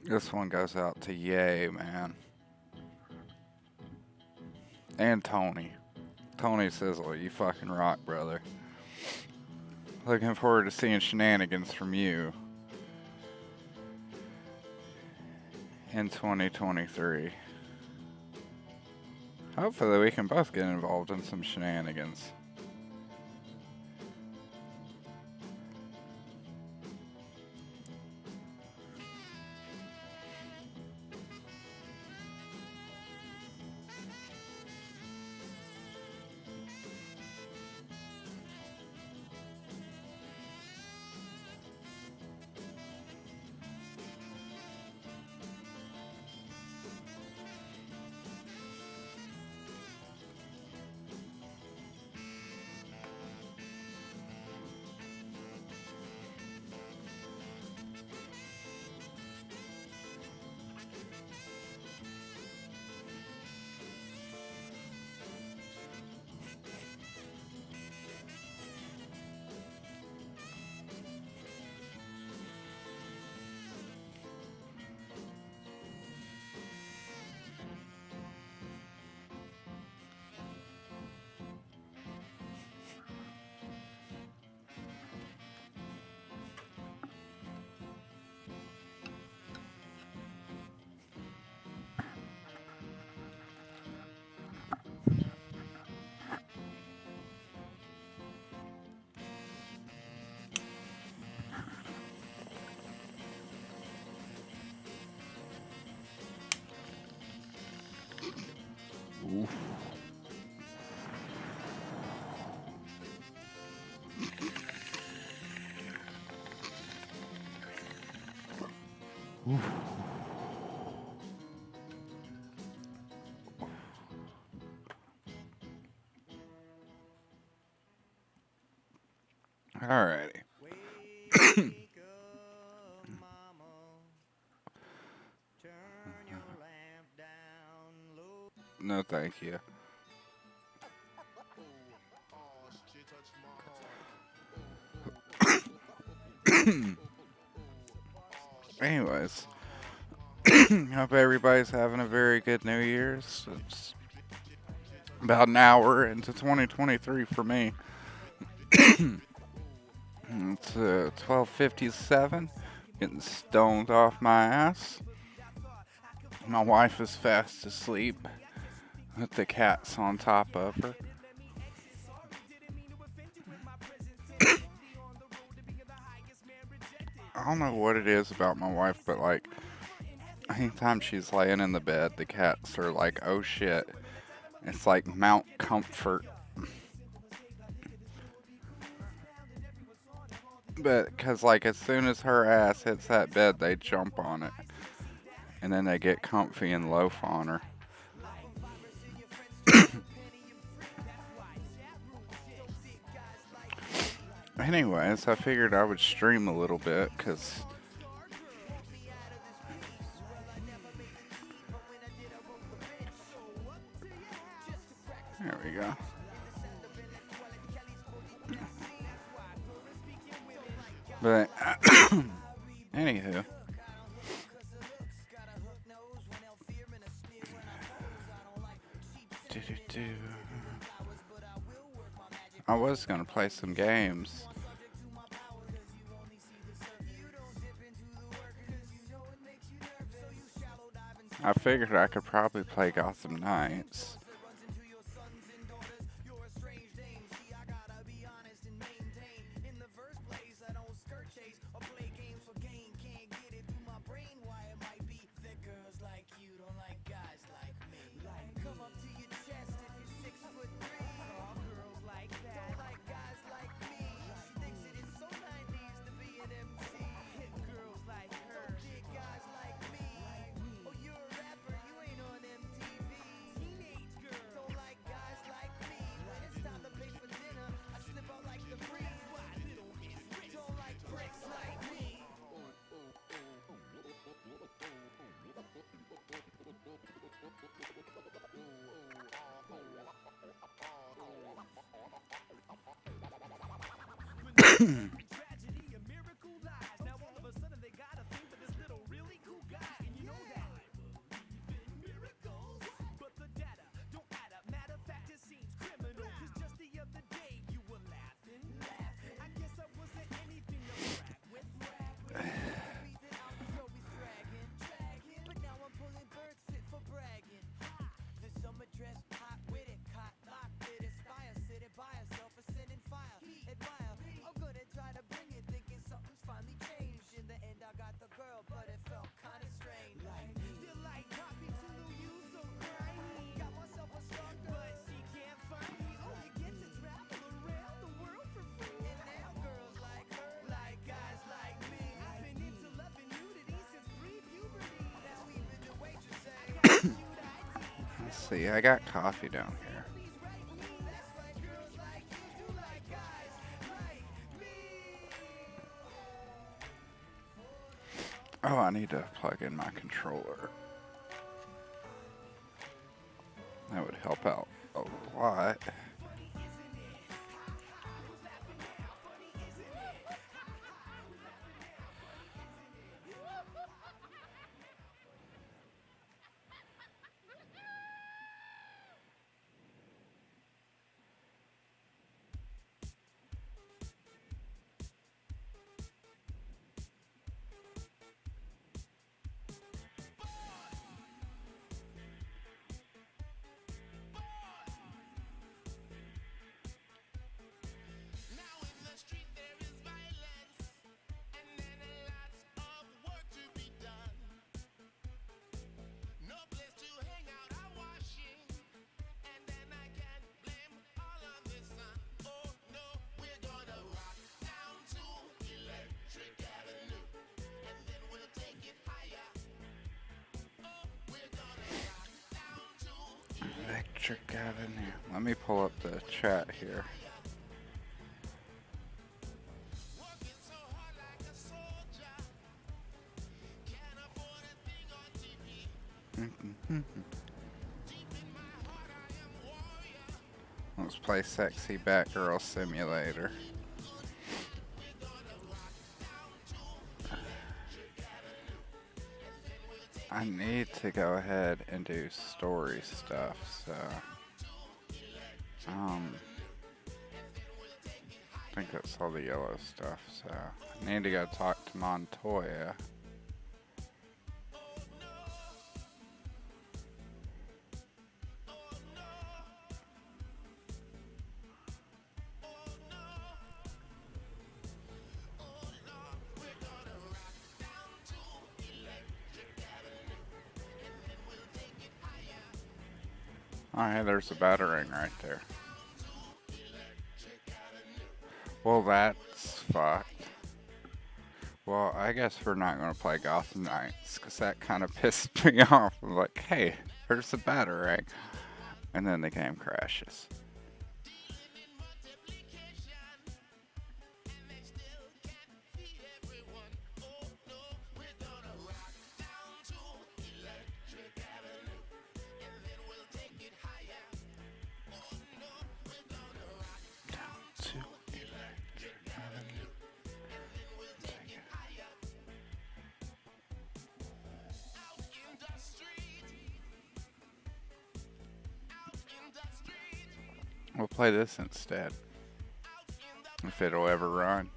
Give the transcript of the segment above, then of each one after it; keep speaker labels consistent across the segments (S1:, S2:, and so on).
S1: This one goes out to Yay, man. And Tony. Tony Sizzle, you fucking rock, brother. Looking forward to seeing shenanigans from you in 2023. Hopefully, we can both get involved in some shenanigans. Oof. Oof. Alrighty. No, thank you. Anyways, hope everybody's having a very good New Year's. It's about an hour into 2023 for me. It's 12:57. Getting stoned off my ass. My wife is fast asleep with the cats on top of her. I don't know what it is about my wife, but like, anytime she's laying in the bed, the cats are like, oh shit. It's like Mount Comfort. But, cause like, as soon as her ass hits that bed, they jump on it. And then they get comfy and loaf on her. Anyways, I figured I would stream a little bit, cause there we go. But, anywho. Do-do-do. I was gonna play some games. I figured I could probably play Gotham Knights. see. I got coffee down here. Oh, I need to plug in my controller. That would help out a lot. Electric Avenue. Let me pull up the chat here. Let's play Sexy Batgirl Simulator. I need to go ahead and do story stuff, so I think that's all the yellow stuff, so I need to go talk to Montoya. Oh, hey, there's a battering right there. Well, that's fucked. Well, I guess we're not going to play Gotham Knights, because that kind of pissed me off. I'm like, hey, there's a battering. And then the game crashes. We'll play this instead, if it'll ever run.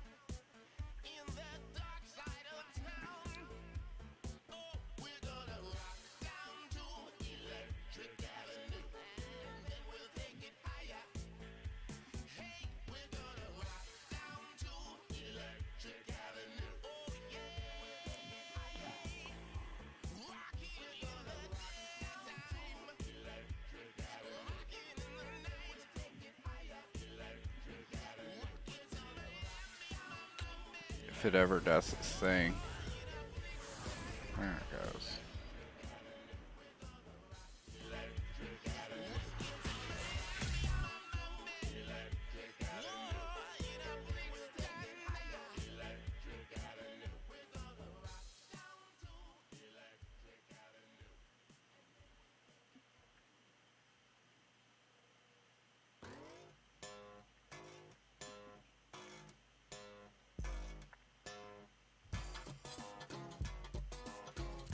S1: If it ever does its thing. There it goes.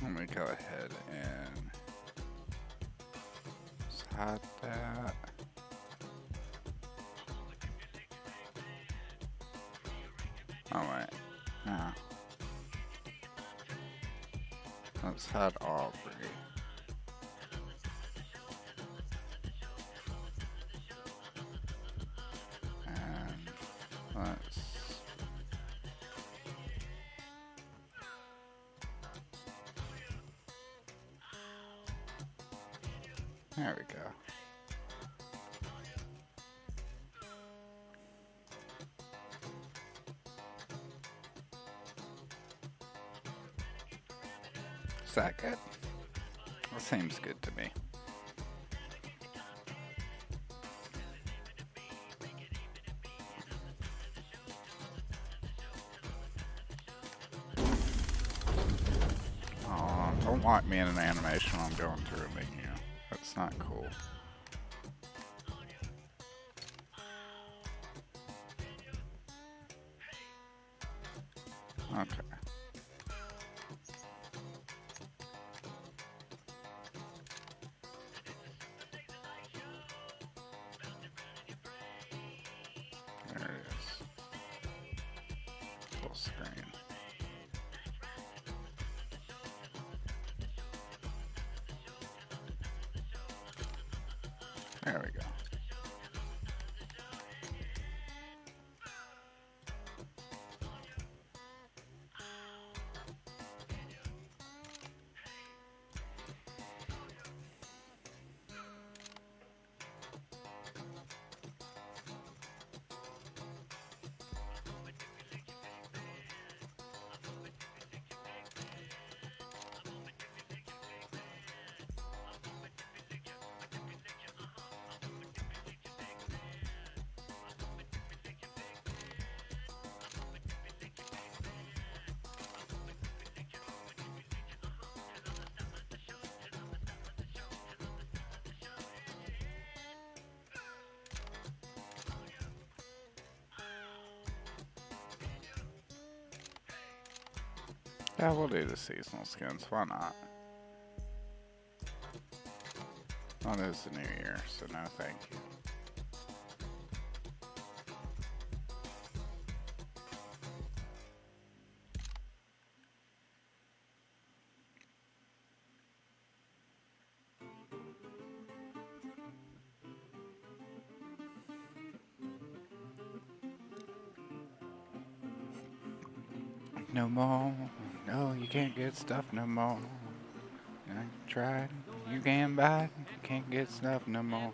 S1: Let me go ahead and hide that. Oh wait, no. Let's hide Aubrey. And let's there we go. Is that good? That seems good to me. Don't like me in an animation when I'm going through a menu. That's not cool. Okay. There it is. Full screen. There we go. Yeah, we'll do the seasonal skins. Why not? Oh, it is the new year, so no thank you. No more. No, you can't get stuff no more. I tried. You can't buy it. You can't get stuff no more.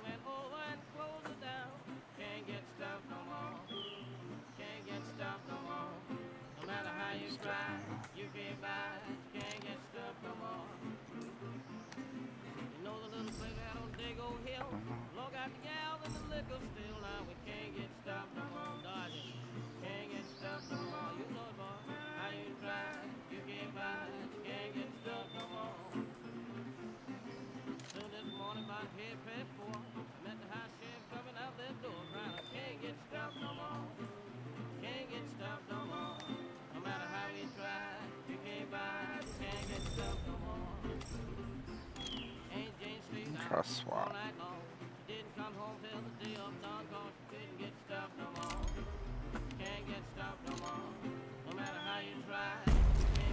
S1: Trust swap.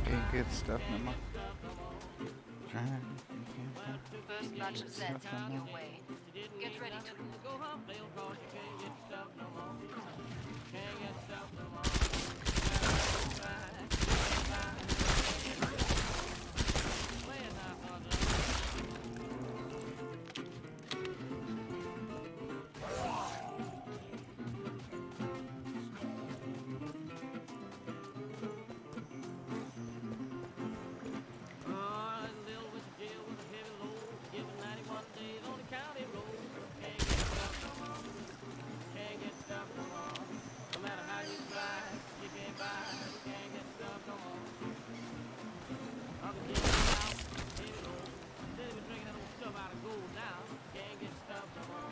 S1: Can't get stuff no more.
S2: First batch of Zeds on your way. Get ready to move.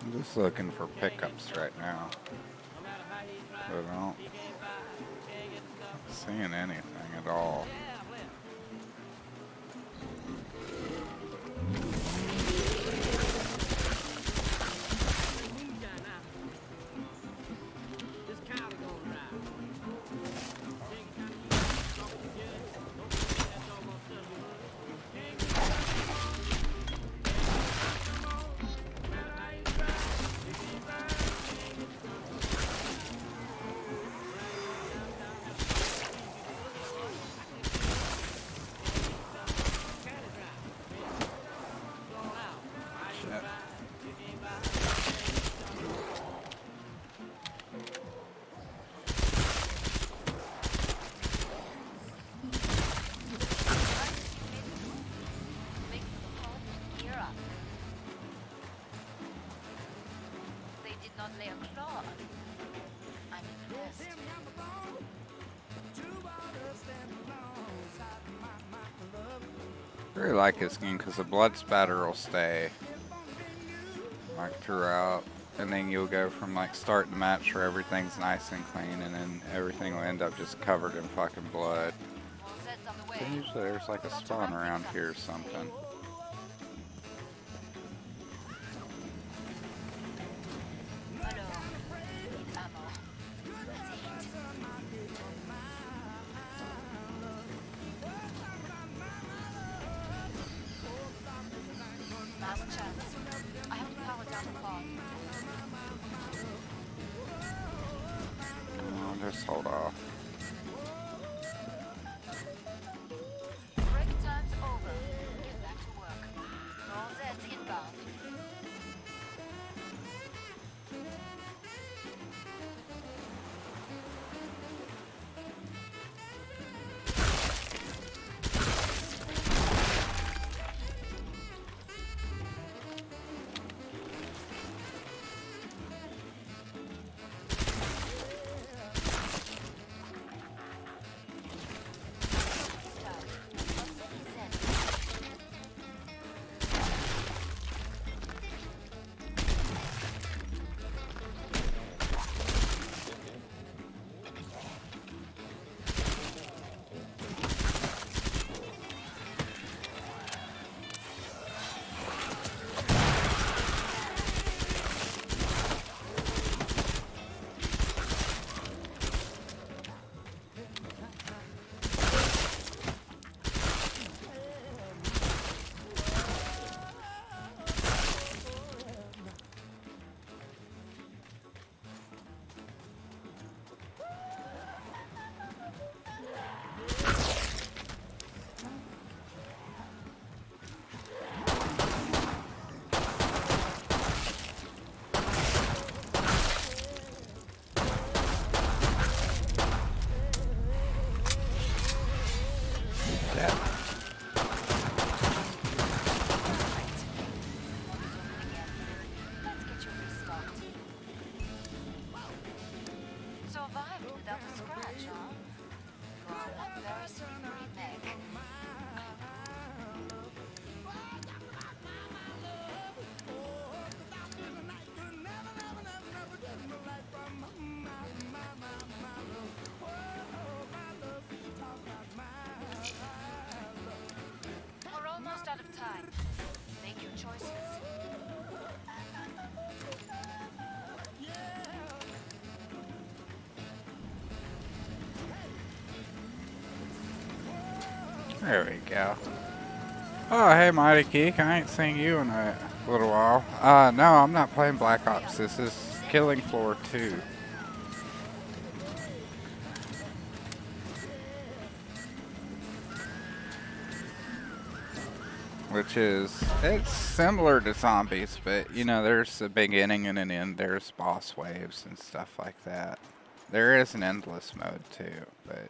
S1: I'm just looking for pickups right now. But I don't seeing anything at all. I really like this game because the blood spatter will stay like throughout, and then you'll go from like starting the match where everything's nice and clean, and then everything will end up just covered in fucking blood.
S2: All sets on the
S1: So
S2: way.
S1: usually there's like a spawn around here or something.
S2: Hello. Ammo. Let's eat. Last chance. I have to power down the pod.
S1: Just hold off.
S2: Break time's over. Get back to work. All sets inbound. Start. What's the set?
S1: Dead.
S2: Let's get you restocked. Survived without a scratch, huh? Well, I'm very slippery, Meg. We're almost out of time. Make your choices.
S1: There we go. Oh, hey, Mighty Geek. I ain't seen you in a little while. No, I'm not playing Black Ops. This is Killing Floor 2. Which is, it's similar to zombies, but you know, there's a beginning and an end. There's boss waves and stuff like that. There is an endless mode too, but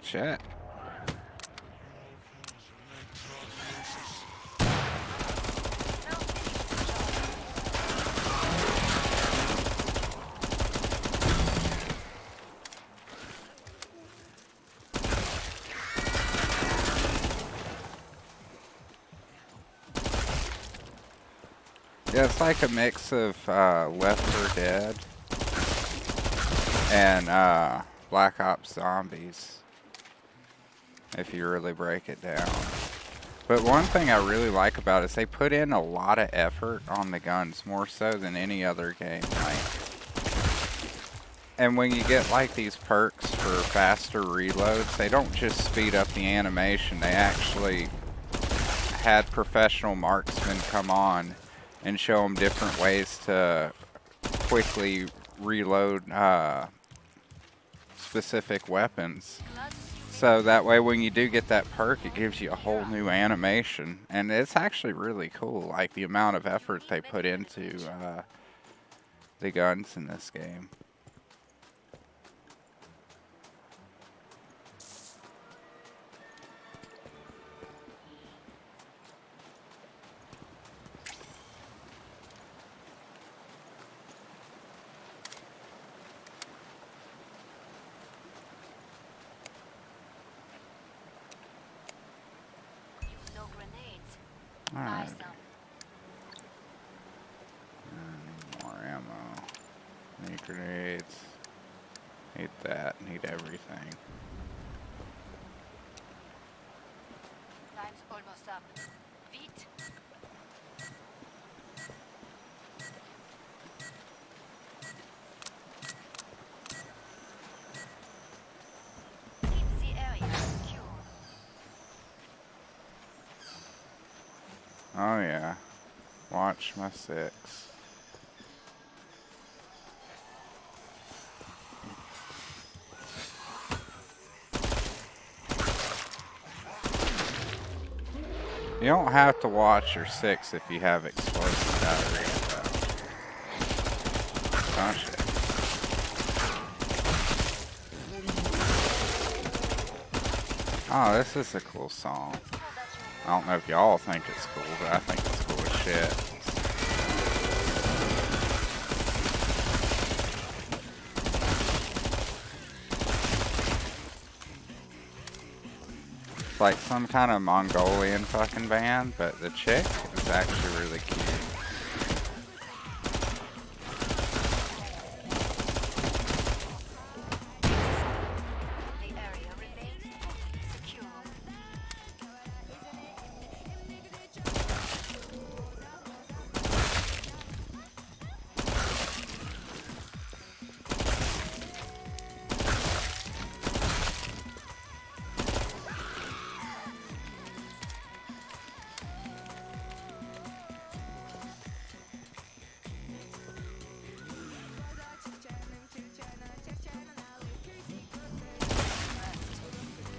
S1: shit. Yeah, it's like a mix of Left 4 Dead and Black Ops Zombies, if you really break it down. But one thing I really like about it is they put in a lot of effort on the guns, more so than any other game. And when you get like these perks for faster reloads, they don't just speed up the animation, they actually had professional marksmen come on and show them different ways to quickly reload specific weapons. So that way when you do get that perk, it gives you a whole new animation. And it's actually really cool, like the amount of effort they put into the guns in this game. Alright.
S2: some.
S1: More ammo. Need grenades. Need that. Need everything.
S2: Time's almost up. Beat. Keep the area secure.
S1: Oh yeah. Watch my 6. You don't have to watch your 6 if you have explosive battery though. Oh shit. Oh, this is a cool song. I don't know if y'all think it's cool, but I think it's cool as shit. It's like some kind of Mongolian fucking band, but the chick is actually really cute.
S2: The area remains totally secure.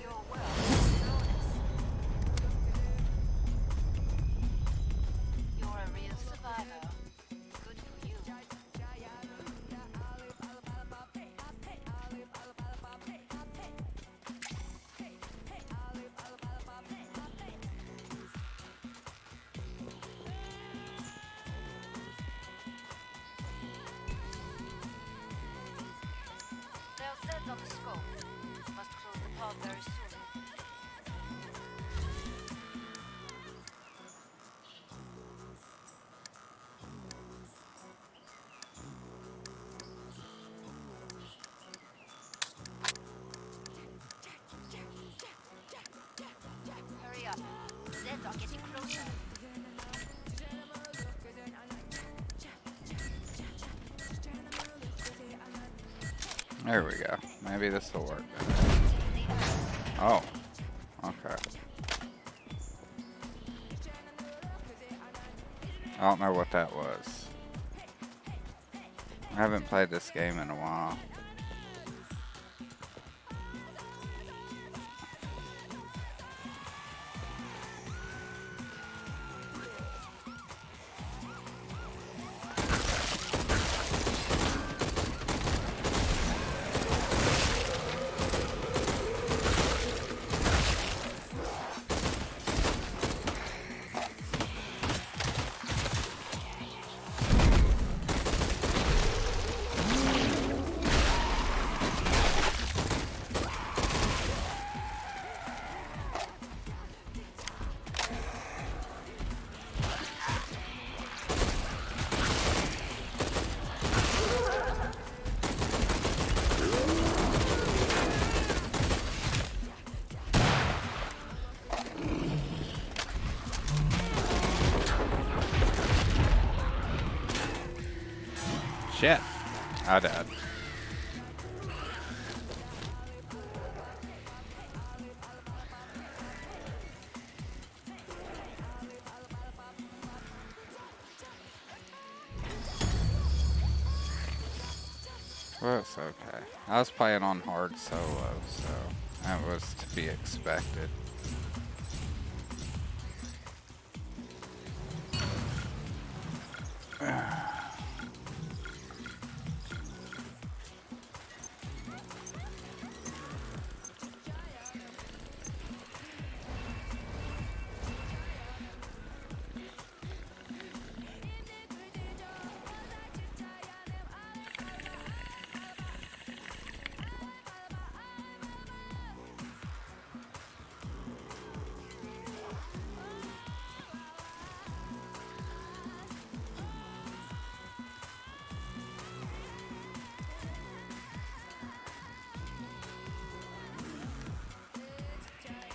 S2: Your world is flawless. You're a real survivor. Good for you. There are Zeds on the scope. Must close the pod very soon. Hurry up. Zeds are getting closer.
S1: There we go. Maybe this will work.
S2: Taking the earth.
S1: Oh. Okay. I don't know what that was. I haven't played this game in a while. Shit. I died. Well, it's okay. I was playing on hard solo, so that was to be expected.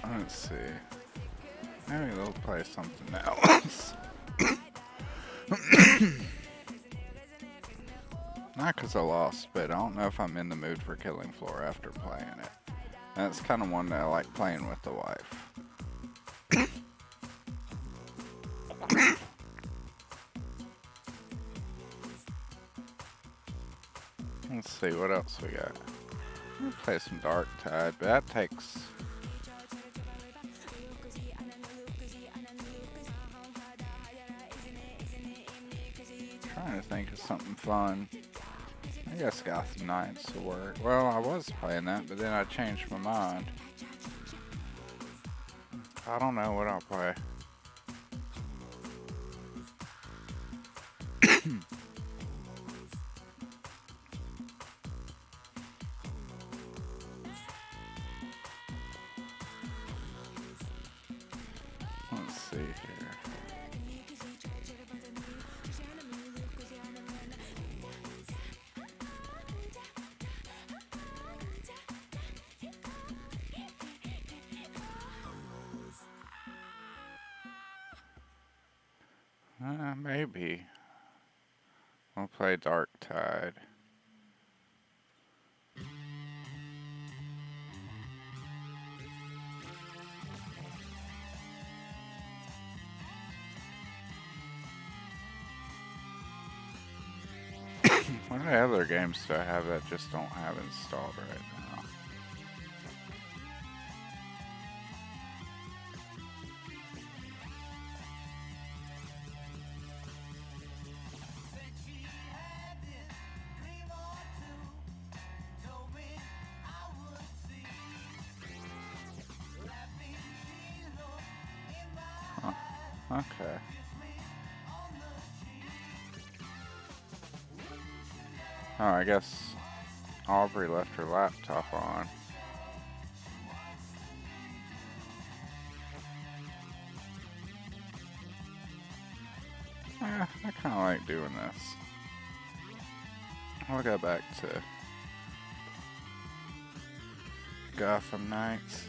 S1: Let's see. Maybe we'll play something else. Not because I lost, but I don't know if I'm in the mood for Killing Floor after playing it. And it's kind of one that I like playing with the wife. Let's see what else we got. We'll play some Dark Tide, but that takes... Trying to think of something fun. I guess Gotham Knights will work. Well, I was playing that, but then I changed my mind. I don't know what I'll play. Let's see here. Maybe. We'll play Dark Tide. What other games do I have that just don't have installed right now? Huh. Okay. Oh, I guess Aubrey left her laptop on. I kind of like doing this. I'll go back to Gotham Knights.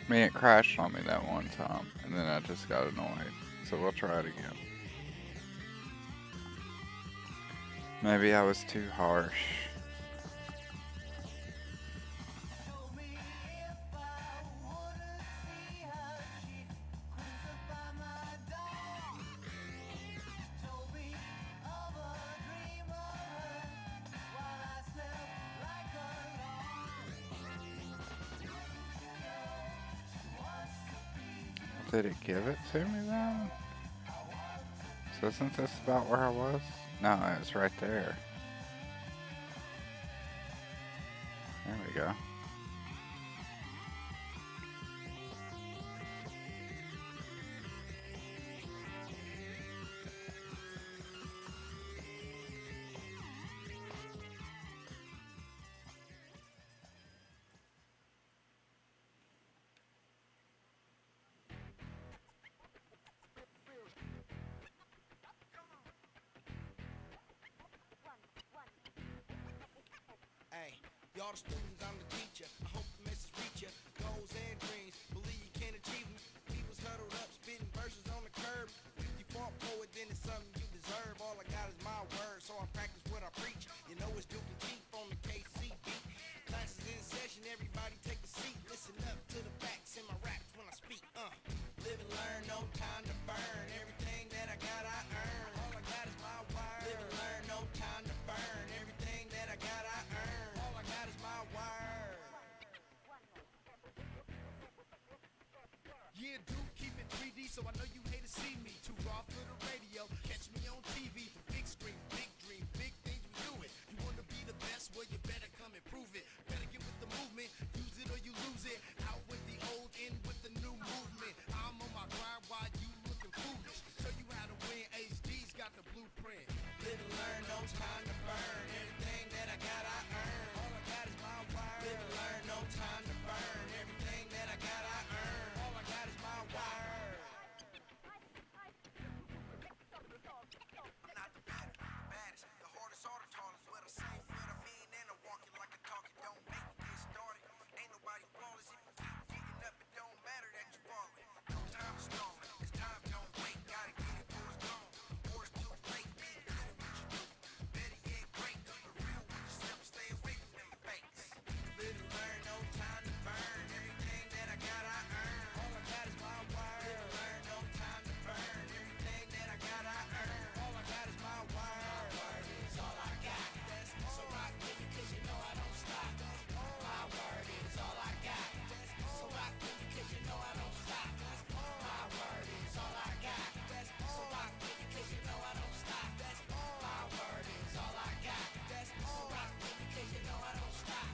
S1: I mean, it crashed on me that one time, and then I just got annoyed. So we'll try it again. Maybe I was too harsh. Did it give it to me then? So isn't this about where I was? No, it's right there. There we go.
S3: Hey, y'all the students, I'm the teacher. I hope the message reach ya. Goals and dreams, believe you can achieve them. People's huddled up, spitting verses on the curb. If you fall poet, then it's something you deserve. All I got is my word, so I practice what I preach. You know it's Duke and Keith on the KC beat. Classes in session, everybody take a seat. Listen up to the facts in my raps when I speak. Live and learn, no time to burn. Everything that I got, I earn. All I got is my word. Live and learn, no time to burn. Everything that I got, I earn. All I got is my word. blueprint. Live and learn, no time to burn. Everything that I got, I earn. All I got is my word. Live and learn, no time to burn. Everything that I got, I earn. All I got is my word. I'm not the better, the baddest, the hardest, or the tallest. What I say, what I mean, and I walk it like I talk it. Don't make me get started. Ain't nobody flawless. If you keep getting up, it don't matter that you're falling. No time to stall, 'cause time don't wait. Gotta get it before it's gone. Before it's too late. Be good at what you do. Better get great. Do the real with yourself. Stay away from them fakes. Live and learn, no time to burn. Everything that I got, I earn. All I got is my word. Live and learn, no time to burn. Everything that I got, I earn. All I got is my word. My word is all I got. So rock with me 'cause you know I don't stop. My word is all I got. So rock with me 'cause you know I don't stop. My word is all I got. So rock with me 'cause you know I don't stop. My word is all I got. So rock with me 'cause you know I don't stop.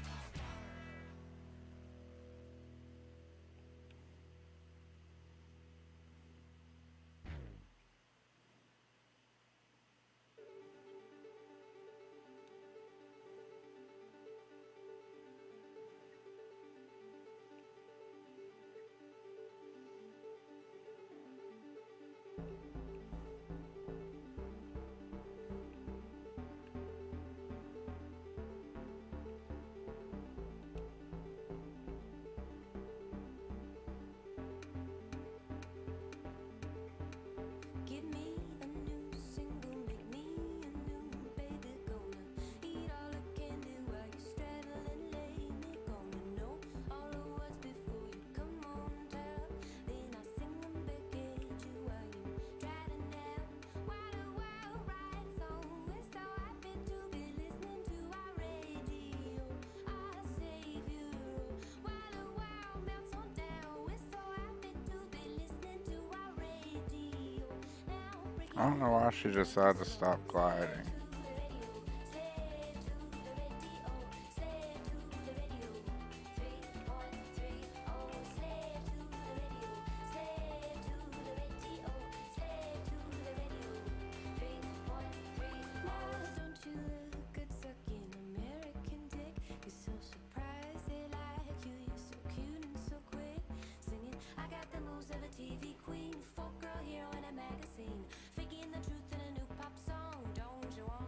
S4: Give me a new single, make me a new baby. Gonna eat all I can do while you straddle and lay me. Gonna know all the words before you come on top. Then I sing them back at you while you try to nap. What a wild ride song. We're so happy to be listening to our radio, our savior. While the world melts on down, we're so happy to be listening to our radio. Now break
S1: I don't know why she decided to stop gliding.
S4: Don't you look good sucking American dick? You're so surprised they like you. You're so cute and so quick. Singing, I got the moves of a TV queen, folk girl hero in a magazine. Faking the truth in a new pop song. Don't you want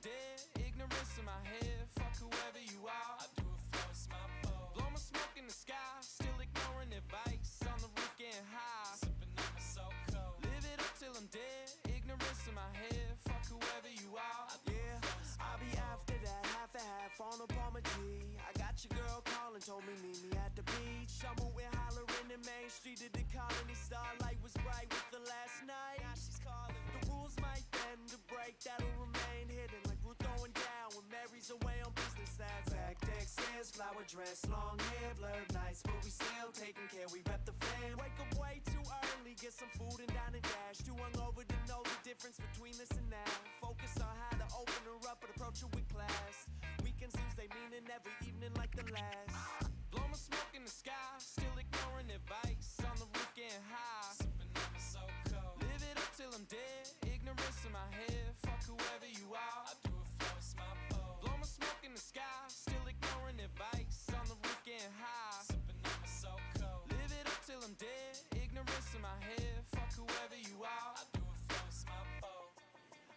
S3: dead. Ignorance in my head, fuck whoever you are. I do it for it's my fault. Blow my smoke in the sky, still ignoring advice. On the roof getting high, sipping on my so cold. Live it up till I'm dead. Ignorance in my head, fuck whoever you are.
S5: Yeah, I'll be after that half and half on a Palmer G. I got your girl calling, told me meet me at the beach. I'm moving hollering in Main Street to the colony. Starlight was bright with the last night. Now she's calling. The rules might bend to break, that'll remain hidden. Like we're throwing down when Mary's away on business. That's tactics, says flower dress, long hair, blurred nights, but we still taking care. We rep the fam. Wake up way too early, get some food and dine and dash. Too hungover to know the difference between this and now. Focus on how to open her up and approach her with class. Weekends lose they meaning every evening like the last.
S3: Blow my smoke in the sky, still ignoring advice. On the roof getting high, sipping on my so cold. Live it up till I'm dead. Ignorance in my head, fuck whoever you are. I do it for it's my fault. Blow my smoke in the sky, still ignoring advice. On the roof getting high, sipping on my so cold. Live it up till I'm dead. Ignorance in my head, fuck whoever you are. I do it for it's my fault.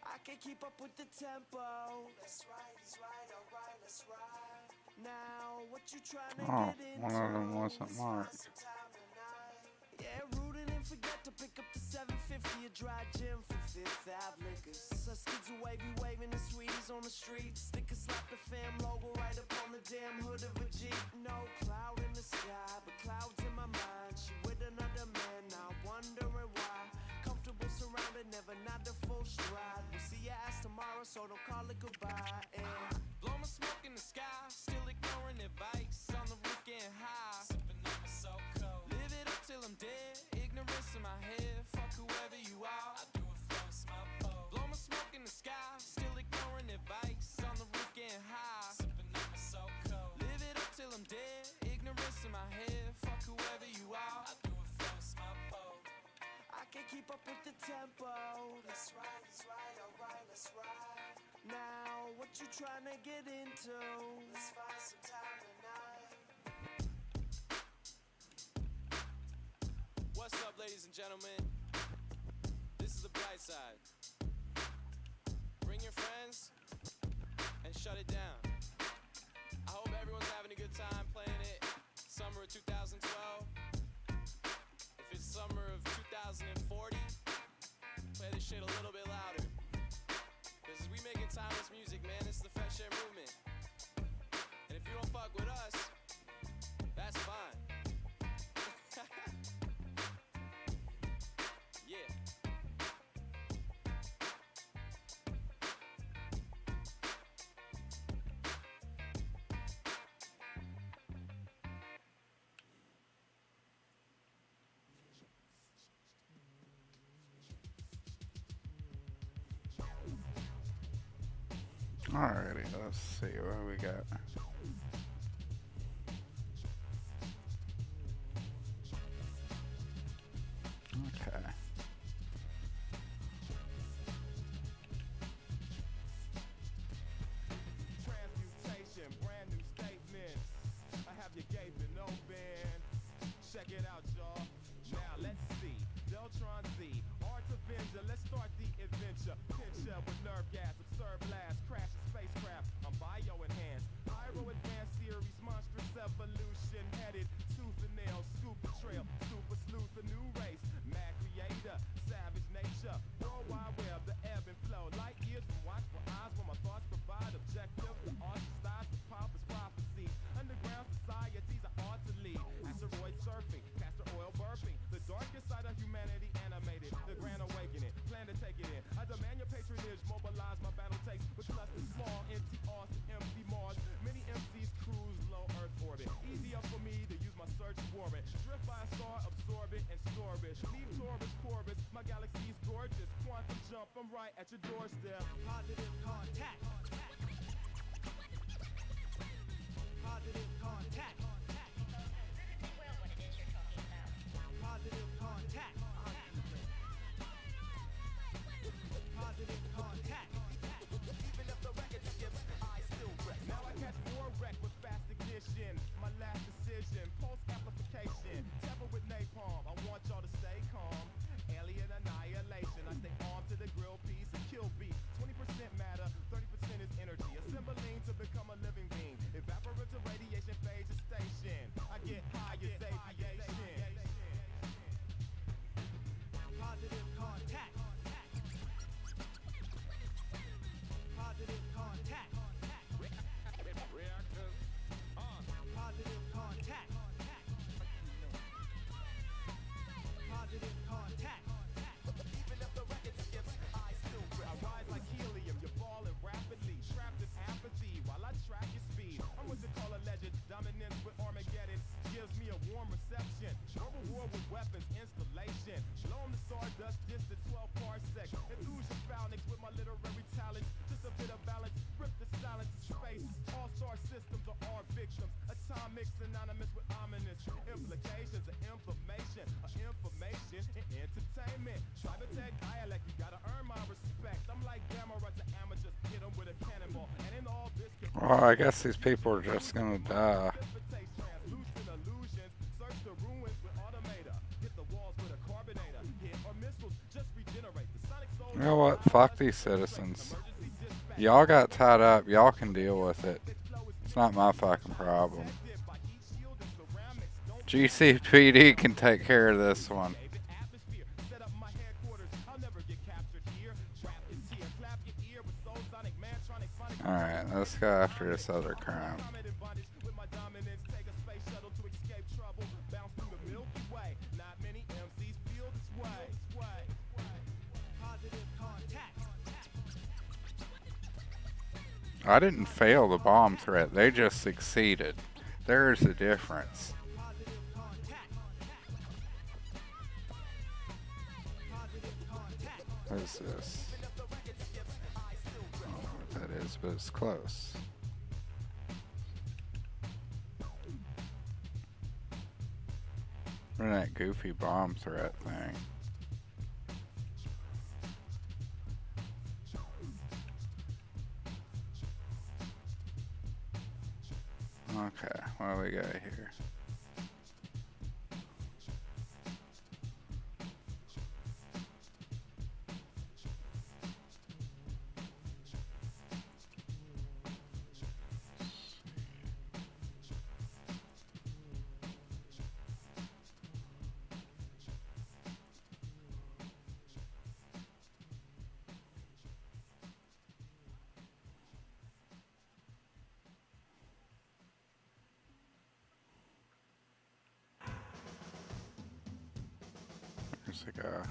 S5: I can't keep up with the tempo. That's right, he's right, alright, let's ride. Now, what you trying to
S1: Oh,
S5: get into?
S1: one of them wasn't
S5: Let's find
S1: marked.
S5: some time tonight. Yeah, rootin' and forget to pick up the 750 a dry gym for Fifth Ave liquors. Us kids are waving the sweeties on the street. Sticker slap the fam logo right up on the damn hood of a Jeep. No cloud in the sky, but clouds in my mind. She with another man, now wondering why. Comfortable surrounded, never not the full stride. We'll see your ass tomorrow, so don't call it goodbye. And
S3: Blow my smoke in the sky, still ignoring advice. On the roof getting high, sipping on my so cold. Live it up till I'm dead. Ignorance in my head, fuck whoever you are. I do it for it's my fault. Blow my smoke in the sky, still ignoring advice. On the roof getting high, sipping on my so cold. Live it up till I'm dead. Ignorance in my head, fuck whoever you are. I do it for it's my fault.
S5: I can't keep up with the tempo. That's right, he's right, alright, let's ride. Now, what you trying to get into? Let's find some time tonight.
S3: What's up, ladies and gentlemen? This is the Bright Side. Bring your friends and shut it down. I hope everyone's having a good time playing it. Summer of 2012. If it's summer of 2040, play this shit a little bit louder. Cause we making timeless music, man. This is the Fresh Air Movement. And if you don't fuck with us, that's fine. Yeah.
S1: Alrighty, let's see what we got. Okay.
S6: Transmutation, brand new statement. I have you gaping open. Check it out, y'all. Now let's see. Deltron Z, Art Avenger. Let's start the adventure. Picture with nerve gas, absurd blast, crash a spacecraft. I'm bio-enhanced. Pyro advanced series, monstrous evolution headed. Tooth and nail, scoop the trail. Super sleuth, a new race. Mad creator, savage nature. World Wide Web, the ebb and flow. Light years from watchful eyes where my thoughts provide objective. The ostracized, the pompous prophecies. Underground societies are hard to lead. Asteroid surfing, castor oil burping. The darkest side of humanity animated. The grand awakening, plan to take it in. I demand your patronage, mobilize my battle takes. With cluster small, empty Austin, empty Mars. Many MCs cruise low Earth orbit. Easier for me to use my search warrant. Drift by a star, absorb it and store it. Leave Taurus, Corvus, my galaxy's gorgeous. Quantum jump, I'm right at your doorstep.
S5: Positive contact. Positive contact.
S7: Well, what it is you're talking about.
S5: Positive contact. Positive contact.
S6: Even if the record skips, I still wreck. Now I catch more wreck with fast ignition. My last decision, pulse amplification. Temper with napalm, I want y'all to stay calm. Alien annihilation, I stay armed to the grill piece and kill beat. 20% matter, 30% become a living being. Evaporative radiation phase the station. I get high as aviation.
S5: Positive contact. Positive contact.
S6: Reactors on.
S5: Positive contact. Positive contact. Even if the record skips, I still grip.
S6: I rise like helium, you're falling rapidly. Trapped in apathy while I track your speed. I'm what you call a legend. Dominance with Armageddon gives me a warm reception. Verbal war with weapons installation. Blow 'em to stardust, distance 12 parsecs. Enthuse your phalanx with my literary talents. Just a bit of balance, rip the silence of space. All-star systems are our victims. Atomic synonymous with ominous implications of inflammation, of information and entertainment. Cybertech dialect, you gotta earn my respect. I'm like Gamma to amateurs, hit 'em with a cannonball. And in all this,
S1: Well, I guess these people are just gonna die.
S6: precipitate translucent illusions. Search the ruins with automator. Hit the walls with a carbonator. Hit or missiles, just regenerate. The sonic soul.
S1: You know what? Fuck these citizens. Y'all got tied up. Y'all can deal with it. It's not my fucking problem. GCPD can take care of this one.
S6: Atmosphere, set up my headquarters. I'll never get captured here. Rap your tear, clap your ear with soul sonic mantronic phonic.
S1: Alright, let's go after this other crime.
S6: Comet in bondage with my dominance. Take a space shuttle to escape trouble. Bounce through the Milky Way. Not many MCs feel this way.
S5: Positive contact.
S1: I didn't fail the bomb threat. They just succeeded. There's a difference.
S5: Positive contact. Positive contact.
S1: What is this? I don't know what that is, but it's close. Or that goofy bomb threat thing. Okay, what do we got here? There's a guy.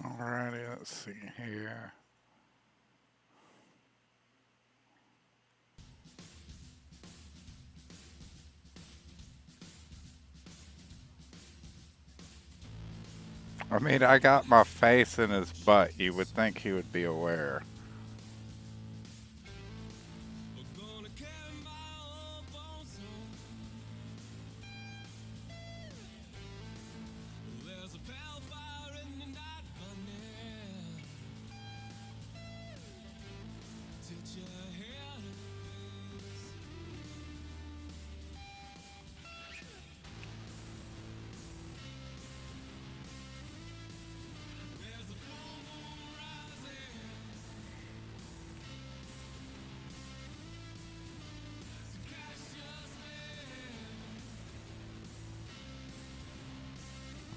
S1: Alrighty, let's see here. I mean, I got my face in his butt. You would think he would be aware.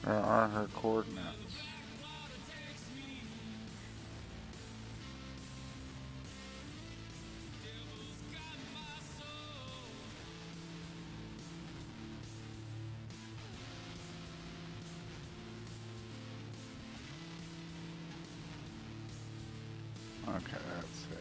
S1: Where are her coordinates? Okay, that's it.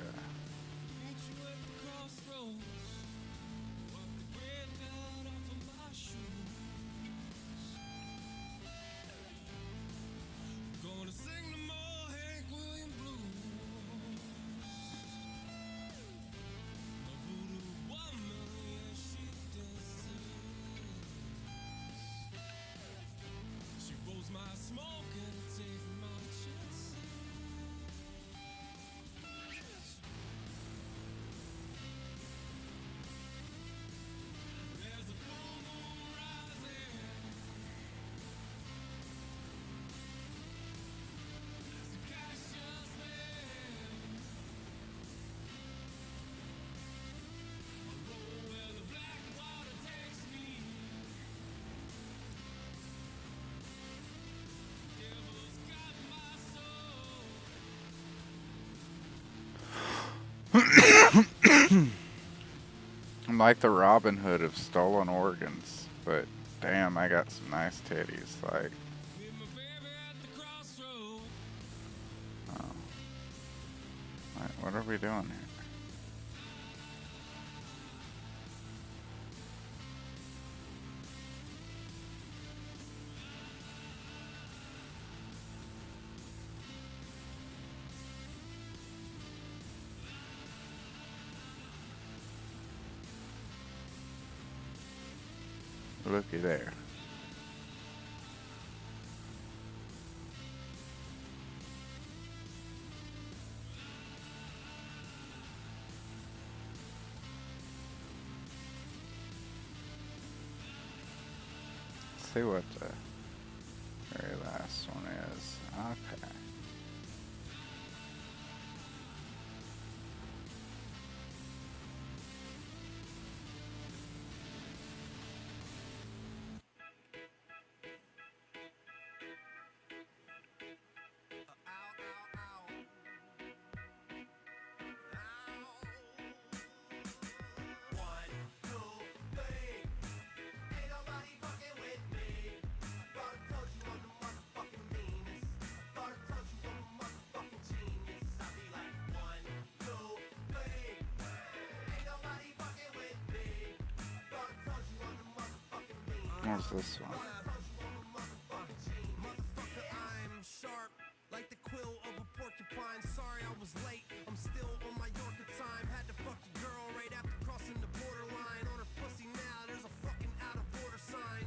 S1: I'm like the Robin Hood of stolen organs, but damn, I got some nice titties. Like, oh. What are we doing here? Looky there. Let's see what the very last one is. Okay. What's this one?
S5: Motherfucker, I'm sharp like the quill of a porcupine. Sorry I was late. I'm still on my Yorker time. Had to fuck your girl right after crossing the borderline. On her pussy now, there's a fucking out of order sign.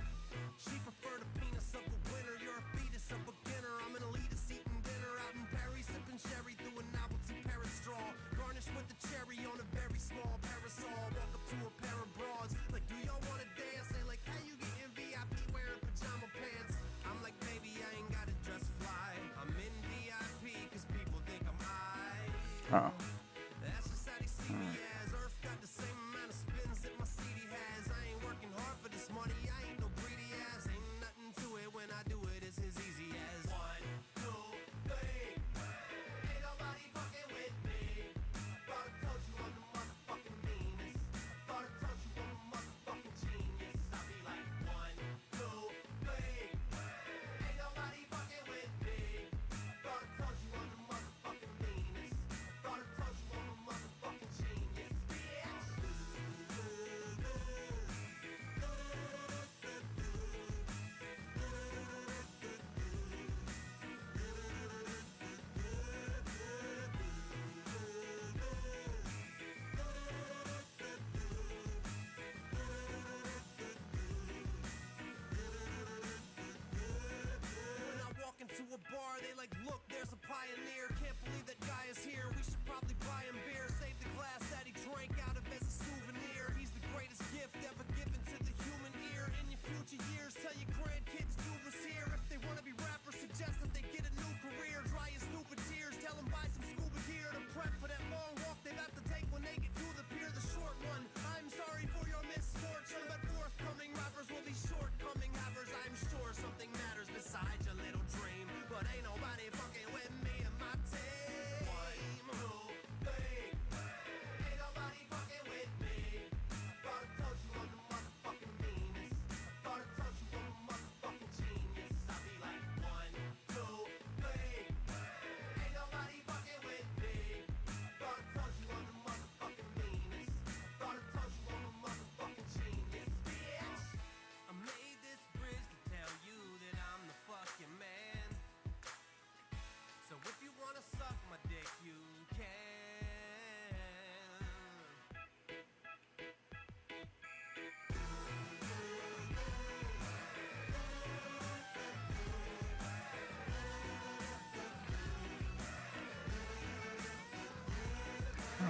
S5: She preferred a penis of a winner. You're a fetus, a beginner. I'm an elitist eating dinner out in Paris, sipping sherry through a novelty parrot straw. Garnished with the cherry on a very small parasol. Walk up to a pair of broads. Like, do y'all wanna dance? They like, how you getting VIP wearing pajama pants? I'm like, baby, I ain't gotta dress fly. I'm in VIP cause people think I'm high.
S1: Oh.
S5: That's just how they see me as. Earth got the same amount of spins that my CD has. I ain't working hard for this money. I ain't no greedy ass. Ain't nothing to it when I do it. It's as easy as 1, 2, 3. Ain't nobody fucking with me. Thought I told you I'm the motherfucking meanest. Thought I told you I'm a motherfucking genius. I'll be like 1, 2, 3. Ain't nobody fucking with me. Thought I told you I'm the motherfucking meanest. Thought I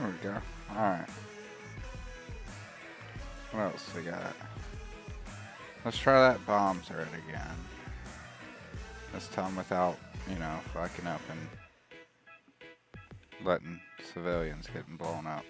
S1: There we go. Alright. What else we got? Let's try that bomb turret again. This time without, you know, fucking up and letting civilians getting blown up.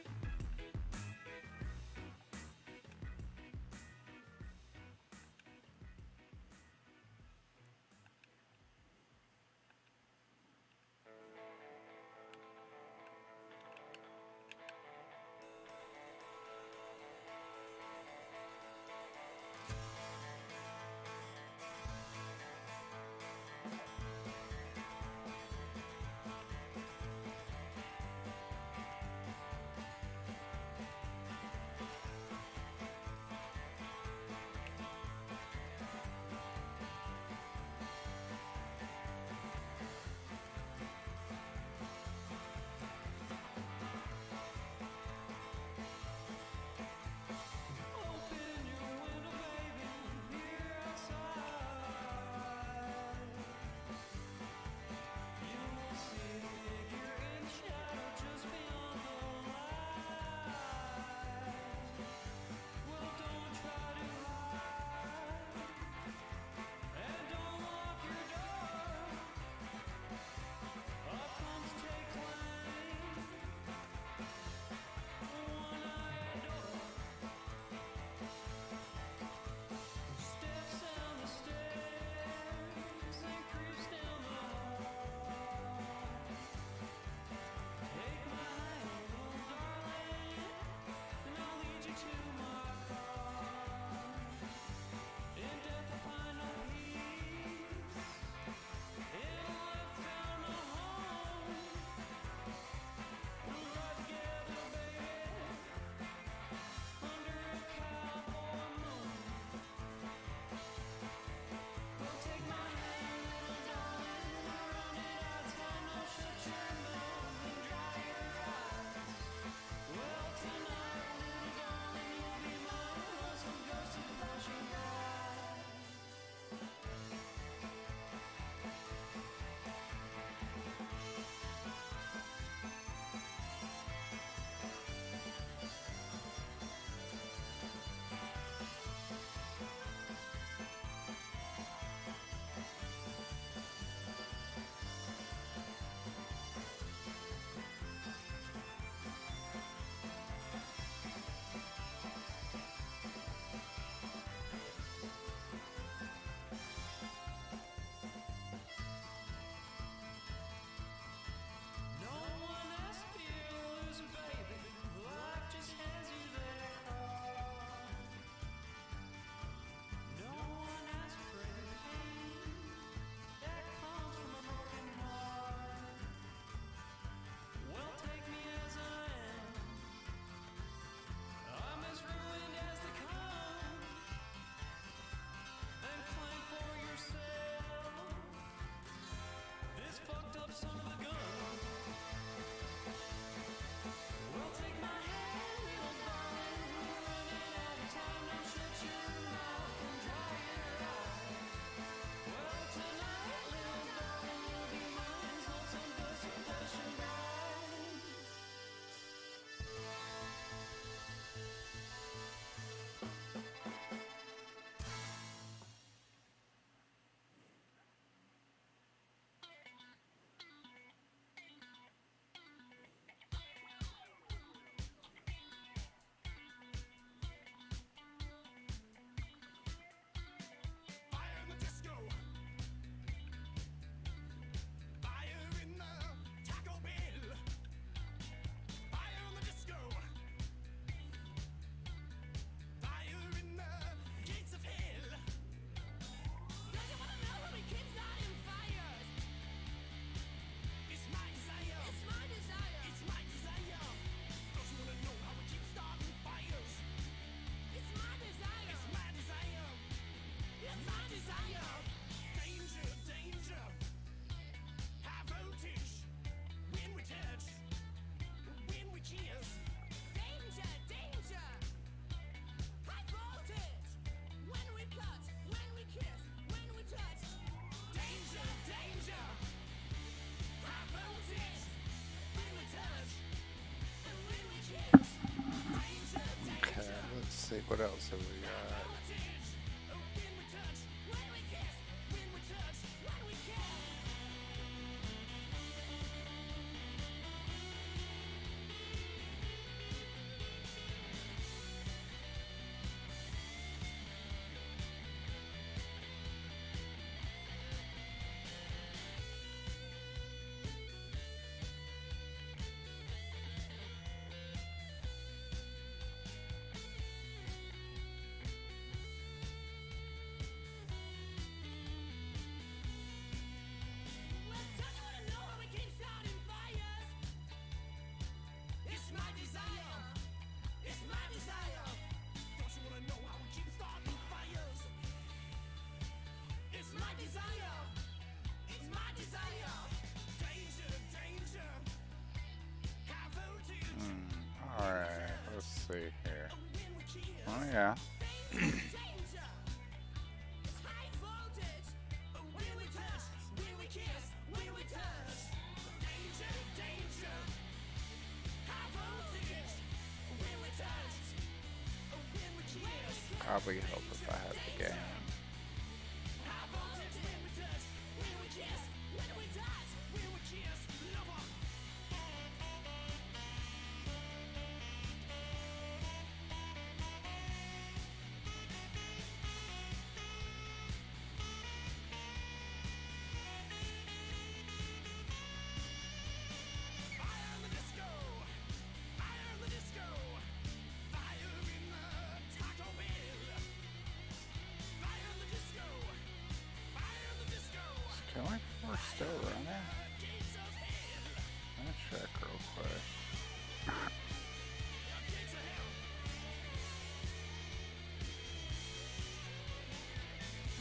S1: What else have we got? Alright, let's see here. Oh yeah. Probably help if I had the game. Can I still running? Let me check real quick.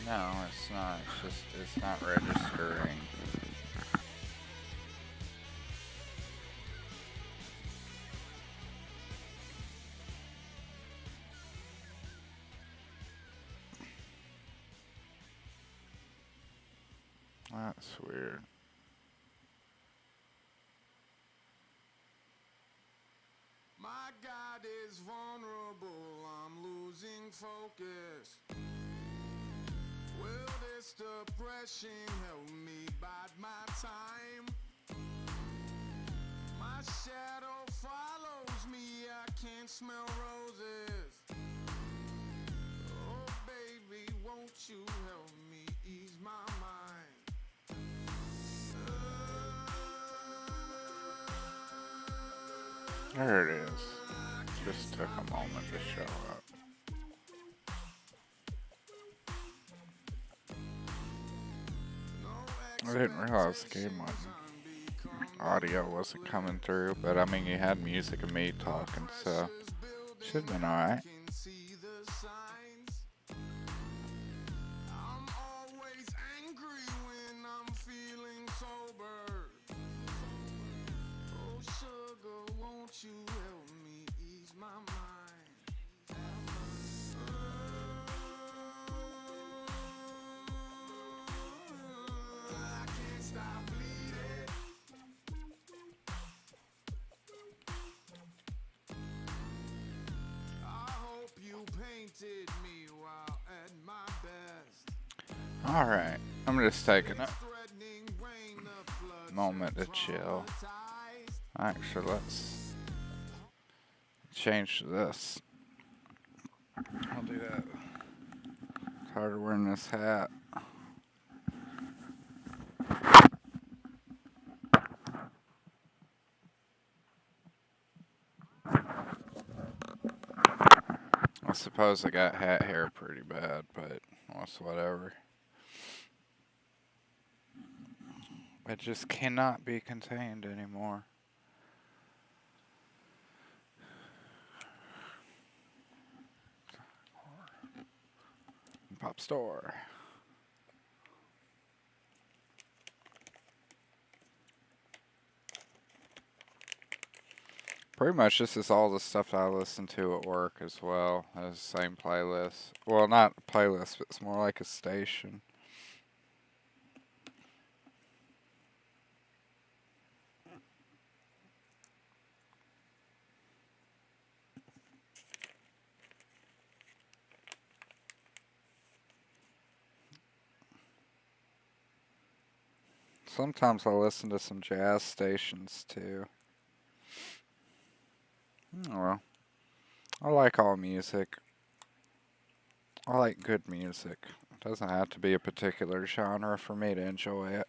S1: No, it's not. It's not registering. That's weird.
S6: My God is vulnerable, I'm losing focus. Will this depression help me bide my time? My shadow follows me, I can't smell roses. Oh baby, won't you help me ease my mind?
S1: There it is. Just took a moment to show up. I didn't realize the game audio wasn't coming through, but I mean, you had music of me talking, so should have been alright.
S6: I'm always angry when I'm feeling sober. Oh sugar, won't you help me ease my mind? I can't stop bleeding. I hope you painted me while at my best.
S1: Alright, I'm just taking a
S6: Threatening rain, the floods
S1: moment to chill. Actually, let's change this. I'll do that. Tired of wearing this hat. I suppose I got hat hair pretty bad, but it's whatever. It just cannot be contained anymore. Pop store. Pretty much this is all the stuff that I listen to at work as well. As the same playlist. Well, not a playlist, but it's more like a station. Sometimes I listen to some jazz stations too. Well, I like all music. I like good music. It doesn't have to be a particular genre for me to enjoy it.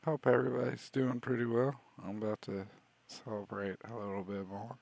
S1: Hope everybody's doing pretty well. I'm about to celebrate a little bit more.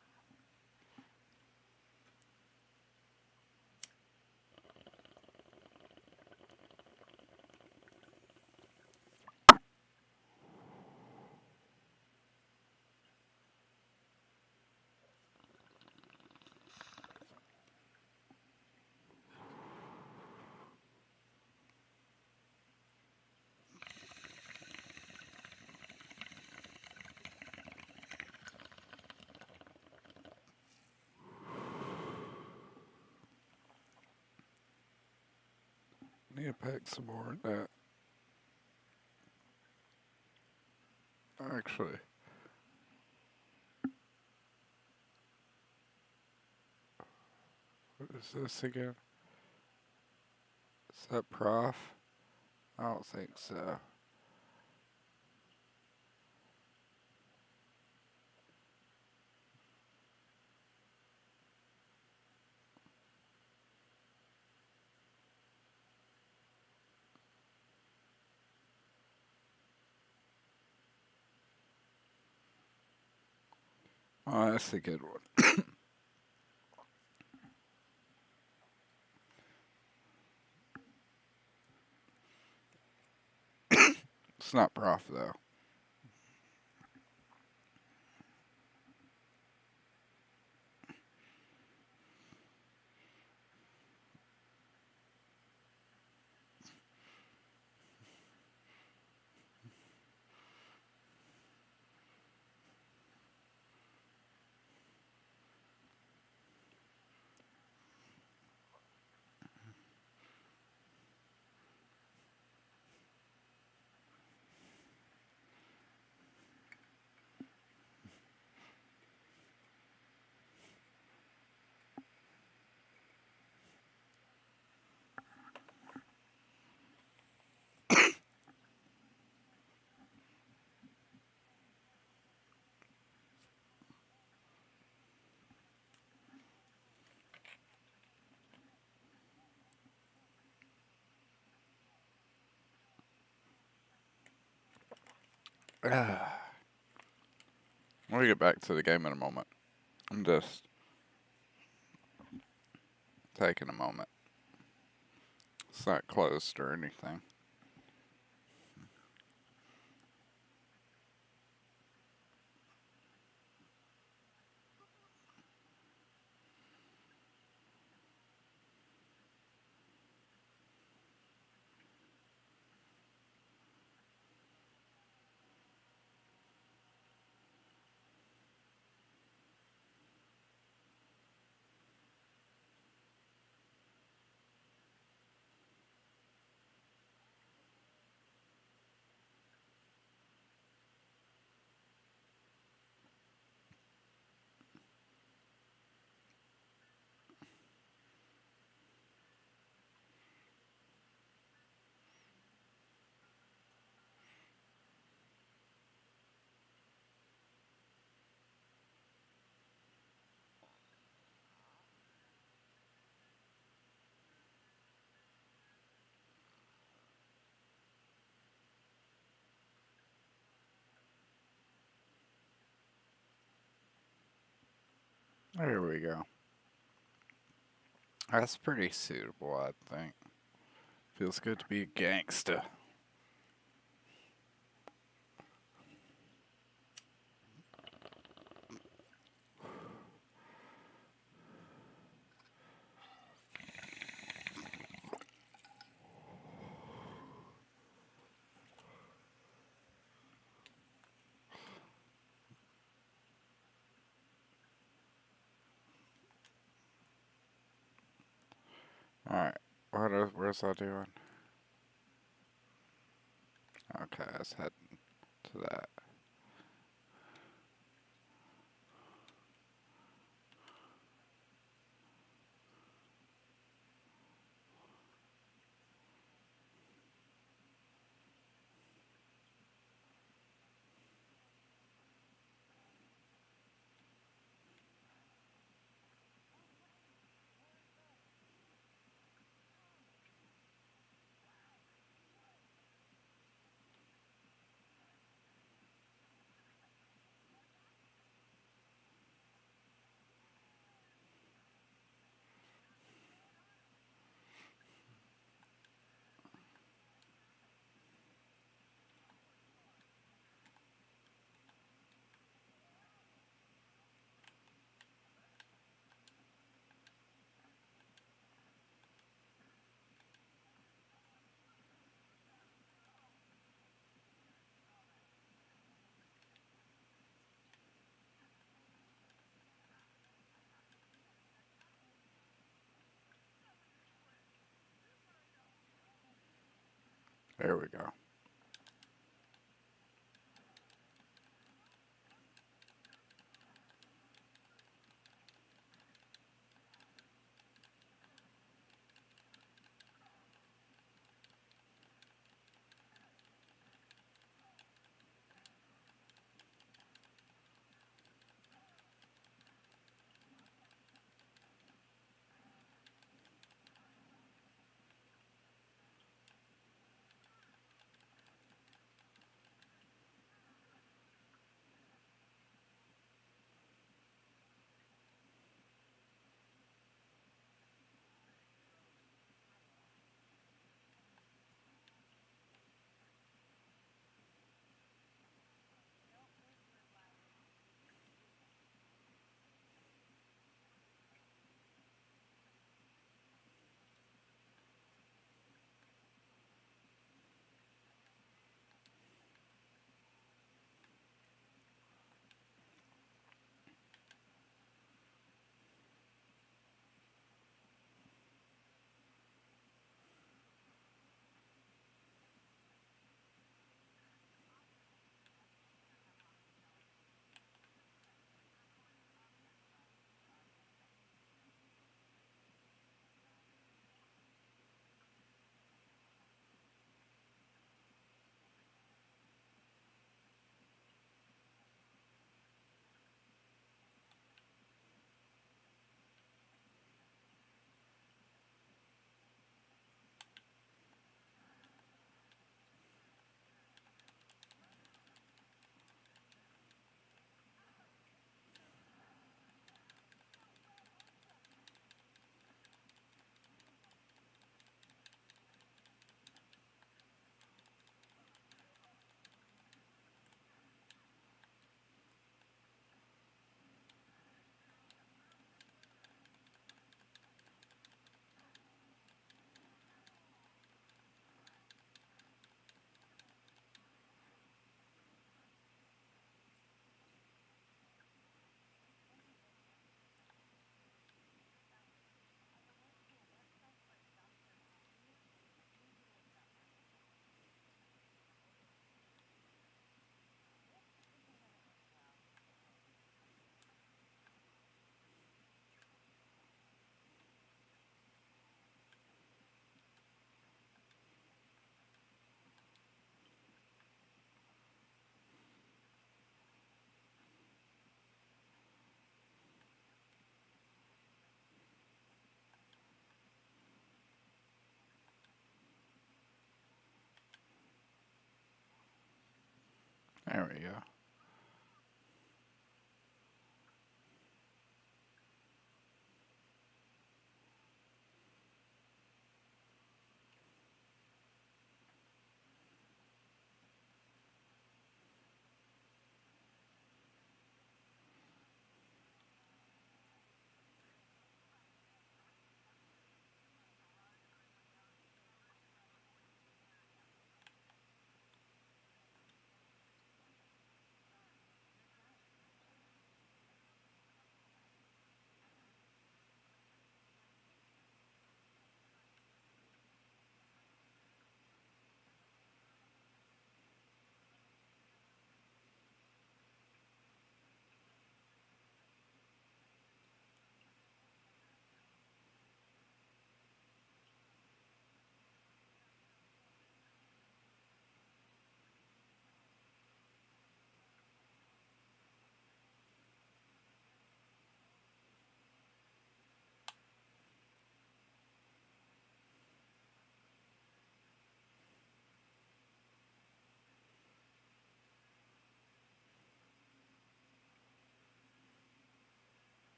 S1: Need to pack some more of that. Actually, what is this again? Is that Prof? I don't think so. Oh, that's a good one. It's not Prof though. We'll get back to the game in a moment. I'm just taking a moment. It's not closed or anything. There we go. That's pretty suitable, I think. Feels good to be a gangsta. Alright, where's I doing? Okay, let's head to that. There we go. There we go.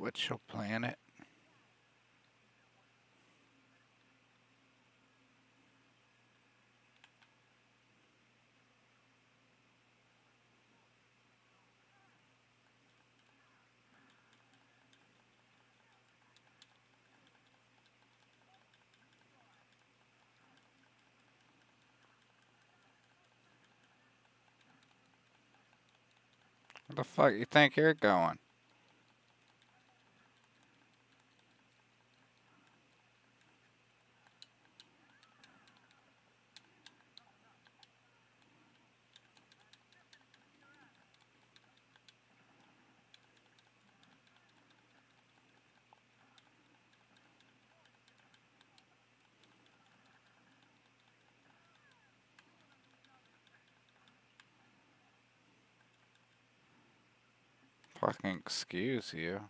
S1: What's your planet? Where the fuck you think you're going? Fucking excuse you.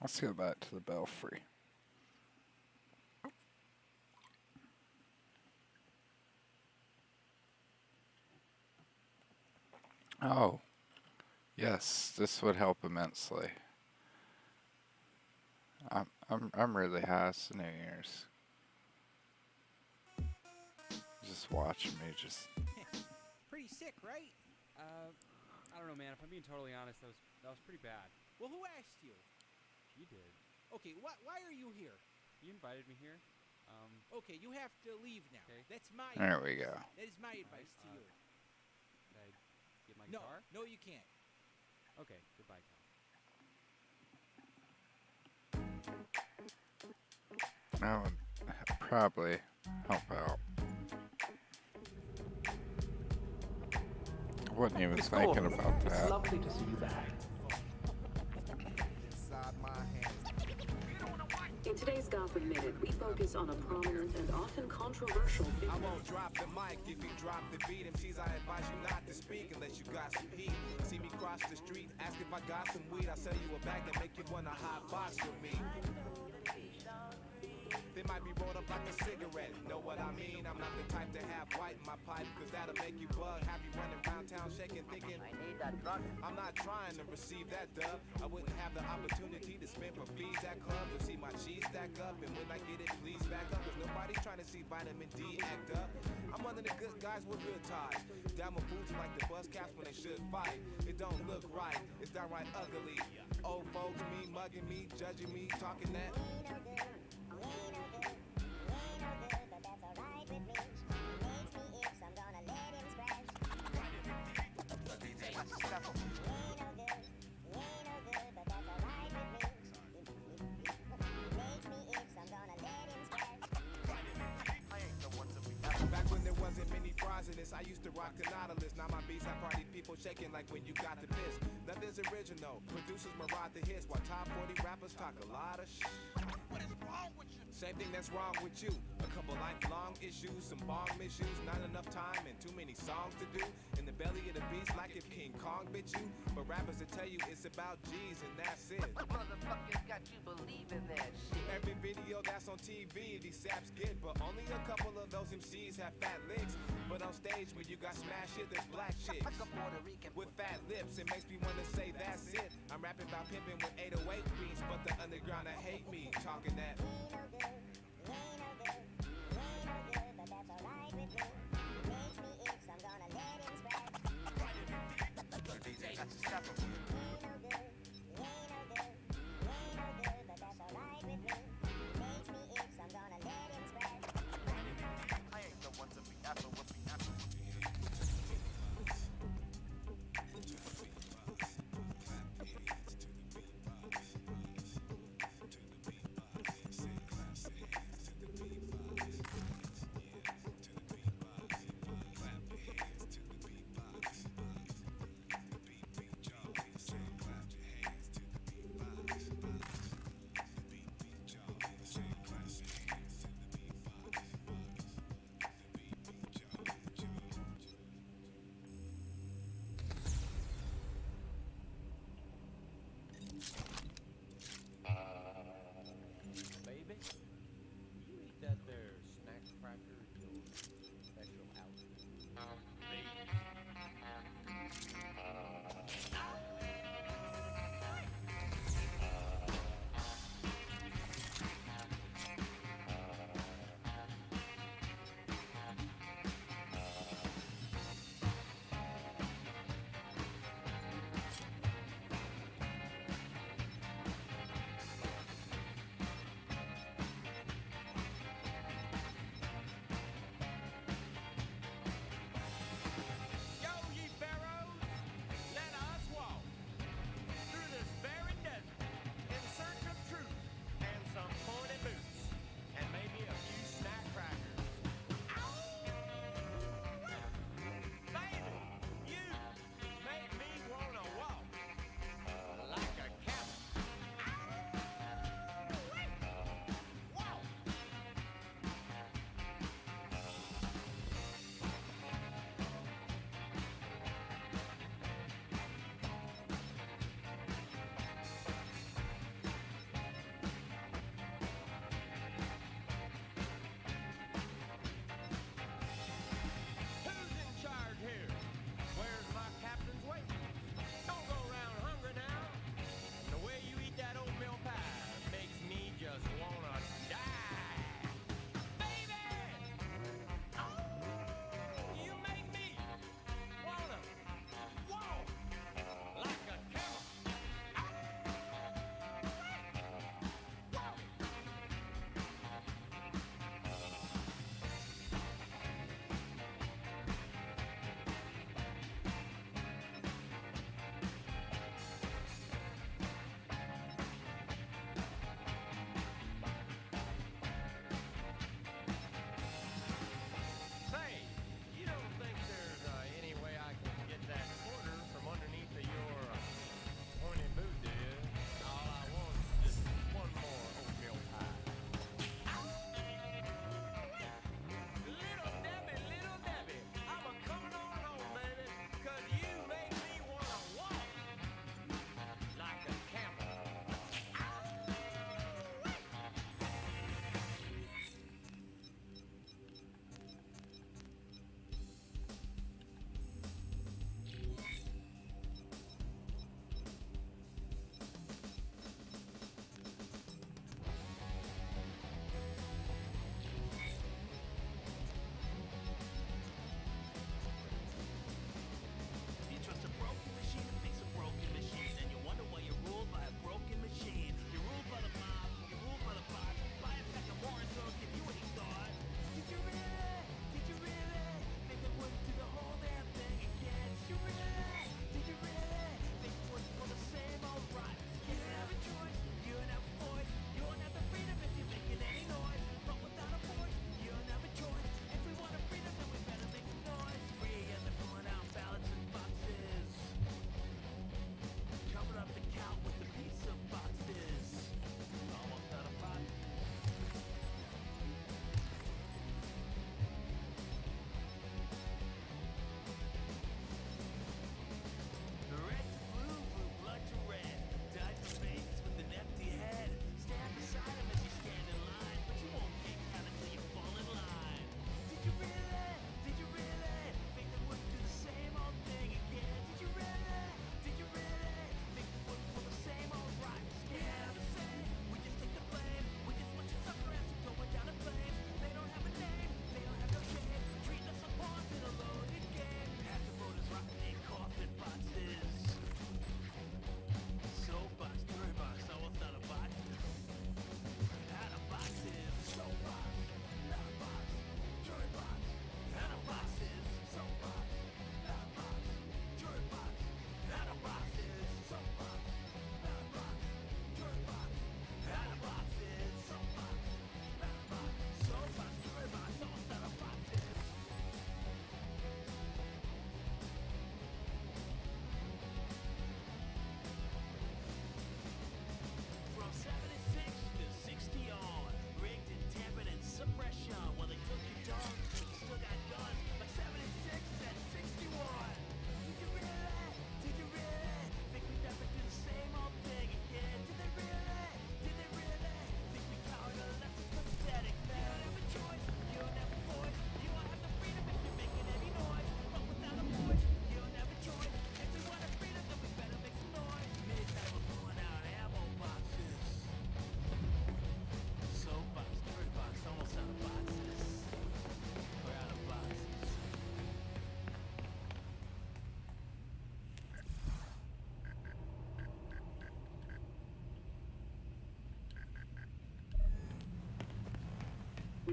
S1: Let's go back to the Belfry. Oh, yes, this would help immensely. I'm really high as New Year's. Just watch me just.
S8: Pretty sick, right?
S9: I don't know, man. If I'm being totally honest, that was pretty bad.
S8: Well, who asked you?
S9: You did.
S8: Okay, why are you here?
S9: You invited me here.
S8: Okay, you have to leave now.
S9: Okay.
S8: That's my
S1: There we go.
S8: That is my advice to you.
S9: Can I get my
S8: No,
S9: guitar?
S8: no, you can't.
S9: Okay. Goodbye, Tom.
S1: That would probably help out. I wasn't even thinking about
S10: It's
S1: that.
S10: lovely to see you back.
S3: Inside my hands.
S11: In today's Gotham Minute, we focus on a prominent and often controversial
S3: I
S11: figure.
S3: won't drop the mic if you drop the beat. MCs, I advise you not to speak unless you got some heat. See me cross the street, ask if I got some weed. I sell you a bag and make you wanna hot box with me. They might be rolled up like a cigarette. Know what I mean? I'm not the type to have white in my pipe, cause that'll make you bug. Have you running around town shaking, thinking, I need that drug. I'm not trying to receive that dub. I wouldn't have the opportunity to spend for fees at clubs or see my cheese stack up. And when I get it, please back up. Cause nobody's trying to see vitamin D act up. I'm one of the good guys with good ties. Down with fools who like the buzz caps when they should fight. It don't look right, it's downright ugly. Old folks, me mugging me, judging me, talking that. Back when there wasn't many fries in this, I used to rock the Nautilus. Now my beats have party people shaking like when you got the piss. Nothing's original. Producers mirage the hits while top 40 rappers talk a lot of shit. What is wrong with you? Same thing that's wrong with you. A couple lifelong issues, some bomb issues, not enough time and too many songs to do. In the belly of the beast like if King Kong bit you. But rappers will tell you it's about G's and that's it.
S12: Motherfuckers got you believing that shit.
S3: Every video that's on TV, these saps get, but only a couple of those MCs have fat licks. But on stage, when you got smash shit, there's black chicks
S12: Like a Puerto Rican
S3: with fat lips. It makes me wanna say that's it. I'm rapping about pimping with 808 beats, but the underground I hate me talking that.
S12: I ain't the one to be after what be after.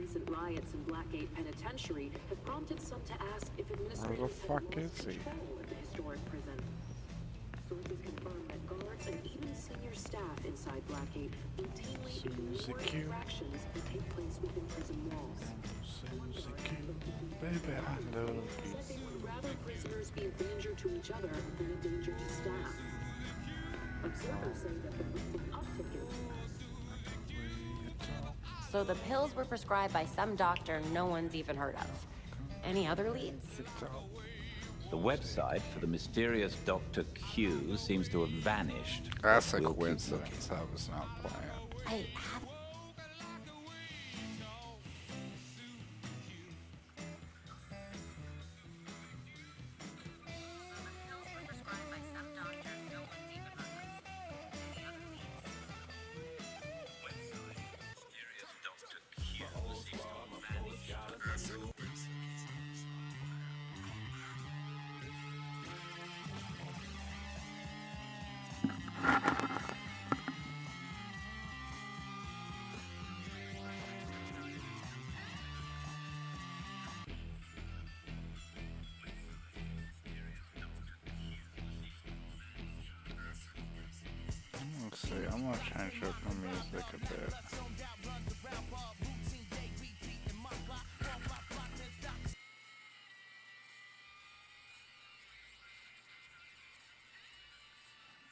S11: recent riots in Blackgate Penitentiary have prompted some to ask if
S1: Where the
S11: administrators
S1: fuck
S11: have
S1: is he?
S11: control at the historic prison. Sources confirm that guards and even senior staff inside Blackgate routinely ignore
S1: Suzy-Q.
S11: infractions that take place within prison walls.
S1: Baby, I love you.
S11: Said they would rather prisoners be a danger to each other than a danger to staff. Observers say that the recent uptick in
S10: So the pills were prescribed by some doctor no one's even heard of. Any other leads?
S13: The website for the mysterious Dr. Q seems to have vanished.
S1: That's a
S13: We'll keep
S1: coincidence. That was not planned.
S10: I have.
S1: Let's see, I'm gonna change up my music a bit.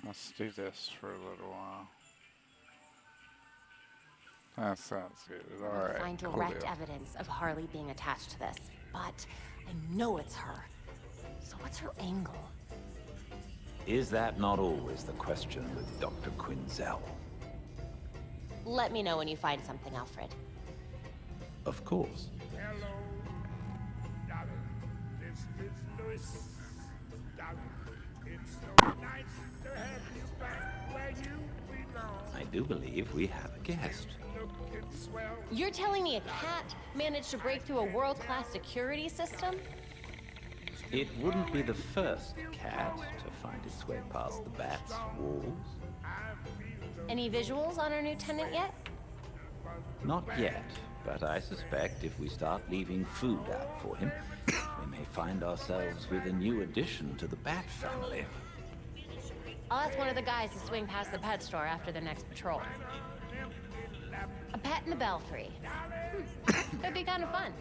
S1: Let's do this for a little while. That sounds good. Alright,
S10: Find
S1: cool
S10: direct
S1: deal.
S10: evidence of Harley being attached to this, but I know it's her. So what's her angle?
S13: Is that not always the question with Dr. Quinzel?
S10: Let me know when you find something, Alfred.
S13: Of course.
S6: Hello, darling. This is Louis. Darling, it's so nice to have you back where you belong.
S13: I do believe we have a guest.
S6: Looking swell.
S10: You're telling me a cat managed to break through a world-class security system?
S13: It wouldn't be the first cat to find its way past the bat's walls.
S10: Any visuals on our new tenant yet?
S13: Not yet, but I suspect if we start leaving food out for him, we may find ourselves with a new addition to the bat family.
S10: I'll ask one of the guys to swing past the pet store after the next patrol. A pet in the belfry. That'd be kind of fun.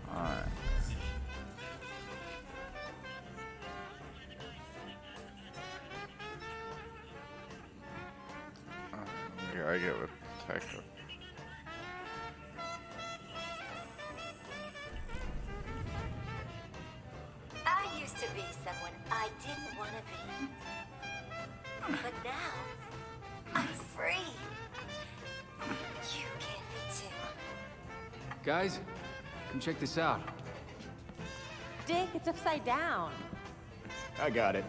S1: Alright. We gotta get with Detective.
S14: I used to be someone I didn't want to be. But now, I'm free. You can be too.
S9: Guys, come check this out.
S10: Dick, it's upside down.
S15: I got it.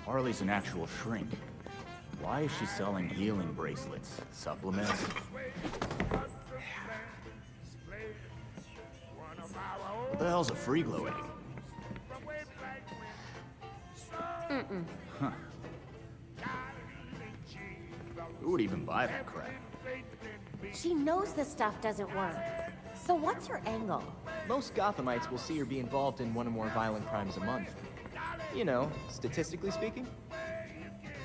S15: Harley's an actual shrink. Why is she selling healing bracelets? Supplements? What the hell's a free glow egg?
S10: Mm-mm.
S15: Huh. Who would even buy that crap?
S10: She knows this stuff doesn't work. So what's her angle?
S16: Most Gothamites will see her be involved in one or more violent crimes a month. You know, statistically speaking.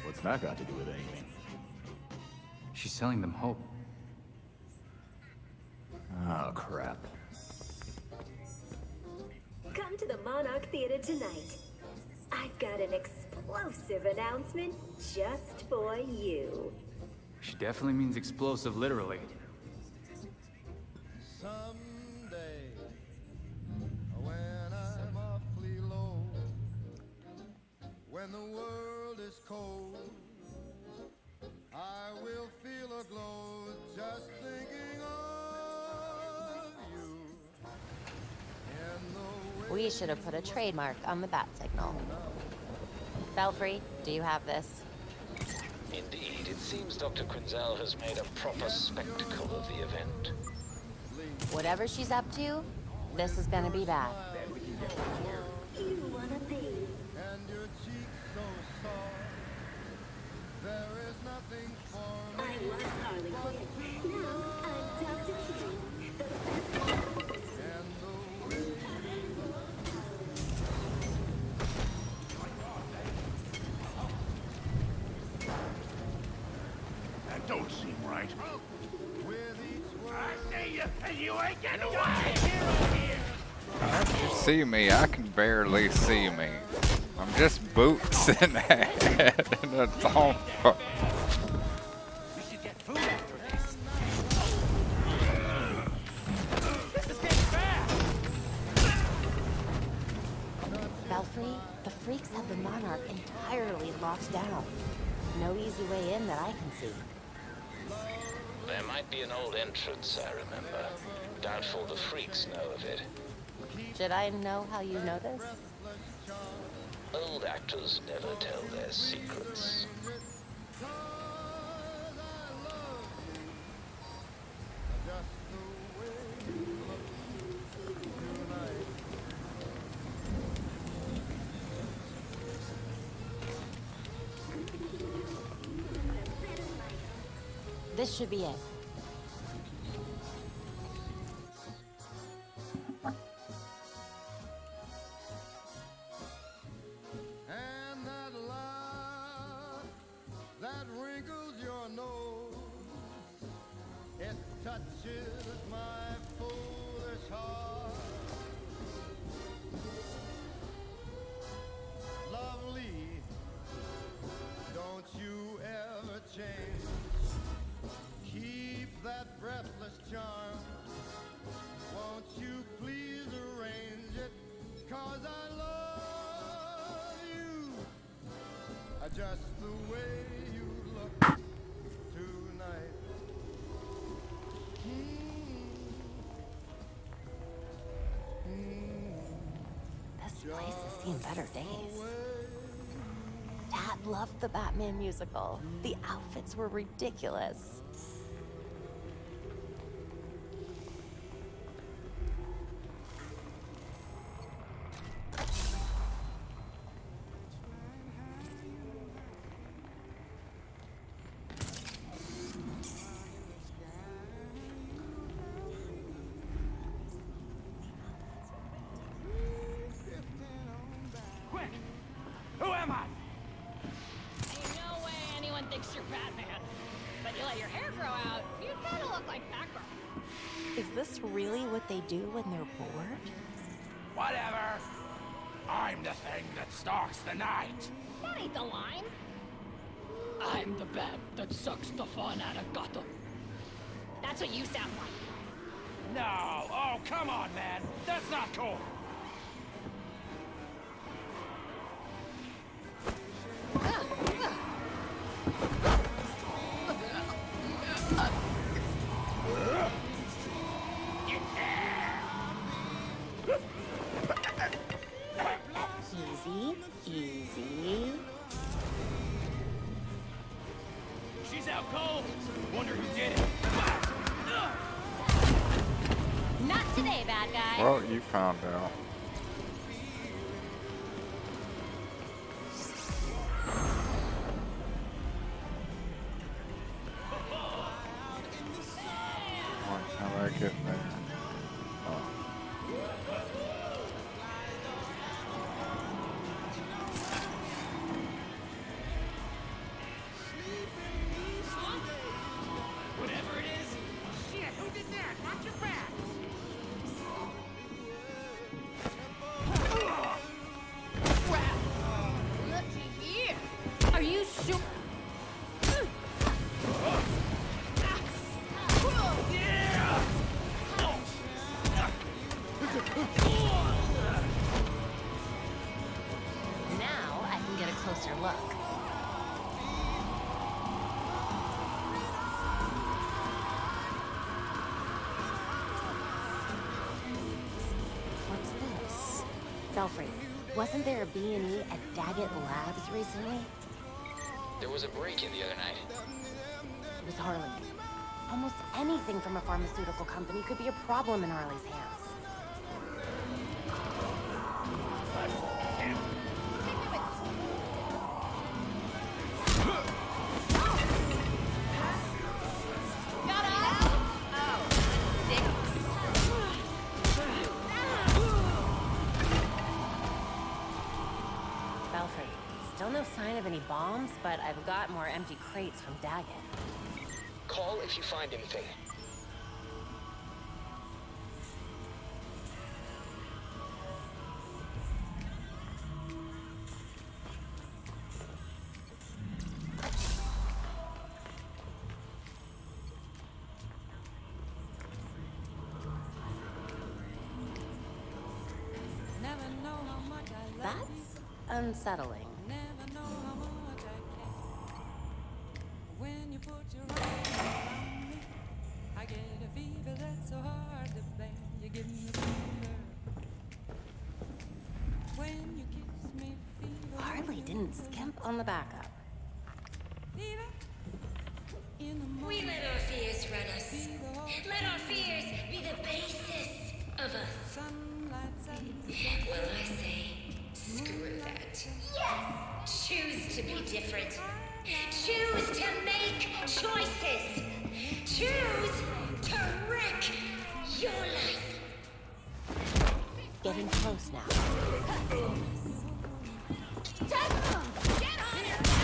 S15: What's that got to do with anything?
S9: She's selling them hope.
S15: Oh, crap.
S17: Come to the Monarch Theater tonight. I've got an explosive announcement just for you.
S9: She definitely means explosive, literally.
S3: Someday, when I'm awfully low, when the world is cold, I will feel a glow just thinking of you.
S10: We should have put a trademark on the bat signal. Belfry, do you have this?
S18: Indeed, it seems Dr. Quinzel has made a proper spectacle of the event.
S10: Whatever she's up to, This is gonna be bad.
S17: You wanna be? I was Harley Quinn. Now I'm Dr. King.
S19: That don't seem right. I see you, and you ain't getting away!
S1: You see me, I can barely see me. I'm just boots in the head and a tompa.
S19: We should get food after this.
S5: This is getting bad!
S10: Belfry, the freaks have the Monarch entirely locked down. No easy way in that I can see.
S18: There might be an old entrance, I remember. Doubtful the freaks know of it.
S10: Should I know how you know this?
S18: Old actors never tell their secrets.
S10: This should be it.
S3: And that laugh that wrinkles your nose, it touches my foolish heart. Lovely, don't you ever change. Keep that breathless charm. Won't you please arrange it? 'Cause I love you just the way you look tonight.
S10: This place has seen better days. Dad loved the Batman musical. The outfits were ridiculous.
S5: Quick! Who am I?
S20: Ain't no way anyone thinks you're Batman. But you let your hair grow out, you kind of look like Batgirl.
S10: Is this really what they do when they're bored?
S19: Whatever. I'm the thing that stalks the night.
S20: That ain't the line. I'm the bat that sucks the fun out of Gotham. That's what you sound like.
S19: No. Oh, come on, man. That's not cool.
S10: Easy, easy.
S5: She's out cold. Wonder who did it.
S20: Not today, bad guy.
S1: Well, you found out. How do I get there? Oh.
S5: Whatever it is. Shit, who did that? Watch your back.
S20: Crap. Looky here. Are you sure?
S10: Now I can get a closer look. What's this? Belfry, wasn't there a B&E at Daggett Labs recently?
S18: There was a break-in the other night.
S10: It was Harley. Almost anything from a pharmaceutical company could be a problem in Harley's hands. any bombs, but I've got more empty crates from Daggett.
S21: Call if you find anything.
S10: That's unsettling.
S22: When you put your arms around me, I get a fever that's so hard to bear. You give me a fever. When you kiss me, fever.
S10: Harley didn't skimp on the backup.
S14: We let our fears run us. Let our fears be the basis of us. Well, I say, screw that. Yes! Choose to be different. Choose to make choices. Choose to wreck your life.
S10: Getting close now.
S14: Get on her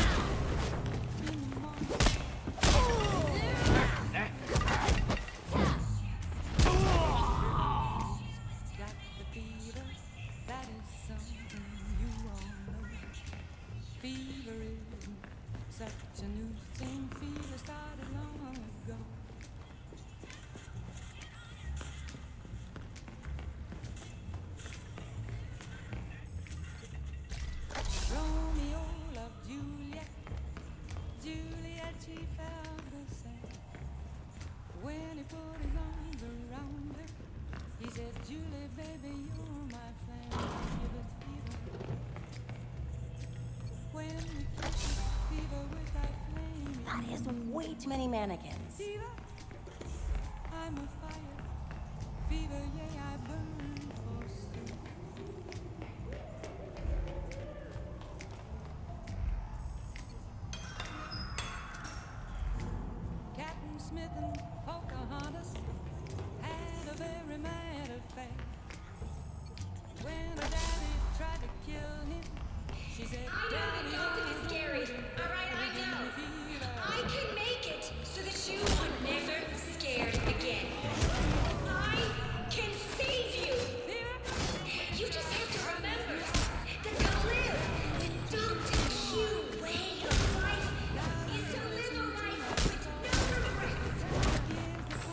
S22: Got the fever, that is something you all know. Fever isn't such a new thing. Fever started long ago. Romeo loved Juliet. Juliet, she felt the same. When he put his arms around her, he said, Julie, baby, you're my flame. Give us fever. When we kiss fever with our flame.
S10: That is way too many mannequins.
S22: Fever, I'm a fire. Fever, yeah, I burn for soon. Captain Smith and Pocahontas had a very mad affair. When her daddy tried to kill him, she said,
S14: I know the dog is scary. Alright, I know. I can make it so that you are never scared again. I can save you. You just have to remember that to live the Dr. Q way of life is to live a life with no regrets.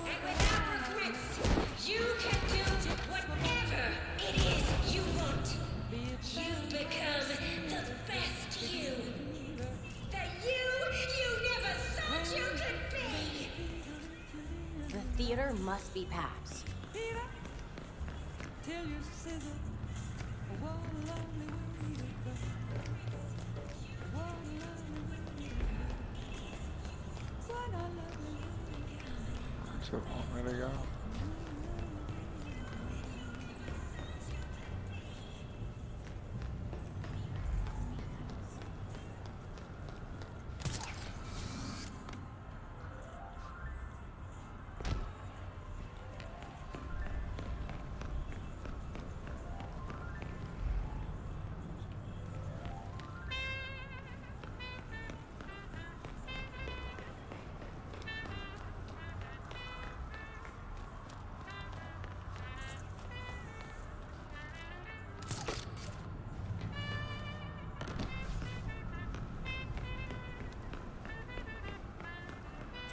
S14: And without regrets, you can do whatever it is you want. You become the best you. The you never thought you could be.
S10: The theater must be packed.
S22: Till you sizzle. What a lovely way to go. What a lovely way to go. What a lovely way to go.
S1: So want me to go?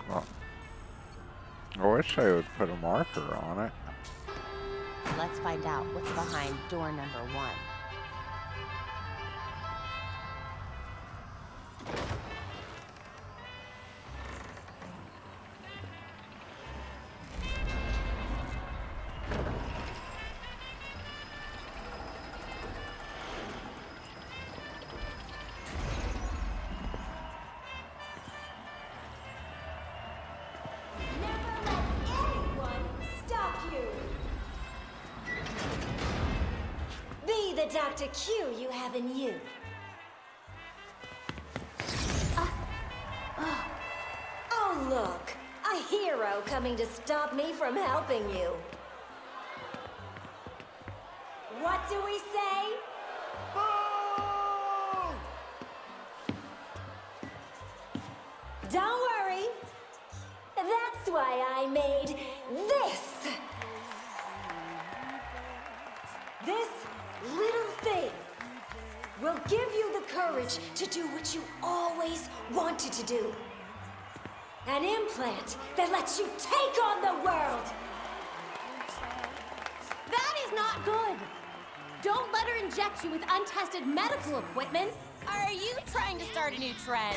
S1: Well, I wish they would put a marker on it.
S10: Let's find out what's behind door number 1.
S17: Stop you! Be the Dr. Q you have in you. Oh, look! A hero coming to stop me from helping you. What do we say? That's why I made this. This little thing will give you the courage to do what you always wanted to do. An implant that lets you take on the world.
S10: That is not good. Don't let her inject you with untested medical equipment.
S2: Are you trying to start a new trend?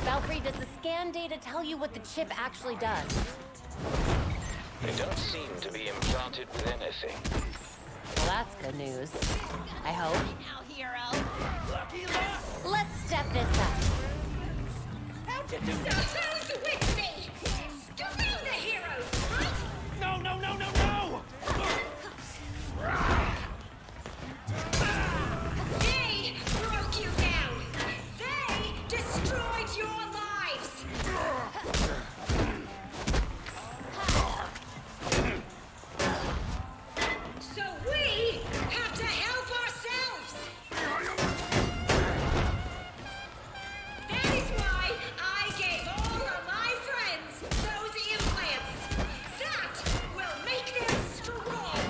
S10: Belfry, does the scan data tell you what the chip actually does?
S18: They don't seem to be implanted with anything.
S10: Well, that's good news. I hope.
S2: Now, hero.
S10: Let's step this up.
S14: So who's with me? Do we the heroes, right?
S19: No, no, no, no, no!
S14: They broke you down. They destroyed your lives. So we have to help ourselves. That is why I gave all of my friends those implants. That will make them strong.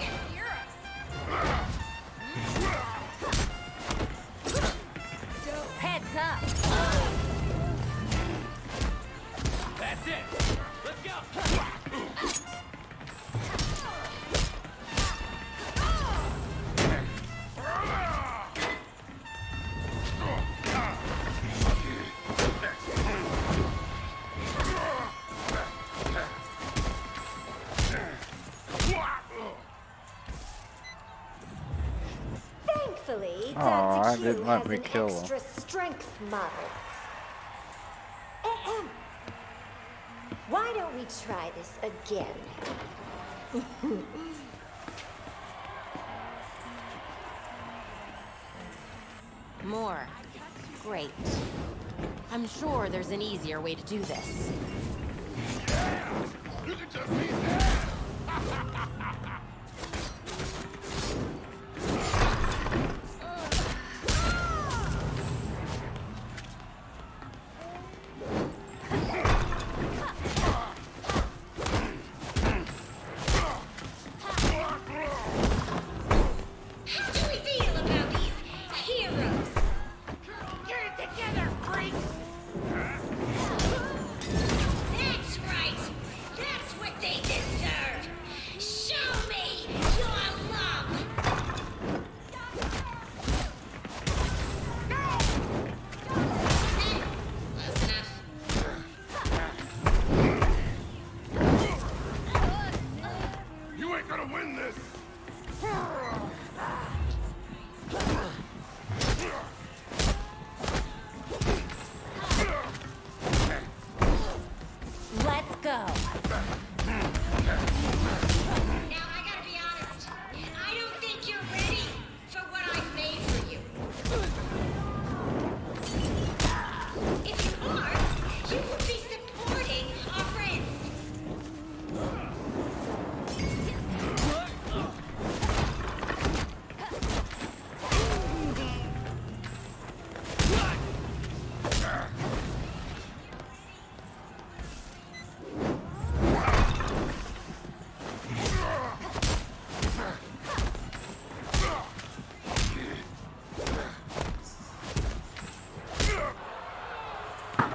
S10: Heads up.
S19: That's it! Let's go!
S17: Thankfully,
S1: Aw,
S17: Dr.
S1: I
S17: Q
S1: didn't let
S17: has
S1: me
S17: an
S1: kill him.
S17: extra strength model. Ahem. Why don't we try this again?
S10: More. Great. I'm sure there's an easier way to do this.
S19: You can just be there!
S14: How do we feel about these heroes? Get it together, freaks! That's right! That's what they deserve! Show me your love! Close enough.
S19: You ain't gonna win this!
S10: Let's go.
S14: Now, I gotta be honest. I don't think you're ready for what I've made for you. If you are, you would be supporting our friends.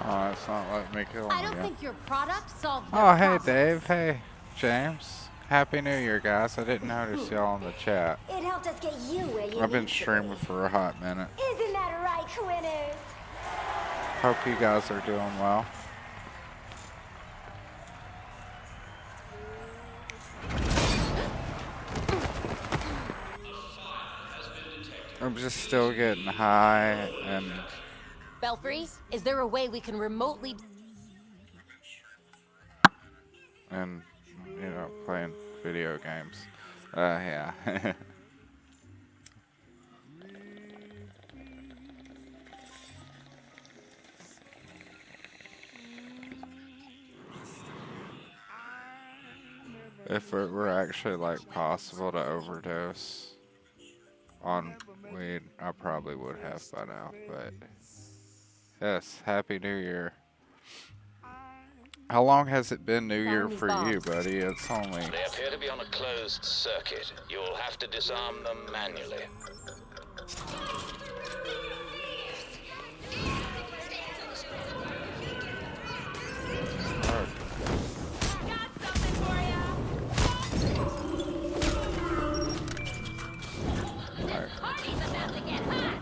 S1: Oh, it's not letting me kill
S10: I
S1: him
S10: don't
S1: again.
S10: think your product solved their
S1: Oh, hey,
S10: problem.
S1: Dave. Hey, James. Happy New Year, guys. I didn't notice y'all in the chat.
S17: It helped us get you where you
S1: I've been
S17: need to
S1: streaming for a hot minute.
S17: be. Isn't that right, Quinners?
S1: Hope you guys are doing well. I'm just still getting high and
S10: Belfry, is there a way we can remotely...
S1: you know, playing video games. Yeah. If it were actually like possible to overdose on weed, I probably would have by now, but yes, Happy New Year. How long has it been New Year
S10: these
S1: for you,
S10: bombs.
S1: buddy? It's only...
S18: They appear to be on a closed circuit. You'll have to disarm them manually.
S2: Party's about to get hot.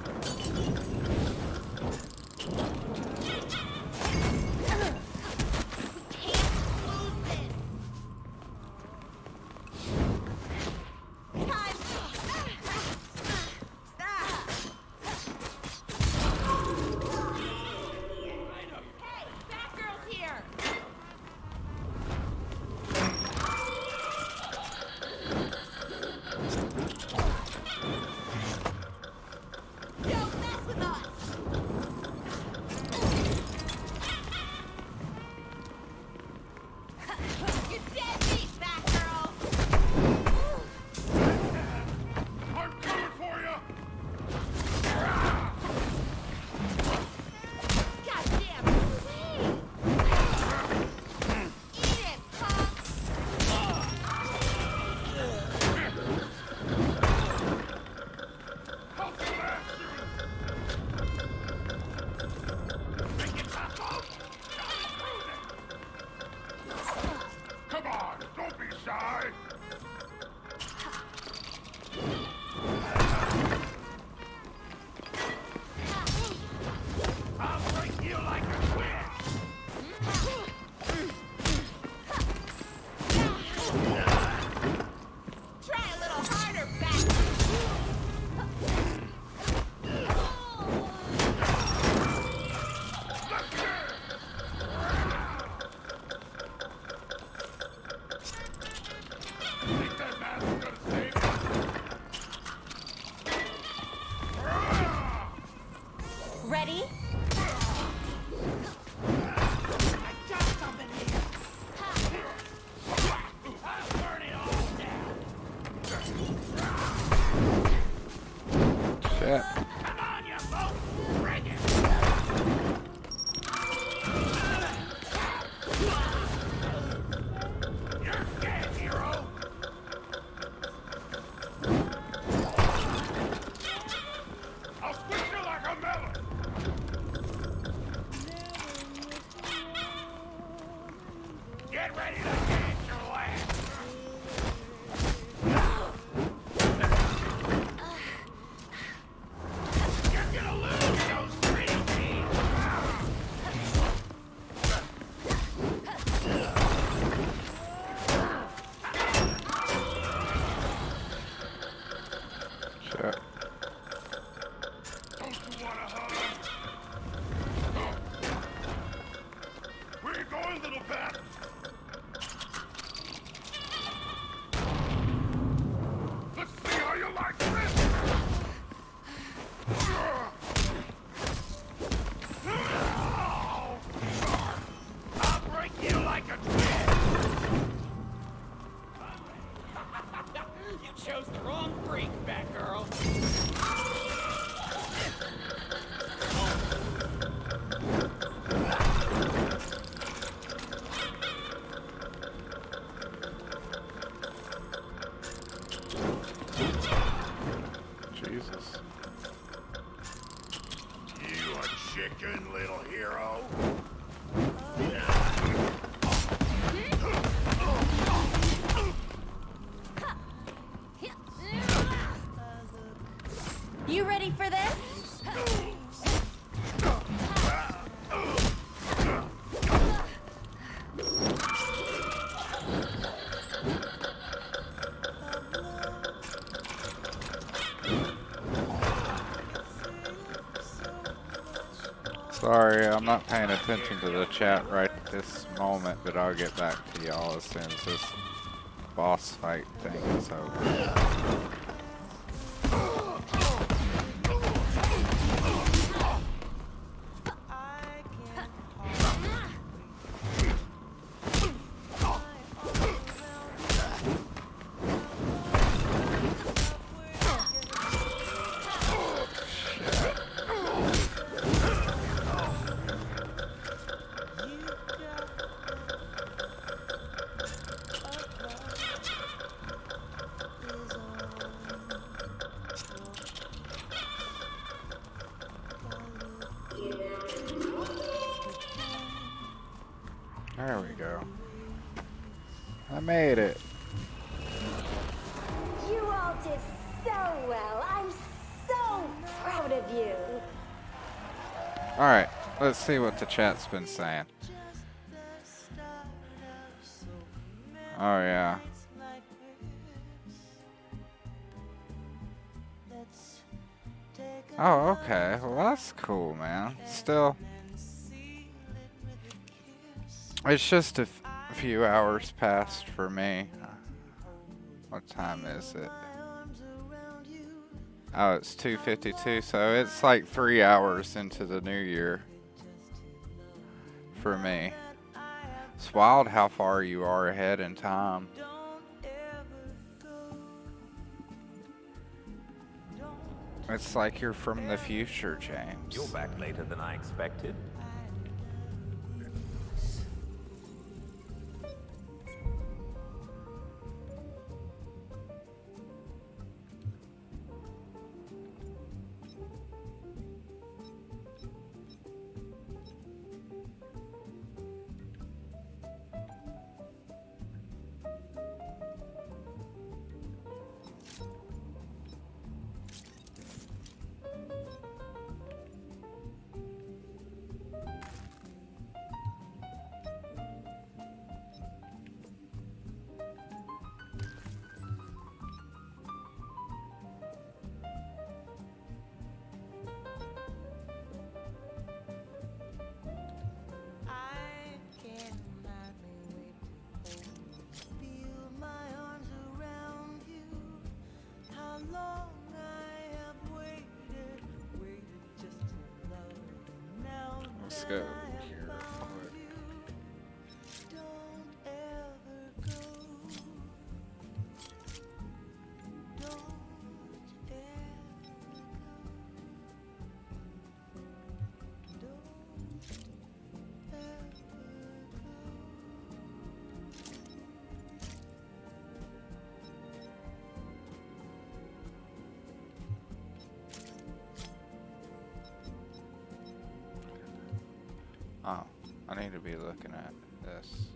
S10: Ready?
S1: Shit.
S19: I'll squish you like a melon. Get ready to dance your last. You're gonna lose those pretty teeth.
S1: Shit.
S19: Don't you wanna hug? Where you going, little bat? Let's see how you like this. I'll break you like a twig.
S8: You chose the wrong freak, Batgirl.
S1: Jesus.
S19: You a chicken, little hero.
S10: You ready for this?
S1: Sorry, I'm not paying attention to the chat right this moment, but I'll get back to y'all as soon as this boss fight thing is over. There we go. I made it.
S17: You all did so well. I'm so proud of you.
S1: Alright, let's see what the chat's been saying. Oh yeah. Oh, okay. Well, that's cool, man. Still, it's just a few hours past for me. What time is it? Oh, it's 2:52, so it's like 3 hours into the new year for me. It's wild how far you are ahead in time. It's like you're from the future, James.
S13: You're back later than I expected.
S1: Let's go here real quick. Oh, I need to be looking at this.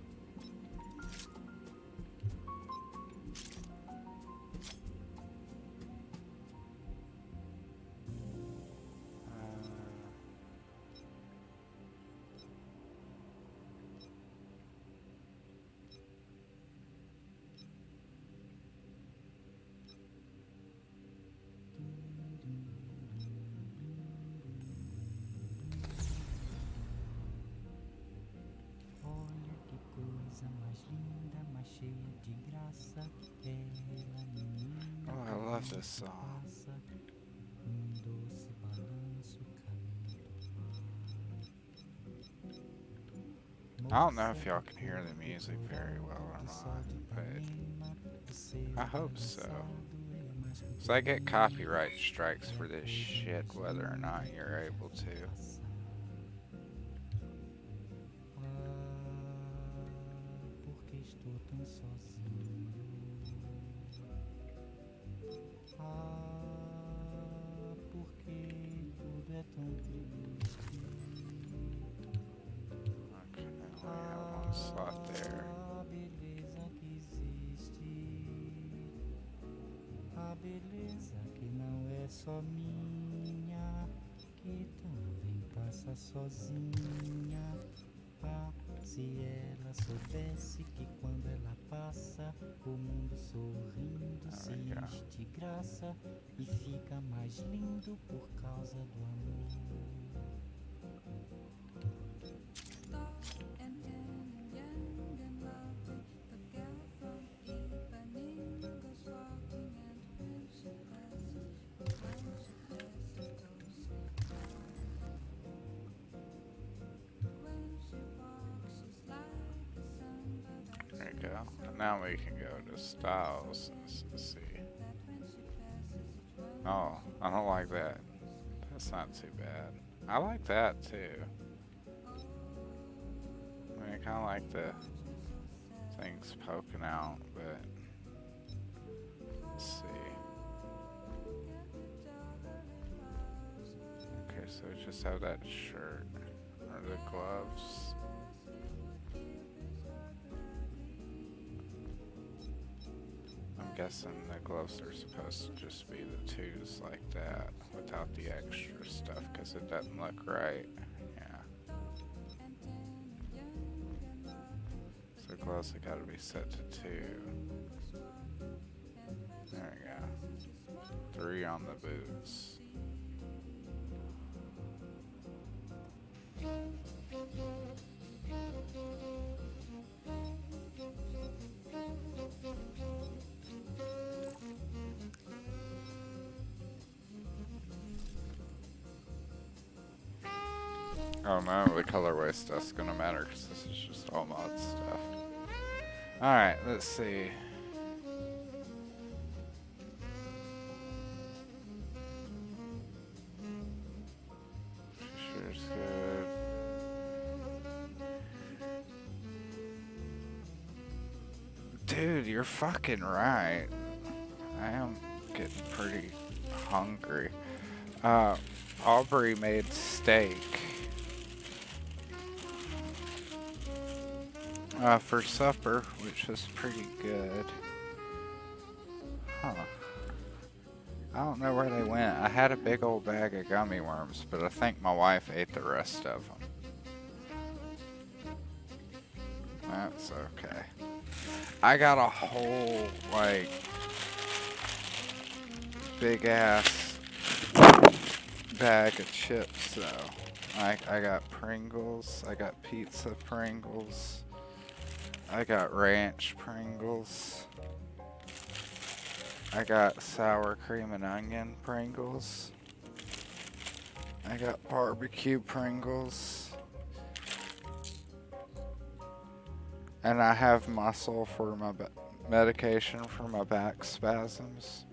S1: Oh, I love this song. I don't know if y'all can hear the music very well or not, but I hope so. So I get copyright strikes for this shit whether or not you're able to. Okay, we have one slot there.
S4: A beleza que não é só minha, que também passa sozinha. Ah, se ela soubesse que quando ela passa, o mundo sorrindo se enche de graça e fica mais lindo por causa do amor.
S1: There you go. And now we can go to styles and see. Oh, I don't like that. That's not too bad. I like that too. I mean, I kind of like the things poking out, but let's see. Okay, so just have that shirt or the gloves. guessing the gloves are supposed to just be the 2s like that without the extra stuff because it doesn't look right. Yeah. So the gloves have got to be set to 2. There we go. 3 on the boots. Oh no, the colorway stuff's gonna matter because this is just all mod stuff. Alright, let's see. Sure's good. Dude, you're fucking right. I am getting pretty hungry. Aubrey made steak. For supper, which was pretty good. Huh. I don't know where they went. I had a big old bag of gummy worms, but I think my wife ate the rest of them. That's okay. I got a whole, like, big ass bag of chips, though. I got Pringles, I got pizza Pringles. I got ranch Pringles. I got sour cream and onion Pringles. I got barbecue Pringles. And I have muscle for my medication for my back spasms.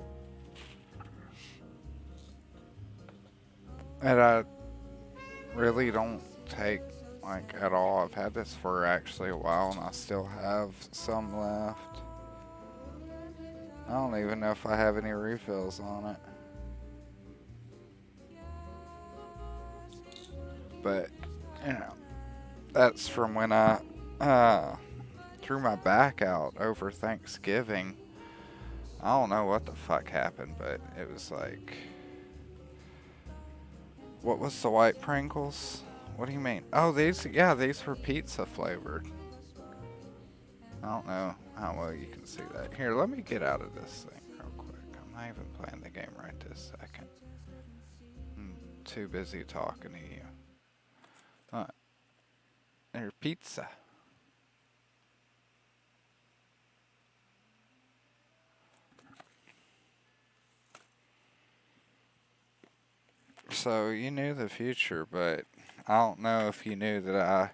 S1: And I really don't take like at all. I've had this for actually a while and I still have some left. I don't even know if I have any refills on it. But, you know, that's from when I threw my back out over Thanksgiving. I don't know what the fuck happened, but it was like, what was the white Pringles? What do you mean? Oh, these were pizza flavored. I don't know how well you can see that. Here, let me get out of this thing real quick. I'm not even playing the game right this second. I'm too busy talking to you. Alright. There's pizza. So, you knew the future, but I don't know if you knew that I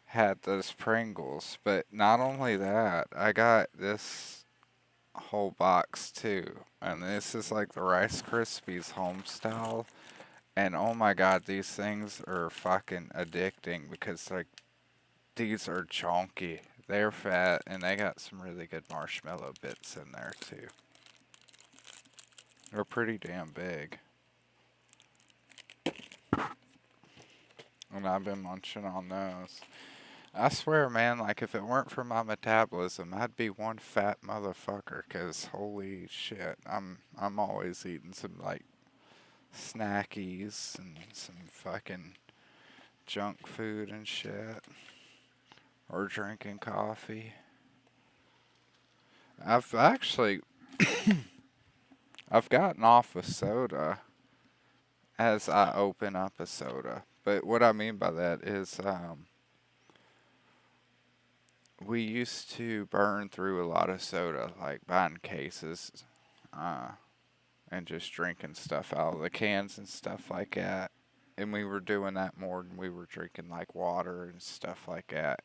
S1: had those Pringles. But not only that, I got this whole box too. And this is like the Rice Krispies home style. And oh my god, these things are fucking addicting because like these are chunky. They're fat and they got some really good marshmallow bits in there too. They're pretty damn big. And I've been munching on those. I swear, man, like if it weren't for my metabolism, I'd be one fat motherfucker. Cause holy shit, I'm always eating some like snackies and some fucking junk food and shit, or drinking coffee. I've actually, I've gotten off of soda as I open up a soda. But what I mean by that is, we used to burn through a lot of soda, like buying cases, and just drinking stuff out of the cans and stuff like that. And we were doing that more than we were drinking like water and stuff like that.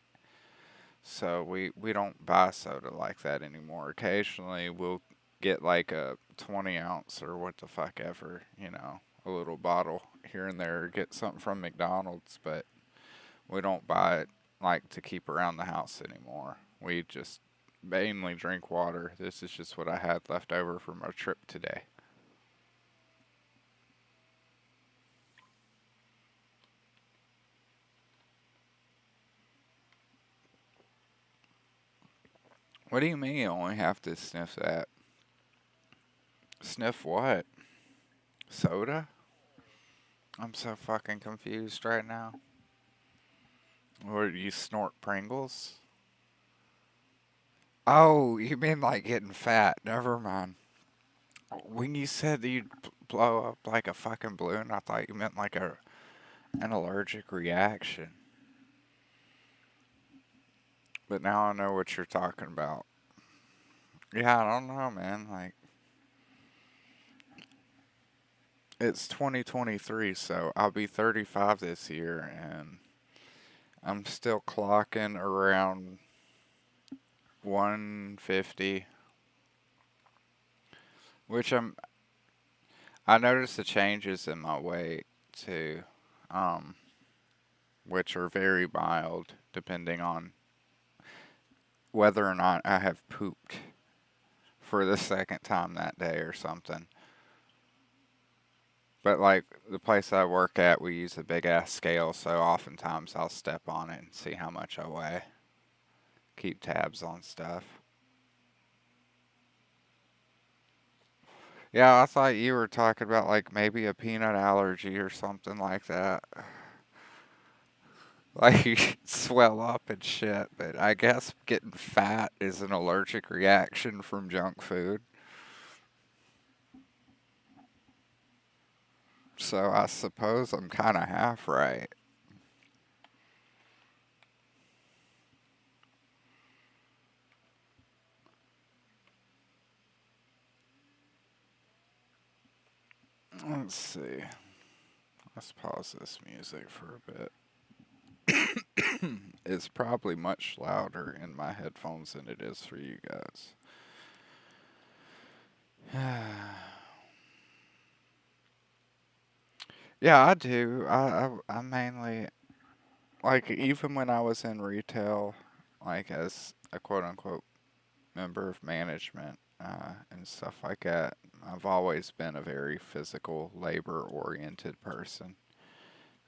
S1: So we don't buy soda like that anymore. Occasionally we'll get like a 20 ounce or what the fuck ever, you know, a little bottle here and there, get something from McDonald's, but we don't buy it like to keep around the house anymore. We just mainly drink water. This is just what I had left over from our trip today. What do you mean you only have to sniff that? Sniff what? Soda? I'm so fucking confused right now. Or you snort Pringles? Oh, you mean like getting fat? Never mind. When you said that you'd blow up like a fucking balloon, I thought you meant like an allergic reaction. But now I know what you're talking about. Yeah, I don't know, man. Like, it's 2023, so I'll be 35 this year, and I'm still clocking around 150, which I noticed the changes in my weight too, um, which are very mild depending on whether or not I have pooped for the second time that day or something. But like the place I work at, we use a big ass scale, so oftentimes I'll step on it and see how much I weigh. Keep tabs on stuff. Yeah, I thought you were talking about like maybe a peanut allergy or something like that. Like you swell up and shit, but I guess getting fat is an allergic reaction from junk food. So I suppose I'm kind of half right. Let's see. Let's pause this music for a bit. It's probably much louder in my headphones than it is for you guys. Yeah, I do. I mainly, like, even when I was in retail, like, as a quote unquote member of management and stuff like that, I've always been a very physical, labor oriented person.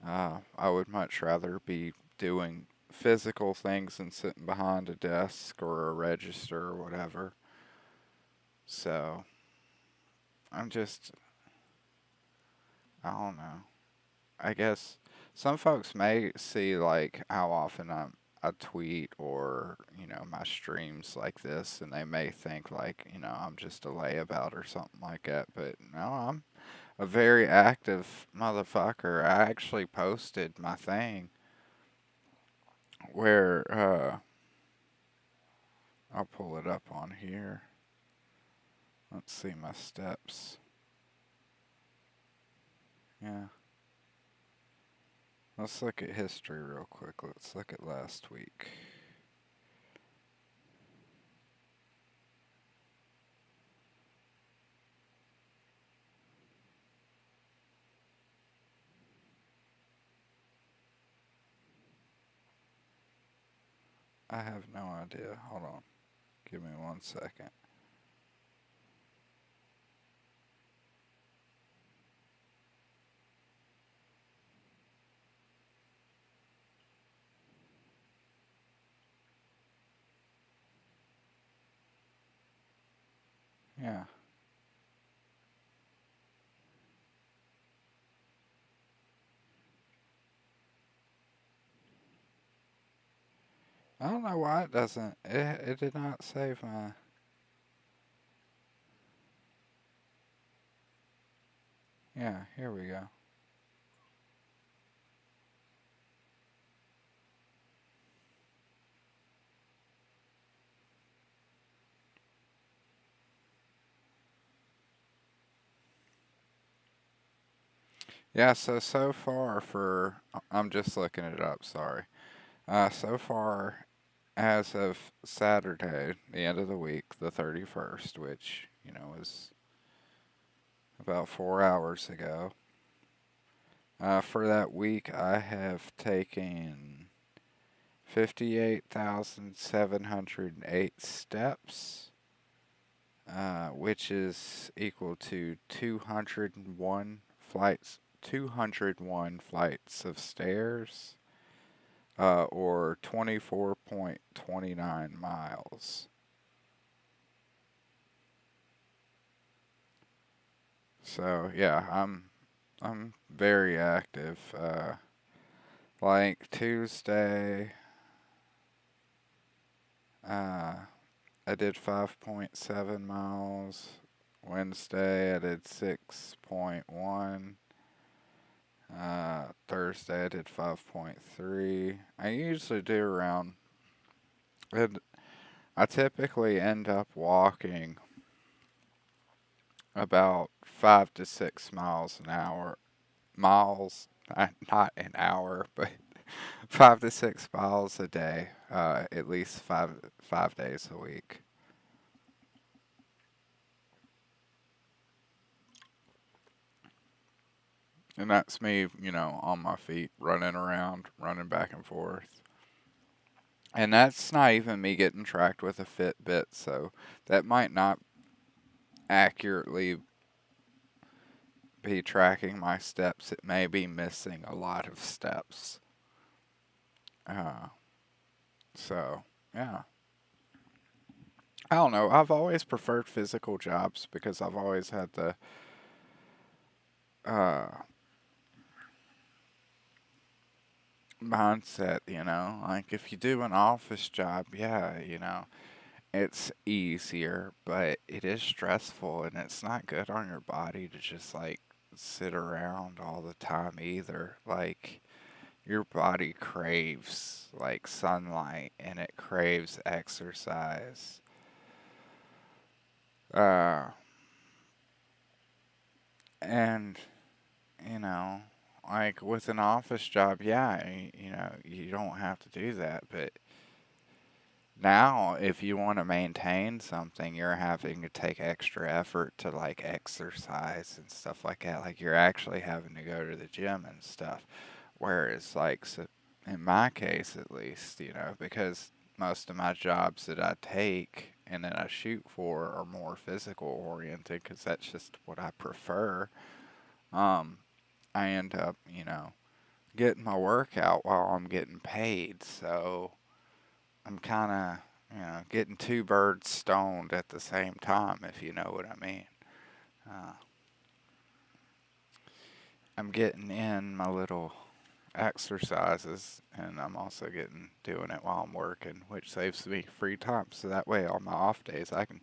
S1: I would much rather be doing physical things than sitting behind a desk or a register or whatever. So, I'm just, I don't know. I guess some folks may see like how often I tweet or, you know, my streams like this, and they may think like, you know, I'm just a layabout or something like that. But no, I'm a very active motherfucker. I actually posted my thing where I'll pull it up on here. Let's see my steps. Yeah. Let's look at history real quick. Let's look at last week. I have no idea. Hold on. Give me 1 second. Yeah. I don't know why it doesn't. It did not save my. Yeah, here we go. Yeah, so far for. I'm just looking it up, sorry. So far, as of Saturday, the end of the week, the 31st, which, you know, is about 4 hours ago. For that week, I have taken 58,708 steps, which is equal to 201 flights of stairs, or 24.29 miles. So yeah, I'm very active. Like Tuesday, uh, I did 5.7 miles. Wednesday, I did 6.1. Thursday, I did 5.3. I usually do around, and I typically end up walking about 5 to 6 miles an hour. Miles, not an hour, but 5 to 6 miles a day, at least five days a week. And that's me, on my feet, running around, running back and forth. And that's not even me getting tracked with a Fitbit, so that might not accurately be tracking my steps. It may be missing a lot of steps. Uh, so, yeah. I don't know. I've always preferred physical jobs because I've always had the mindset, like if you do an office job, yeah, it's easier, but it is stressful and it's not good on your body to just like sit around all the time either. Like your body craves like sunlight and it craves exercise. And you know, like with an office job, yeah, you don't have to do that, but now if you want to maintain something, you're having to take extra effort to like exercise and stuff like that. Like you're actually having to go to the gym and stuff. Whereas like so in my case at least, because most of my jobs that I take and that I shoot for are more physical oriented because that's just what I prefer. I end up, getting my workout while I'm getting paid. So I'm kind of, getting two birds stoned at the same time, if you know what I mean. I'm getting in my little exercises, and I'm also doing it while I'm working, which saves me free time. So that way, on my off days, I can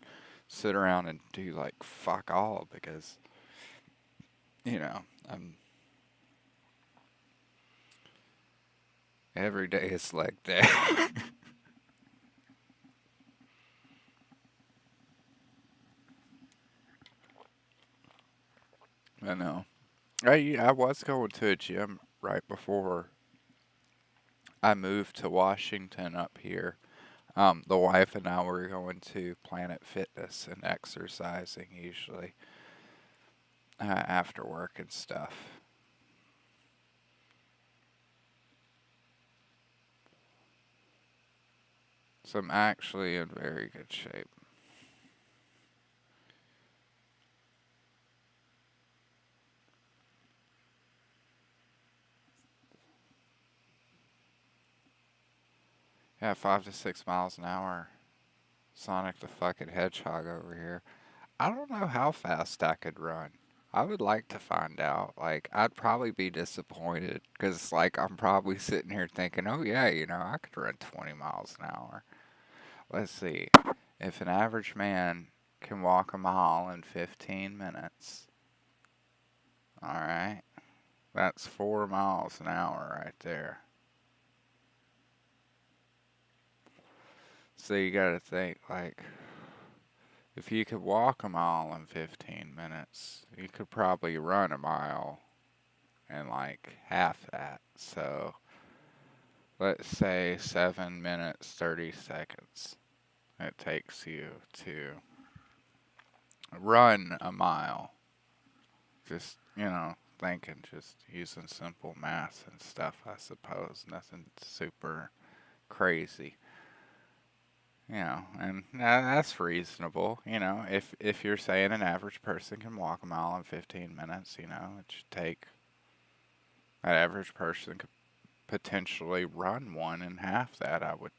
S1: sit around and do like fuck all because, I'm every day is like that. I know. I was going to a gym right before I moved to Washington up here. The wife and I were going to Planet Fitness and exercising usually after work and stuff. So I'm actually in very good shape. Yeah, 5 to 6 miles an hour. Sonic the fucking Hedgehog over here. I don't know how fast I could run. I would like to find out. Like, I'd probably be disappointed because, like, I'm probably sitting here thinking, oh, yeah, I could run 20 miles an hour. Let's see. If an average man can walk a mile in 15 minutes, alright, that's 4 miles an hour right there. So you gotta think, like, if you could walk a mile in 15 minutes, you could probably run a mile in like half that. So let's say 7 minutes, 30 seconds it takes you to run a mile. Just, thinking, just using simple math and stuff, I suppose. Nothing super crazy. And that's reasonable. If you're saying an average person can walk a mile in 15 minutes, it should take that average person could potentially run one in half that, I would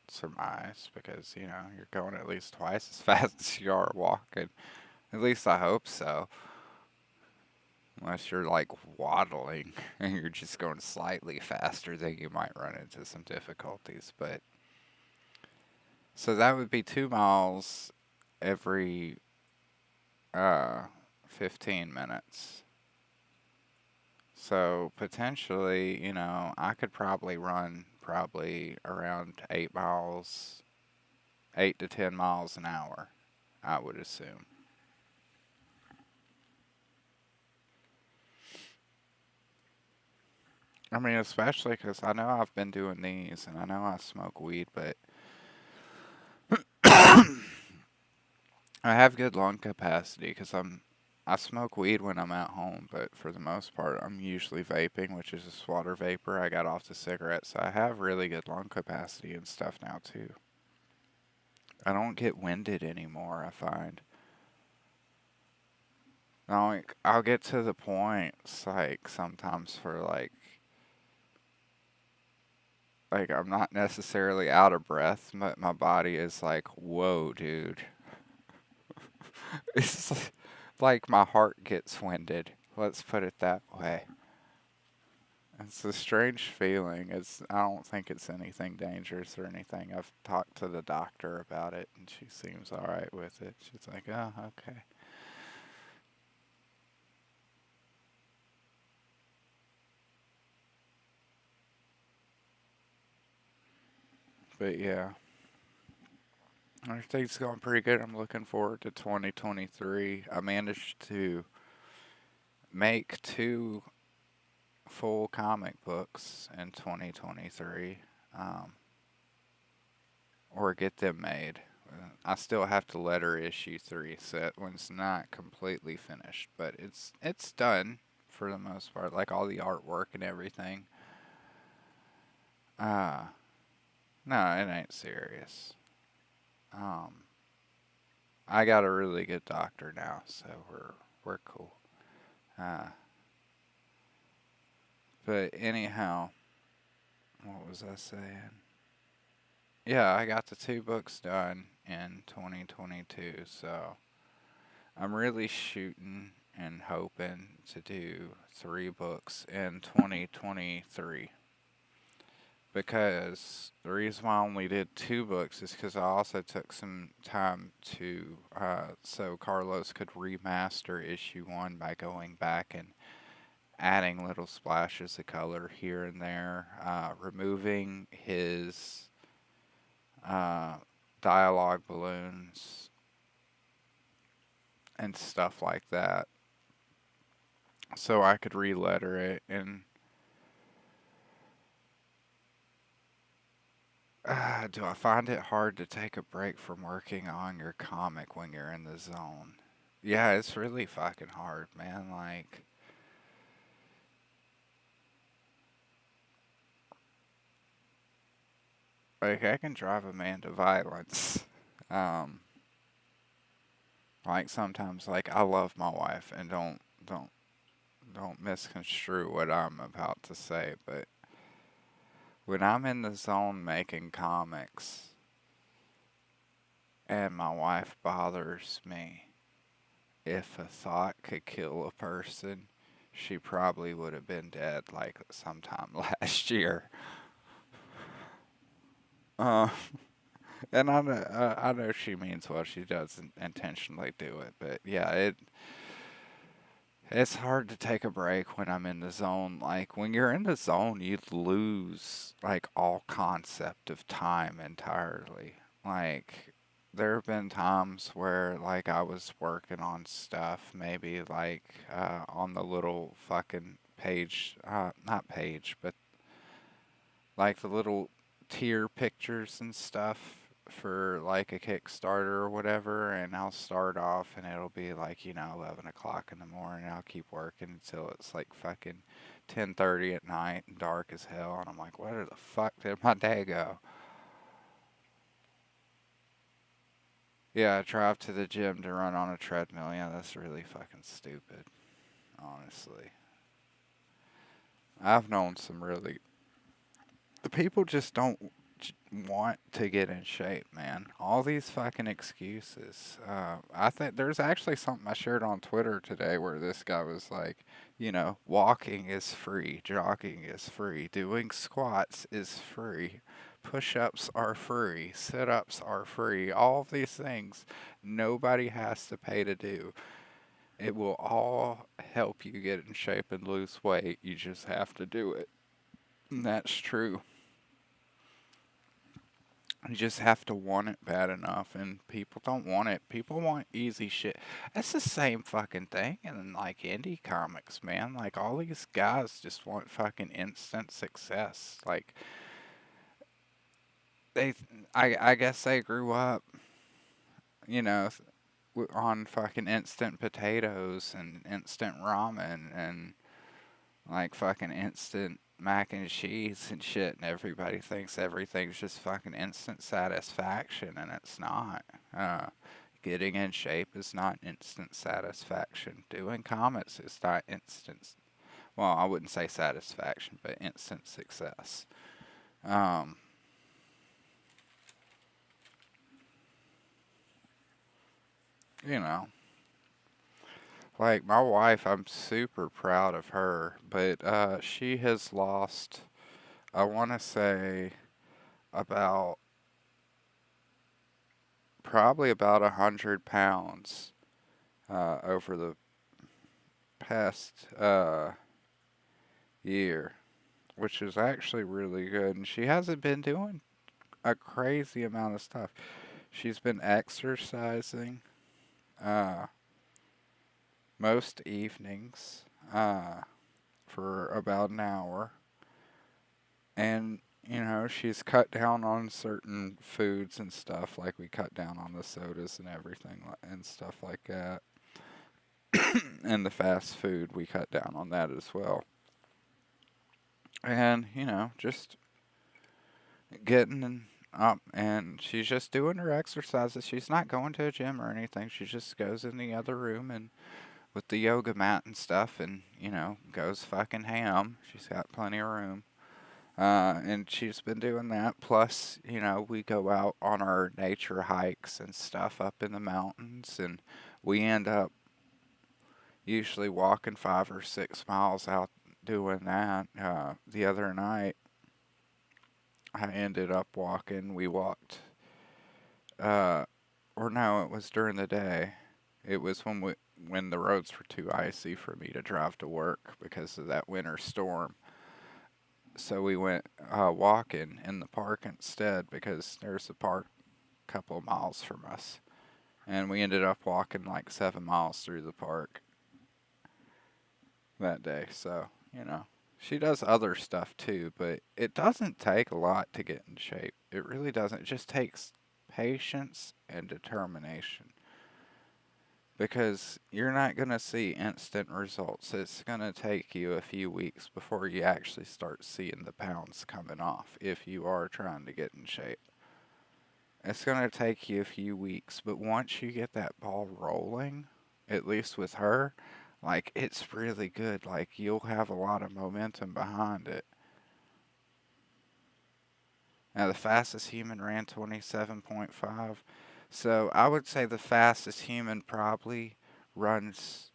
S1: surmise, because, you're going at least twice as fast as you are walking. At least I hope so. Unless you're like waddling and you're just going slightly faster, then you might run into some difficulties. But so that would be 2 miles every 15 minutes. So potentially, I could probably run around 8 miles, 8 to 10 miles an hour, I would assume. I mean, especially because I know I've been doing these, and I know I smoke weed, but I have good lung capacity because I smoke weed when I'm at home, but for the most part, I'm usually vaping, which is just water vapor I got off the cigarette, so I have really good lung capacity and stuff now, too. I don't get winded anymore, I find. I'll get to the points, like, sometimes for, like, I'm not necessarily out of breath, but my body is like, whoa, dude. It's like my heart gets winded. Let's put it that way. It's a strange feeling. I don't think it's anything dangerous or anything. I've talked to the doctor about it, and she seems all right with it. She's like, oh, okay. But yeah, everything's going pretty good. I'm looking forward to 2023. I managed to make 2 full comic books in 2023, or get them made. I still have to letter issue 3, so that one's not completely finished, but it's done for the most part, like all the artwork and everything. No, it ain't serious. I got a really good doctor now, so we're cool. But anyhow, what was I saying? Yeah, I got the 2 books done in 2022, so I'm really shooting and hoping to do 3 books in 2023. Because the reason why I only did 2 books is because I also took some time to, so Carlos could remaster issue 1 by going back and adding little splashes of color here and there, removing his dialogue balloons and stuff like that, so I could re-letter it. And do I find it hard to take a break from working on your comic when you're in the zone? Yeah, it's really fucking hard, man. Like, I can drive a man to violence. Like sometimes, like, I love my wife, and don't misconstrue what I'm about to say, but when I'm in the zone making comics and my wife bothers me, if a thought could kill a person, she probably would have been dead like sometime last year. And I know she means well. She doesn't intentionally do it, but yeah, it's hard to take a break when I'm in the zone. Like, when you're in the zone, you lose, like, all concept of time entirely. Like, there have been times where, like, I was working on stuff, maybe, like, on the little fucking page, not page, but, like, the little tier pictures and stuff for like a Kickstarter or whatever, and I'll start off and it'll be like 11 o'clock in the morning. I'll keep working until it's like fucking 10:30 at night and dark as hell, and I'm like, where the fuck did my day go? Yeah, I drive to the gym to run on a treadmill. Yeah, that's really fucking stupid, honestly. I've known some really... The people just don't want to get in shape, man. All these fucking excuses. I think there's actually something I shared on Twitter today where this guy was like, You know, walking is free, jogging is free, doing squats is free, push-ups are free, sit-ups are free. All of these things nobody has to pay to do. It will all help you get in shape and lose weight. You just have to do it. And that's true. You just have to want it bad enough, and people don't want it. People want easy shit. That's the same fucking thing in like indie comics, man. Like all these guys just want fucking instant success. Like I guess they grew up, you know, on fucking instant potatoes and instant ramen and like fucking instant mac and cheese and shit, and everybody thinks everything's just fucking instant satisfaction, and it's not. Getting in shape is not instant satisfaction. Doing comics is not instant. Well, I wouldn't say satisfaction, but instant success. You know. Like, my wife, I'm super proud of her, but she has lost, I want to say, probably about 100 pounds over the past year, which is actually really good. And she hasn't been doing a crazy amount of stuff. She's been exercising most evenings for about an hour. And, you know, she's cut down on certain foods and stuff. Like, we cut down on the sodas and everything and stuff like that. And the fast food, we cut down on that as well. And, you know, just getting up, and she's just doing her exercises. She's not going to a gym or anything. She just goes in the other room and with the yoga mat and stuff, and, you know, goes fucking ham. She's got plenty of room. And she's been doing that. Plus, you know, we go out on our nature hikes and stuff up in the mountains, and we end up usually walking 5 or 6 miles out doing that. The other night, I ended up walking. We walked, or no, it was during the day. It was when the roads were too icy for me to drive to work because of that winter storm. So we went walking in the park instead, because there's a park a couple of miles from us. And we ended up walking like 7 miles through the park that day. So, you know, she does other stuff too, but it doesn't take a lot to get in shape. It really doesn't. It just takes patience and determination. Because you're not going to see instant results. It's going to take you a few weeks before you actually start seeing the pounds coming off if you are trying to get in shape. It's going to take you a few weeks, but once you get that ball rolling, at least with her, like, it's really good. Like, you'll have a lot of momentum behind it. Now, the fastest human ran 27.5. So I would say the fastest human probably runs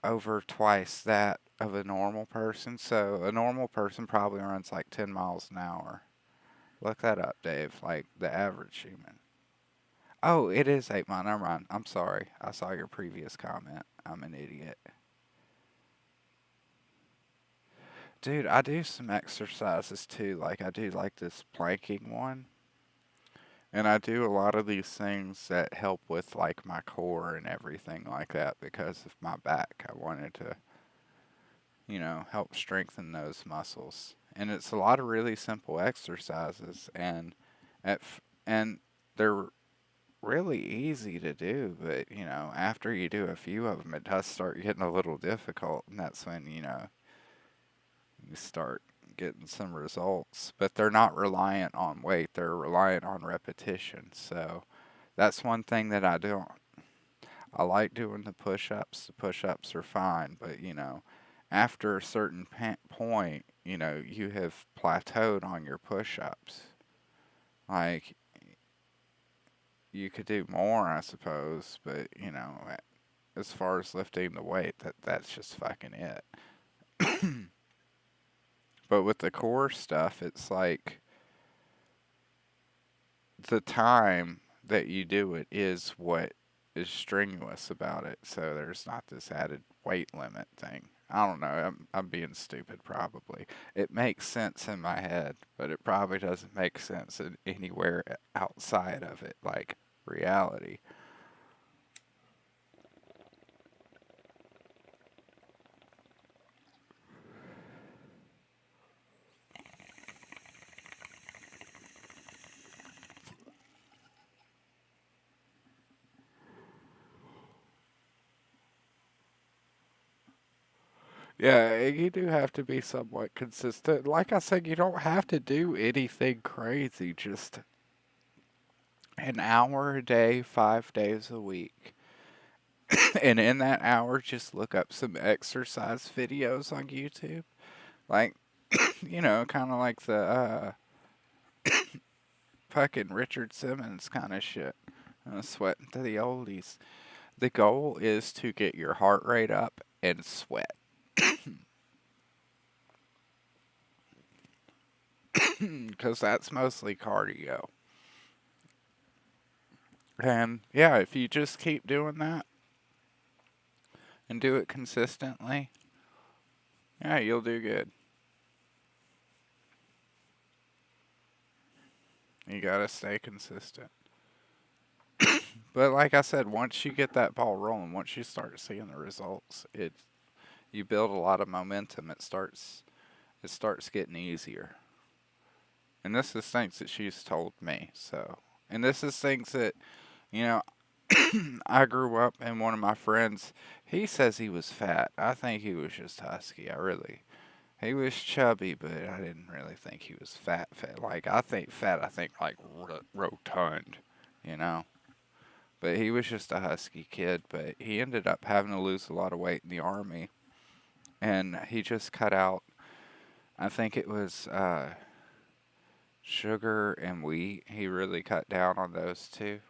S1: over twice that of a normal person. So a normal person probably runs like 10 miles an hour. Look that up, Dave. Like, the average human. Oh, it is 8 miles. Never mind. I'm sorry. I saw your previous comment. I'm an idiot. Dude, I do some exercises too. Like, I do like this planking one. And I do a lot of these things that help with, like, my core and everything like that because of my back. I wanted to, you know, help strengthen those muscles. And it's a lot of really simple exercises, and they're really easy to do. But, you know, after you do a few of them, it does start getting a little difficult, and that's when, you know, you start getting some results. But they're not reliant on weight, they're reliant on repetition. So that's one thing that I do. I like doing the push-ups. The push-ups are fine, but, you know, after a certain point, you know, you have plateaued on your push-ups. Like, you could do more, I suppose, but, you know, as far as lifting the weight, that's just fucking it. But with the core stuff, it's like the time that you do it is what is strenuous about it. So there's not this added weight limit thing. I don't know. I'm being stupid probably. It makes sense in my head, but it probably doesn't make sense in anywhere outside of it, like reality. Yeah, you do have to be somewhat consistent. Like I said, you don't have to do anything crazy. Just an hour a day, 5 days a week. And in that hour, just look up some exercise videos on YouTube. Like, kind of like the fucking Richard Simmons kind of shit. Sweating to the oldies. The goal is to get your heart rate up and sweat. Because that's mostly cardio. And yeah, if you just keep doing that and do it consistently, yeah, you'll do good. You gotta stay consistent. But like I said, once you get that ball rolling, once you start seeing the results, you build a lot of momentum. It starts getting easier. And this is things that she's told me. So, and this is things that, I grew up and one of my friends, he says he was fat. I think he was just husky. He was chubby, but I didn't really think he was fat. Like, I think like rotund, But he was just a husky kid, but he ended up having to lose a lot of weight in the Army. And he just cut out, I think it was sugar and wheat. He really cut down on those two.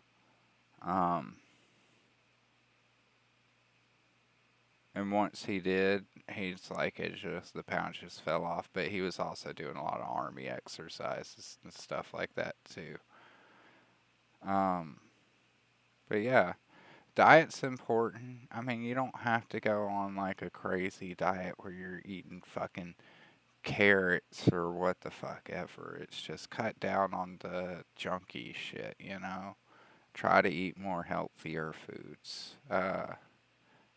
S1: And once he did, he's like, the pounds just fell off. But he was also doing a lot of Army exercises and stuff like that too. But yeah, diet's important. I mean, you don't have to go on like a crazy diet where you're eating fucking carrots or what the fuck ever. It's just cut down on the junky shit, Try to eat more healthier foods.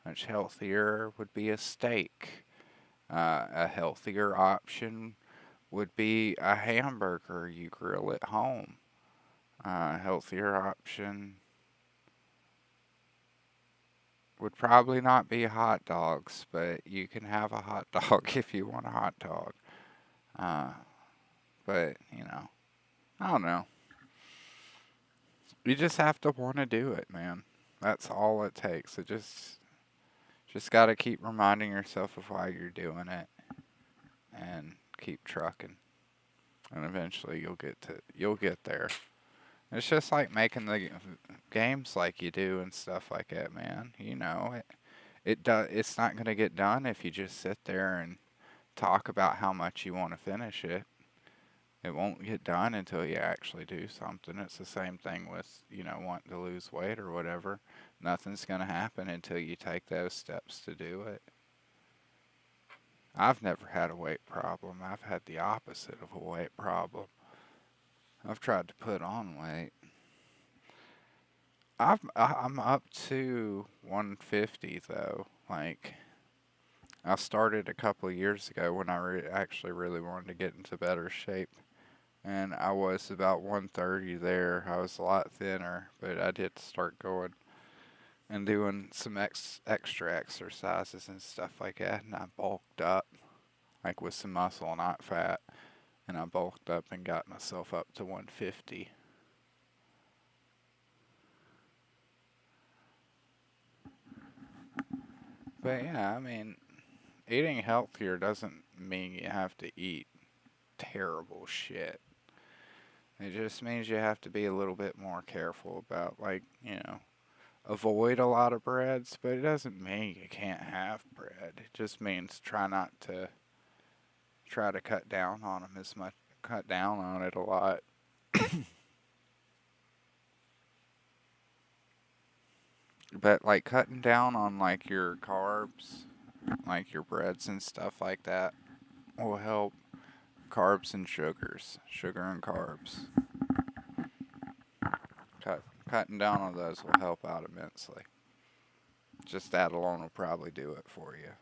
S1: Much healthier would be a steak. A healthier option would be a hamburger you grill at home. A healthier option would probably not be hot dogs, but you can have a hot dog if you want a hot dog. But, I don't know. You just have to want to do it, man. That's all it takes. It just got to keep reminding yourself of why you're doing it and keep trucking. And eventually you'll get there. It's just like making the games like you do and stuff like that, man. It's not going to get done if you just sit there and talk about how much you want to finish it. It won't get done until you actually do something. It's the same thing with, wanting to lose weight or whatever. Nothing's going to happen until you take those steps to do it. I've never had a weight problem. I've had the opposite of a weight problem. I've tried to put on weight. I'm up to 150 though. Like, I started a couple of years ago when I actually really wanted to get into better shape. And I was about 130 there. I was a lot thinner, but I did start going and doing some extra exercises and stuff like that. And I bulked up, like with some muscle, not fat. And I bulked up and got myself up to 150. But yeah, I mean, eating healthier doesn't mean you have to eat terrible shit. It just means you have to be a little bit more careful about, like, avoid a lot of breads, but it doesn't mean you can't have bread. It just means try to cut down on them as much, cut down on it a lot. But like cutting down on like your carbs, like your breads and stuff like that will help. Carbs and sugars, sugar and carbs. Cutting down on those will help out immensely. Just that alone will probably do it for you.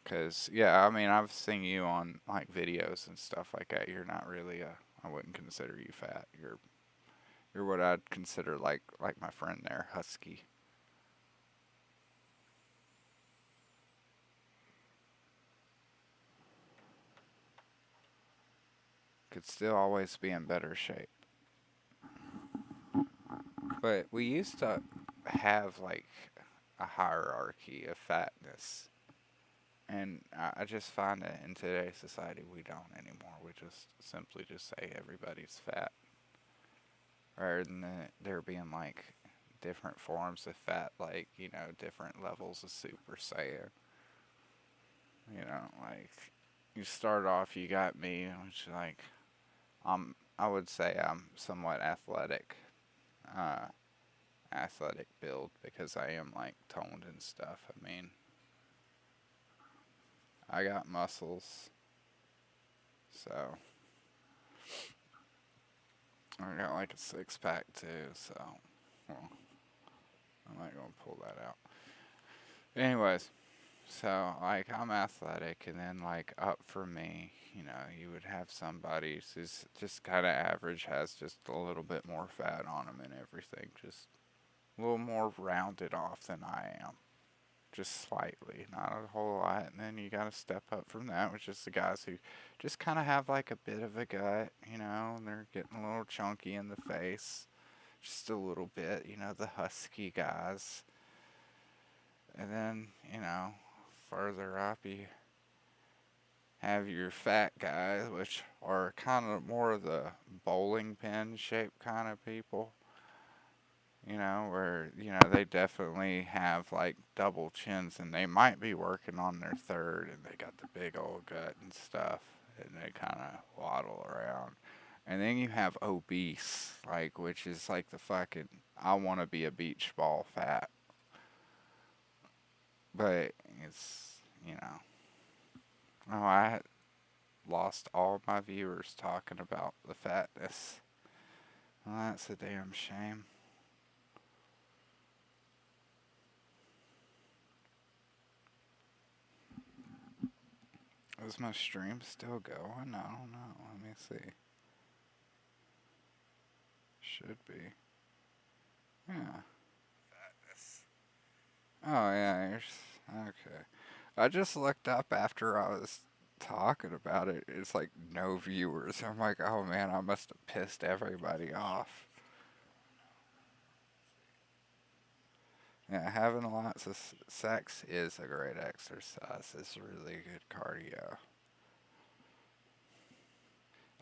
S1: Cause yeah, I mean I've seen you on like videos and stuff like that. You're not really I wouldn't consider you fat. You're what I'd consider like my friend there, husky. Could still always be in better shape. But we used to have like a hierarchy of fatness. And I just find that in today's society we don't anymore. We just simply just say everybody's fat. Rather than there being like different forms of fat, like, you know, different levels of Super Saiyan. You know, like you start off, you got me, which like I would say I'm somewhat athletic build because I am like toned and stuff. I mean, I got muscles, so I got like a 6-pack too, so well, I'm not gonna pull that out. Anyways, so like I'm athletic, and then like up for me, you know, you would have somebody who's just kind of average, has just a little bit more fat on them and everything, just a little more rounded off than I am. Just slightly, not a whole lot. And then you gotta step up from that, which is the guys who just kind of have like a bit of a gut, you know, and they're getting a little chunky in the face. Just a little bit, you know, the husky guys. And then, you know, further up you have your fat guys, which are kind of more of the bowling pin shaped kind of people. You know, where, you know, they definitely have like double chins, and they might be working on their third, and they got the big old gut and stuff, and they kind of waddle around. And then you have obese, like, which is like the fucking, I want to be a beach ball fat. But it's, you know, oh, I lost all my viewers talking about the fatness. Well, that's a damn shame. Is my stream still going? I don't know. Let me see. Should be. Yeah. Fatness. Oh, yeah. Okay. I just looked up after I was talking about it. It's like no viewers. I'm like, oh man, I must have pissed everybody off. Yeah, having lots of sex is a great exercise. It's really good cardio.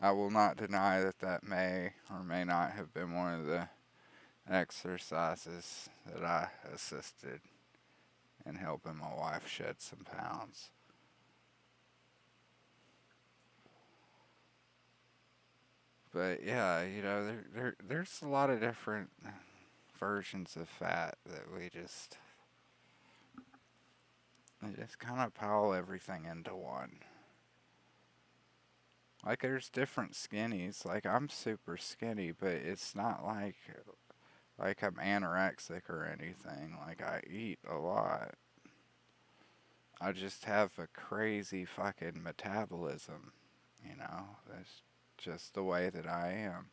S1: I will not deny that that may or may not have been one of the exercises that I assisted in helping my wife shed some pounds. But yeah, you know, there's a lot of different versions of fat that we just kind of pile everything into one. Like there's different skinnies. Like I'm super skinny, but it's not like I'm anorexic or anything. Like I eat a lot. I just have a crazy fucking metabolism, you know. That's just the way that I am.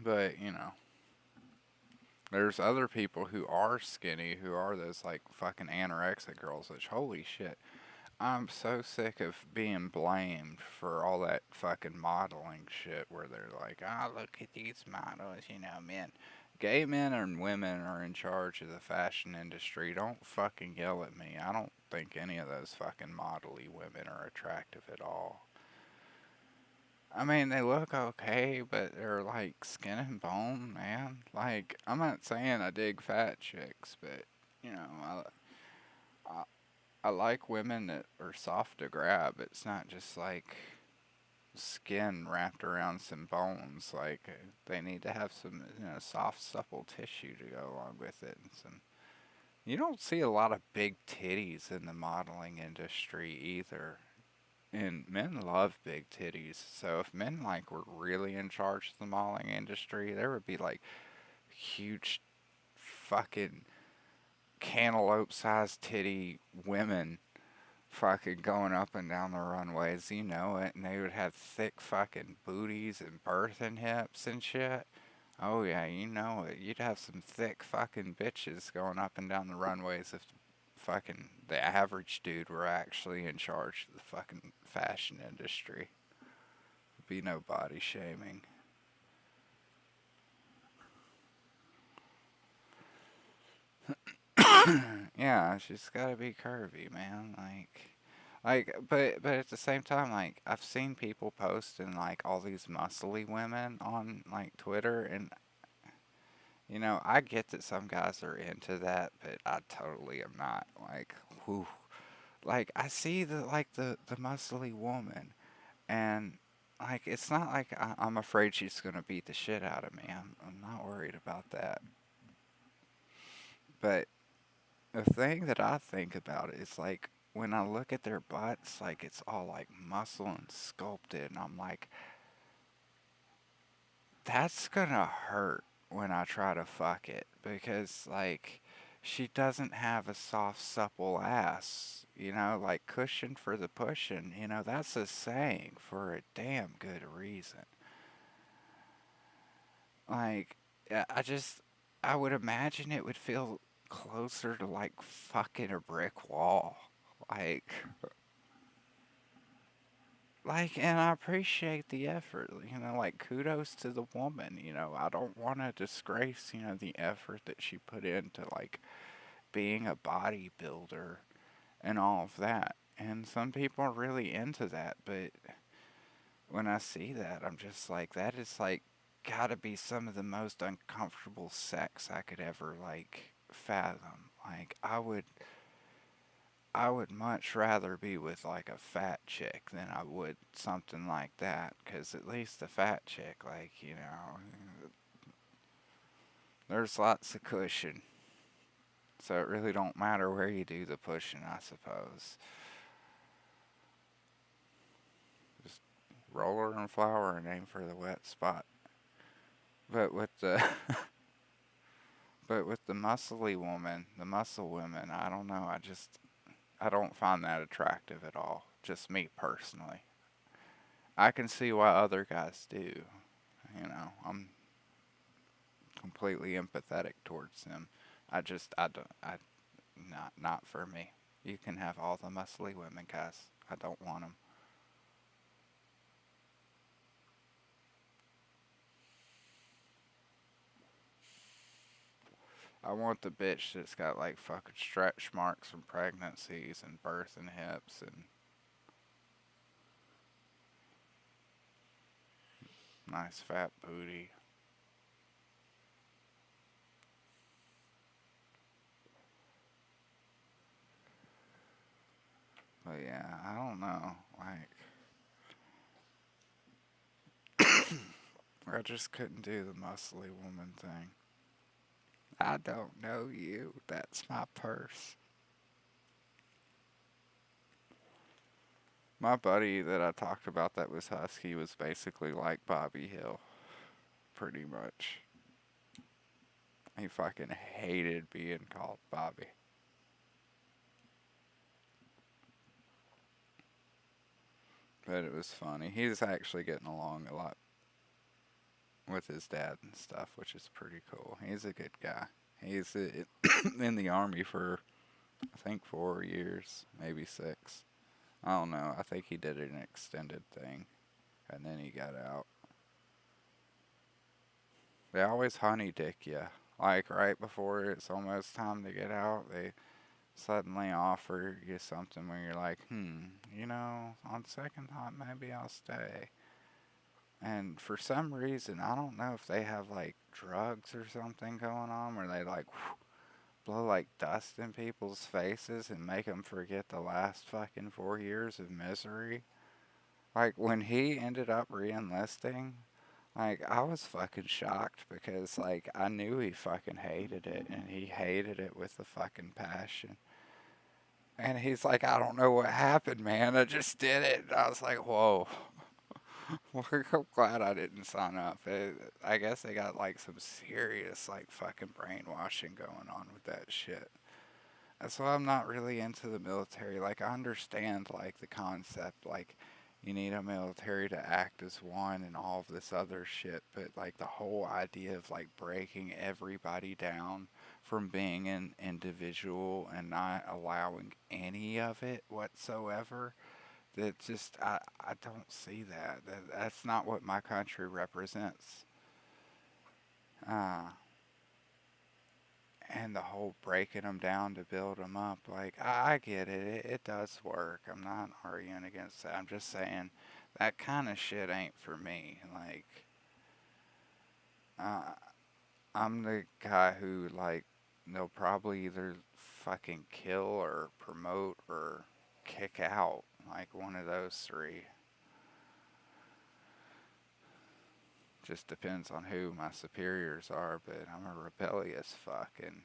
S1: But, you know, there's other people who are skinny, who are those, like, fucking anorexic girls, which, holy shit. I'm so sick of being blamed for all that fucking modeling shit where they're like, oh, look at these models, you know, men. gay men and women are in charge of the fashion industry, don't fucking yell at me. I don't think any of those fucking modelly women are attractive at all. I mean, they look okay, but they're like skin and bone, man. Like, I'm not saying I dig fat chicks, but, you know, I like women that are soft to grab. It's not just like skin wrapped around some bones. Like, they need to have some, you know, soft, supple tissue to go along with it. And some. You don't see a lot of big titties in the modeling industry either. And men love big titties. So if men like were really in charge of the modeling industry, there would be like huge fucking cantaloupe-sized titty women fucking going up and down the runways, you know it, and they would have thick fucking booties and birthing hips and shit. Oh yeah, you know it. You'd have some thick fucking bitches going up and down the runways if fucking the average dude were actually in charge of the fucking fashion industry. There'd be no body shaming. Yeah, she's gotta be curvy, man. But at the same time, like, I've seen people posting, like, all these muscly women on, like, Twitter, and, you know, I get that some guys are into that, but I totally am not. Like, whew. Like, I see the muscly woman, and, like, it's not like I'm afraid she's gonna beat the shit out of me. I'm not worried about that. But the thing that I think about is, like, when I look at their butts, like, it's all, like, muscle and sculpted, and I'm like, that's gonna hurt when I try to fuck it, because, like, she doesn't have a soft, supple ass, you know, like, cushion for the pushing, you know, that's a saying for a damn good reason. Like, I would imagine it would feel closer to, like, fucking a brick wall. And I appreciate the effort, you know, like, kudos to the woman, you know, I don't want to disgrace, you know, the effort that she put into, like, being a bodybuilder and all of that. And some people are really into that, but when I see that, I'm just like, that is, like, gotta be some of the most uncomfortable sex I could ever, like, fathom. Like, I would much rather be with, like, a fat chick than I would something like that, because at least the fat chick, like, you know, there's lots of cushion, so it really don't matter where you do the pushing, I suppose. Just roll her in flour and aim for the wet spot. But with the muscly woman, the muscle women, I don't know, I don't find that attractive at all. Just me personally. I can see why other guys do. You know, I'm completely empathetic towards them. Not for me. You can have all the muscly women, guys. I don't want them. I want the bitch that's got, like, fucking stretch marks from pregnancies and birthing hips and nice fat booty. But yeah, I don't know, like, I just couldn't do the muscly woman thing. I don't know you, that's my purse. My buddy that I talked about that was husky was basically like Bobby Hill, pretty much. He fucking hated being called Bobby. But it was funny. He was actually getting along a lot with his dad and stuff, which is pretty cool. He's a good guy. He's in the Army for, I think, 4 years, maybe 6. I don't know. I think he did an extended thing, and then he got out. They always honey dick you. Like right before it's almost time to get out, they suddenly offer you something where you're like, you know, on second thought, maybe I'll stay. And for some reason, I don't know if they have like drugs or something going on where they like blow like dust in people's faces and make them forget the last fucking 4 years of misery. Like when he ended up re-enlisting, like I was fucking shocked because like I knew he fucking hated it and he hated it with a fucking passion. And he's like, I don't know what happened, man. I just did it. And I was like, whoa. Well, I'm glad I didn't sign up. I guess they got like some serious like fucking brainwashing going on with that shit. That's why I'm not really into the military. Like I understand like the concept, like you need a military to act as one and all of this other shit, but like the whole idea of like breaking everybody down from being an individual and not allowing any of it whatsoever, that just I don't see that. That's not what my country represents. And the whole breaking them down to build them up, like I get it. It does work. I'm not arguing against that. I'm just saying that kind of shit ain't for me. Like I'm the guy who like they'll probably either fucking kill or promote or kick out, like one of those three. Just depends on who my superiors are, but I'm a rebellious fuck, and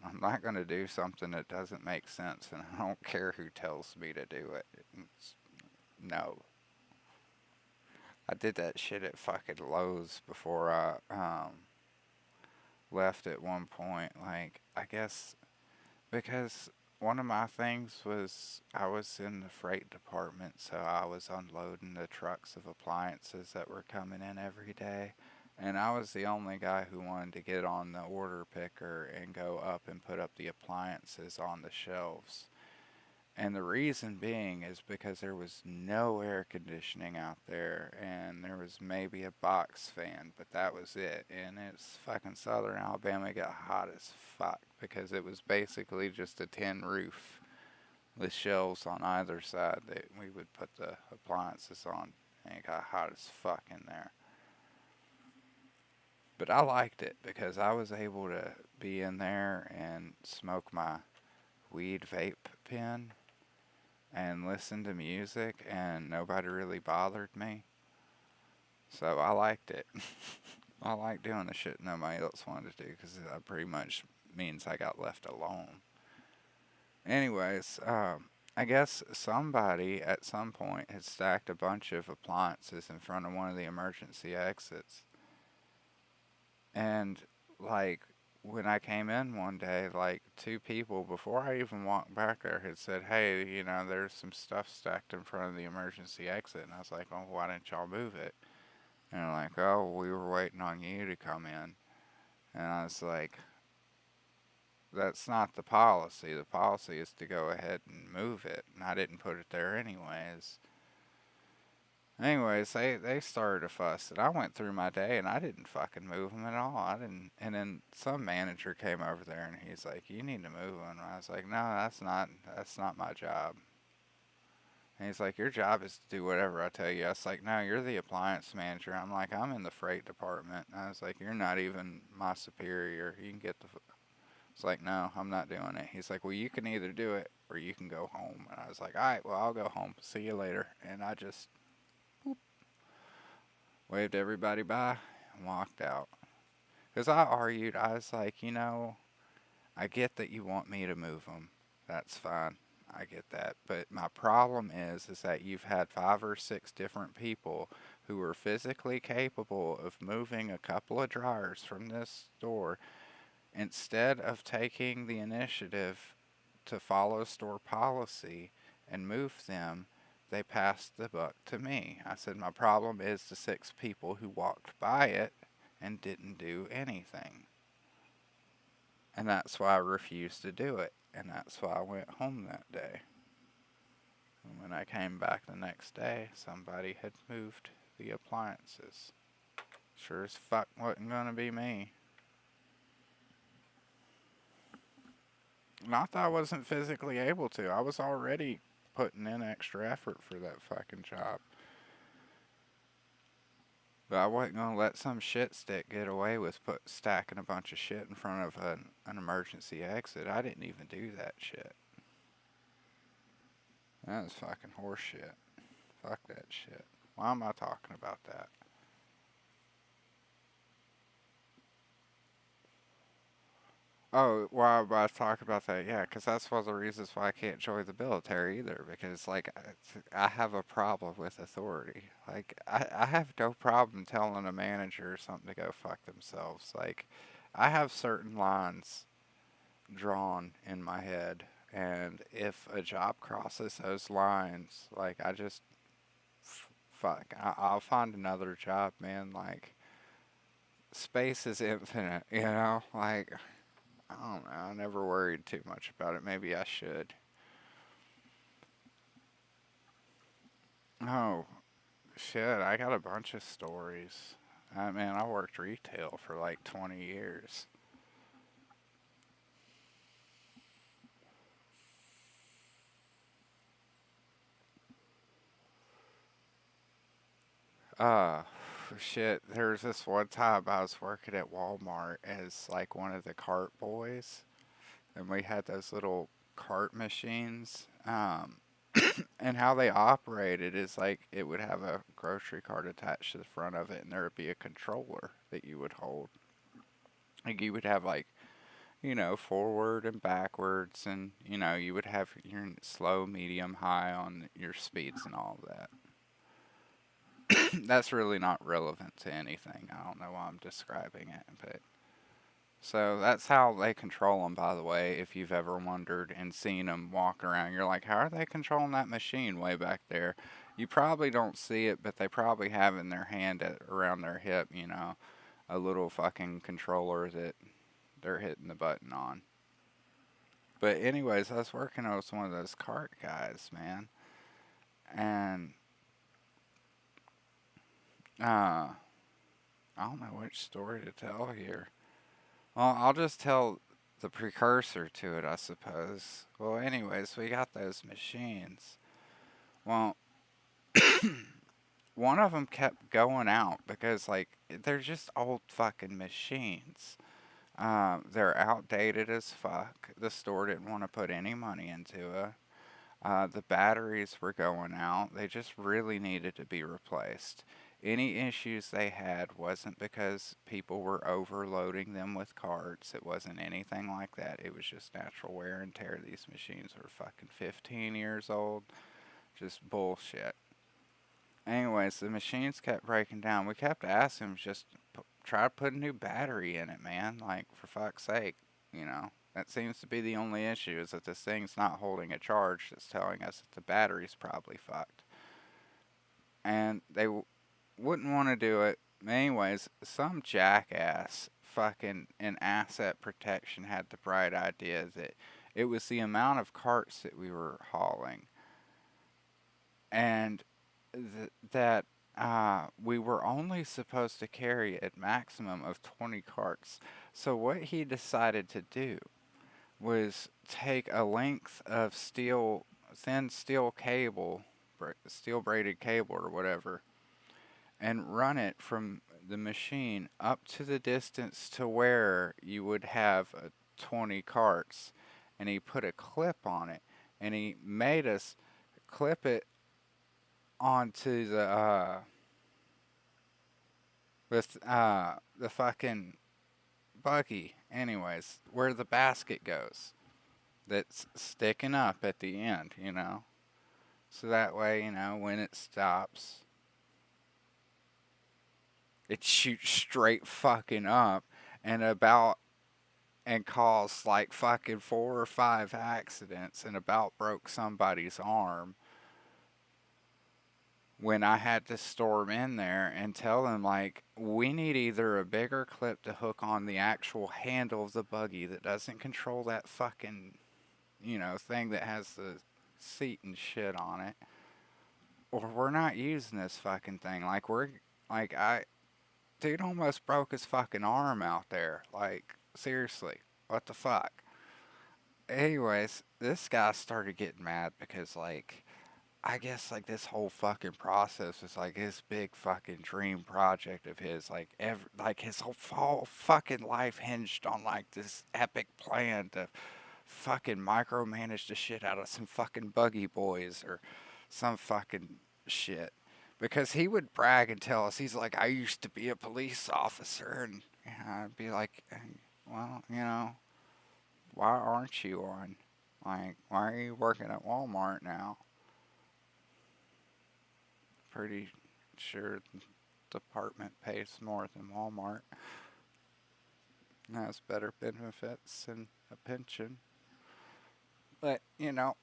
S1: I'm not going to do something that doesn't make sense, and I don't care who tells me to do it. No. I did that shit at fucking Lowe's before I left at one point. Like, I guess because one of my things was I was in the freight department, so I was unloading the trucks of appliances that were coming in every day. And I was the only guy who wanted to get on the order picker and go up and put up the appliances on the shelves. And the reason being is because there was no air conditioning out there, and there was maybe a box fan, but that was it. And it's fucking Southern Alabama, it got hot as fuck because it was basically just a tin roof with shelves on either side that we would put the appliances on, and it got hot as fuck in there. But I liked it because I was able to be in there and smoke my weed vape pen and listen to music, and nobody really bothered me. So I liked it. I like doing the shit nobody else wanted to do because that pretty much means I got left alone. Anyways, I guess somebody at some point had stacked a bunch of appliances in front of one of the emergency exits. And like when I came in one day, like 2 people, before I even walked back there, had said, hey, you know, there's some stuff stacked in front of the emergency exit. And I was like, well, why didn't y'all move it? And they're like, oh, we were waiting on you to come in. And I was like, that's not the policy. The policy is to go ahead and move it. And I didn't put it there anyways. Anyways, they started a fuss, and I went through my day, and I didn't fucking move them at all. I didn't. And then some manager came over there, and he's like, "You need to move them." And I was like, "No, that's not my job." And he's like, "Your job is to do whatever I tell you." I was like, "No, you're the appliance manager." I'm like, "I'm in the freight department." And I was like, "You're not even my superior. You can get the." It's like, "No, I'm not doing it." He's like, "Well, you can either do it or you can go home." And I was like, "All right, well, I'll go home. See you later." And I just waved everybody bye and walked out. Because I argued, I was like, you know, I get that you want me to move them. That's fine. I get that. But my problem is that you've had 5 or 6 different people who are physically capable of moving a couple of dryers from this store instead of taking the initiative to follow store policy and move them. They passed the buck to me. I said, my problem is the 6 people who walked by it and didn't do anything. And that's why I refused to do it. And that's why I went home that day. And when I came back the next day, somebody had moved the appliances. Sure as fuck wasn't gonna be me. Not that I wasn't physically able to. I was already putting in extra effort for that fucking job. But I wasn't gonna let some shit stick get away with stacking a bunch of shit in front of an emergency exit. I didn't even do that shit. That was fucking horse shit. Fuck that shit. Why am I talking about that? Oh, why am I talking about that? Yeah, because that's one of the reasons why I can't join the military either. Because, like, I have a problem with authority. Like, I have no problem telling a manager or something to go fuck themselves. Like, I have certain lines drawn in my head. And if a job crosses those lines, like, I just, fuck, I'll find another job, man. Like, space is infinite, you know? Like, I don't know. I never worried too much about it. Maybe I should. Oh, shit. I got a bunch of stories. Man, I worked retail for like 20 years. Shit. There's this one time I was working at Walmart as like one of the cart boys. And we had those little cart machines. And how they operated is like it would have a grocery cart attached to the front of it, and there would be a controller that you would hold. Like you would have like, you know, forward and backwards, and you know, you would have your slow, medium, high on your speeds and all of that. That's really not relevant to anything. I don't know why I'm describing it, but so that's how they control them, by the way, if you've ever wondered and seen them walk around. You're like, how are they controlling that machine way back there? You probably don't see it, but they probably have in their hand around their hip, you know, a little fucking controller that they're hitting the button on. But anyways, I was working as one of those cart guys, man. And, I don't know which story to tell here. Well, I'll just tell the precursor to it, I suppose. Well, anyways, we got those machines. Well, one of them kept going out because, like, they're just old fucking machines. They're outdated as fuck. The store didn't want to put any money into it. The batteries were going out. They just really needed to be replaced. Any issues they had wasn't because people were overloading them with carts. It wasn't anything like that. It was just natural wear and tear. These machines were fucking 15 years old. Just bullshit. Anyways, the machines kept breaking down. We kept asking them just try to put a new battery in it, man. Like, for fuck's sake, you know. That seems to be the only issue, is that this thing's not holding a charge. That's telling us that the battery's probably fucked. And they wouldn't want to do it. Anyways, some jackass fucking in asset protection had the bright idea that it was the amount of carts that we were hauling. And that we were only supposed to carry a maximum of 20 carts. So what he decided to do was take a length of thin steel cable, steel braided cable or whatever, and run it from the machine up to the distance to where you would have 20 carts. And he put a clip on it, and he made us clip it onto the fucking buggy, anyways, where the basket goes, that's sticking up at the end, you know, so that way, you know, when it stops, it shoots straight fucking up and caused like fucking 4 or 5 accidents and about broke somebody's arm. When I had to storm in there and tell them, like, we need either a bigger clip to hook on the actual handle of the buggy that doesn't control that fucking, you know, thing that has the seat and shit on it, or we're not using this fucking thing. Like, dude almost broke his fucking arm out there. Like, seriously, what the fuck? Anyways, this guy started getting mad because, like, I guess, like, this whole fucking process was, like, his big fucking dream project of his. Like, like, his whole fucking life hinged on, like, this epic plan to fucking micromanage the shit out of some fucking buggy boys or some fucking shit. Because he would brag and tell us, he's like, I used to be a police officer. And I'd be like, well, you know, why aren't you on? Like, why are you working at Walmart now? Pretty sure the department pays more than Walmart. Has better benefits and a pension. But, you know,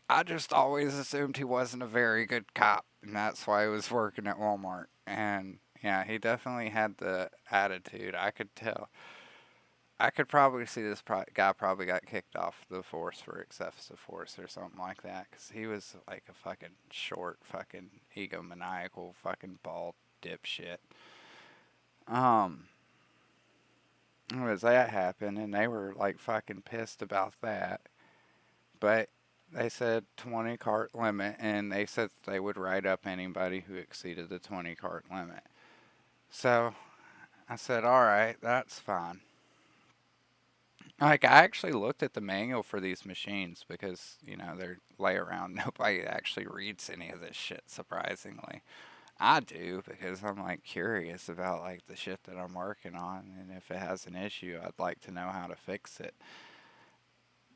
S1: I just always assumed he wasn't a very good cop, and that's why he was working at Walmart. And, yeah, he definitely had the attitude. I could tell. I could probably see this guy probably got kicked off the force for excessive force or something like that. Because he was like a fucking short, fucking egomaniacal, fucking bald dipshit. Anyways, that happened, and they were like fucking pissed about that. But they said 20 cart limit, and they said they would write up anybody who exceeded the 20 cart limit. So I said, alright, that's fine. Like, I actually looked at the manual for these machines because, you know, they're lay around. Nobody actually reads any of this shit, surprisingly. I do, because I'm, like, curious about, like, the shit that I'm working on. And if it has an issue, I'd like to know how to fix it.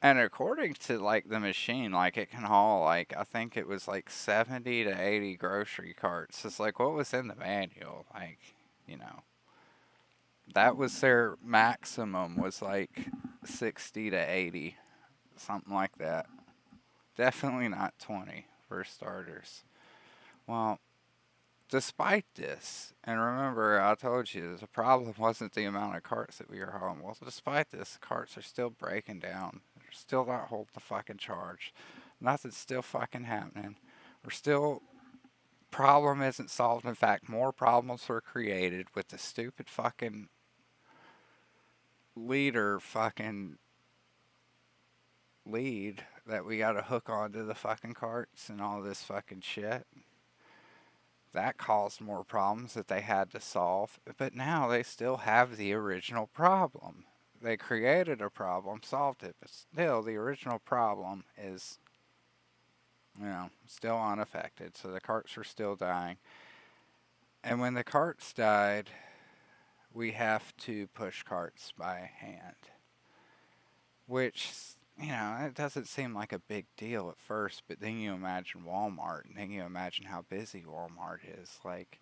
S1: And according to, like, the machine, like, it can haul, like, I think it was, like, 70 to 80 grocery carts. It's like, what was in the manual? Like, you know. That was their maximum, was like 60 to 80, something like that. Definitely not 20 for starters. Well, despite this, and remember I told you the problem wasn't the amount of carts that we were hauling. Well, despite this, the carts are still breaking down. They're still not holding the fucking charge. Nothing's still fucking happening. We're still... Problem isn't solved. In fact, more problems were created with the stupid fucking... lead that we gotta hook onto the fucking carts and all this fucking shit. That caused more problems that they had to solve, but now they still have the original problem. They created a problem, solved it, but still the original problem is, you know, still unaffected, so the carts are still dying. And when the carts died, we have to push carts by hand. Which, you know, it doesn't seem like a big deal at first, but then you imagine Walmart, and then you imagine how busy Walmart is. Like,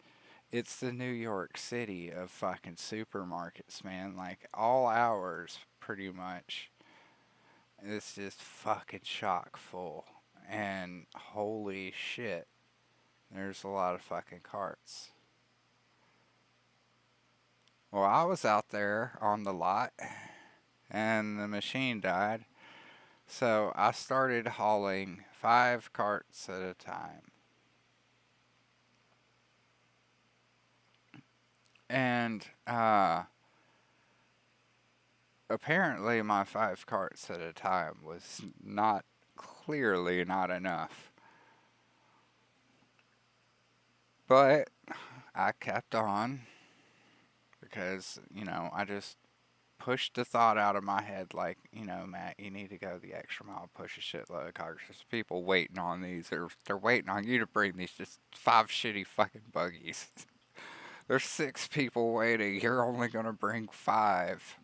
S1: it's the New York City of fucking supermarkets, man. Like, all hours, pretty much. It's just fucking chock full. And holy shit, there's a lot of fucking carts. Well, I was out there on the lot, and the machine died, so I started hauling 5 carts at a time. And, apparently my 5 carts at a time was clearly not enough. But I kept on. Because, you know, I just pushed the thought out of my head, like, you know, Matt, you need to go the extra mile, push a shitload of cars. There's people waiting on these. They're waiting on you to bring these just 5 shitty fucking buggies. There's 6 people waiting. You're only going to bring 5.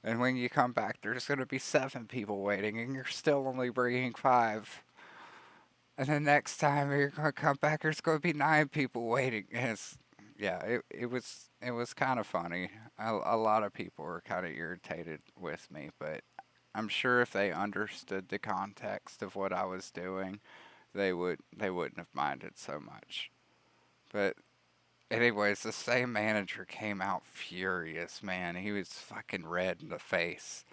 S1: And when you come back, there's going to be 7 people waiting, and you're still only bringing 5. And the next time you're going to come back, there's going to be 9 people waiting. And yeah, it was kind of funny. A lot of people were kind of irritated with me, but I'm sure if they understood the context of what I was doing, they wouldn't have minded so much. But anyways, the same manager came out furious, man. He was fucking red in the face.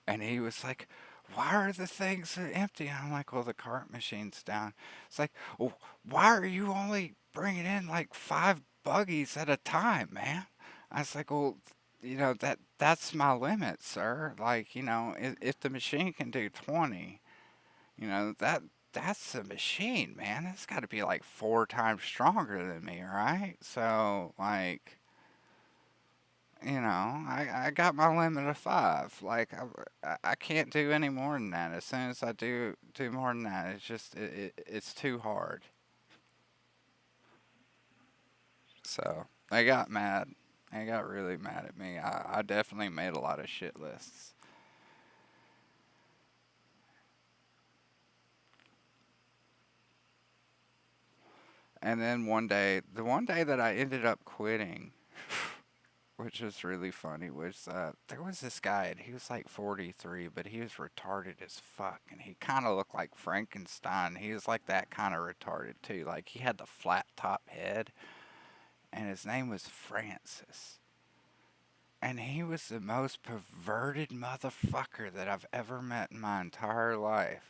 S1: And he was like, why are the things so empty? And I'm like, well, the cart machine's down. It's like, well, why are you only bringing in like 5 buggies at a time, man? I was like, well, that's my limit, sir. Like, if the machine can do 20, that's a machine, man. It's got to be like 4 times stronger than me, right? So, like, I got my limit of 5. Like, I can't do any more than that. As soon as I do more than that, it's just, it's too hard. So, they got mad. They got really mad at me. I definitely made a lot of shit lists. And then the one day that I ended up quitting, which was really funny, was there was this guy, and he was like 43, but he was retarded as fuck, and he kind of looked like Frankenstein. He was like that kind of retarded too. Like, he had the flat top head, and his name was Francis. And he was the most perverted motherfucker that I've ever met in my entire life.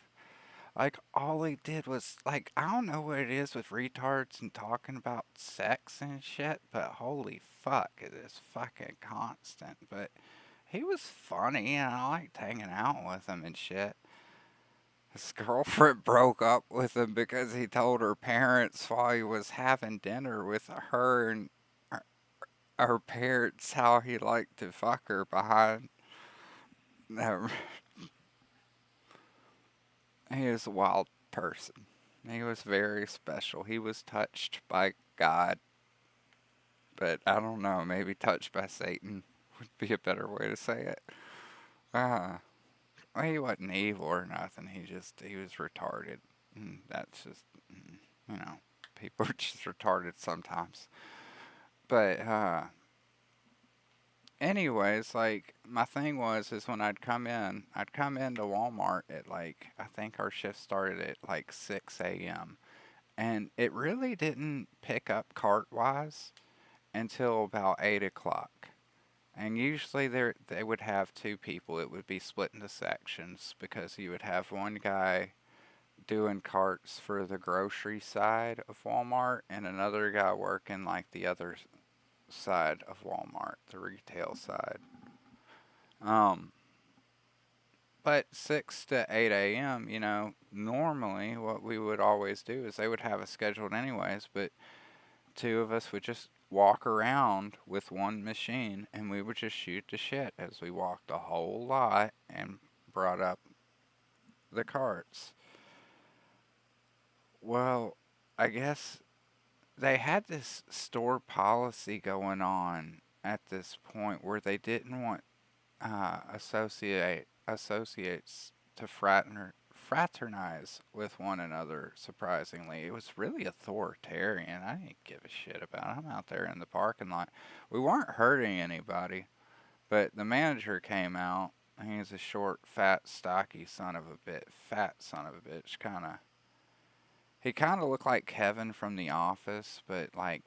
S1: Like, all he did was, like, I don't know what it is with retards and talking about sex and shit, but holy fuck, it is fucking constant. But he was funny, and I liked hanging out with him and shit. His girlfriend broke up with him because he told her parents while he was having dinner with her and her parents how he liked to fuck her behind them. He was a wild person. He was very special. He was touched by God. But I don't know, maybe touched by Satan would be a better way to say it. Well, he wasn't evil or nothing. He was retarded. And that's just, people are just retarded sometimes. But, anyways, like, my thing is when I'd come into Walmart at, like, I think our shift started at like 6 a.m. And it really didn't pick up cart-wise until about 8 o'clock. And usually they would have 2 people. It would be split into sections because you would have one guy doing carts for the grocery side of Walmart and another guy working like the other side of Walmart, the retail side. But 6 to 8 a.m., normally what we would always do is they would have us scheduled anyways, but 2 of us would just walk around with one machine and we would just shoot the shit as we walked a whole lot and brought up the carts. Well, I guess they had this store policy going on at this point where they didn't want associates to fraternize with one another, surprisingly. It was really authoritarian. I didn't give a shit about it. I'm out there in the parking lot. We weren't hurting anybody, but the manager came out. He's a short, fat, stocky son of a bitch, kind of. He kind of looked like Kevin from The Office, but like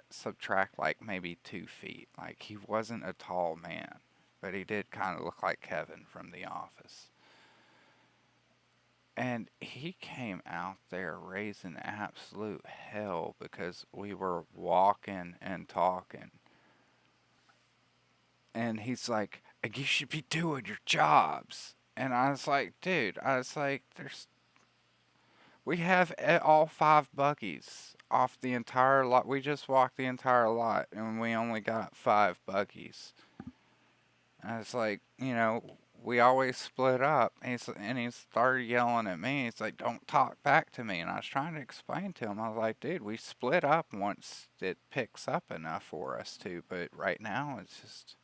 S1: subtract like maybe 2 feet. Like, he wasn't a tall man, but he did kind of look like Kevin from The Office. And he came out there raising absolute hell because we were walking and talking. And he's like, you should be doing your jobs. And I was like, dude, we have all 5 buggies off the entire lot. We just walked the entire lot, and we only got 5 buggies. And it's like, we always split up. And he started yelling at me. He's like, don't talk back to me. And I was trying to explain to him. I was like, dude, we split up once it picks up enough for us to. But right now, it's just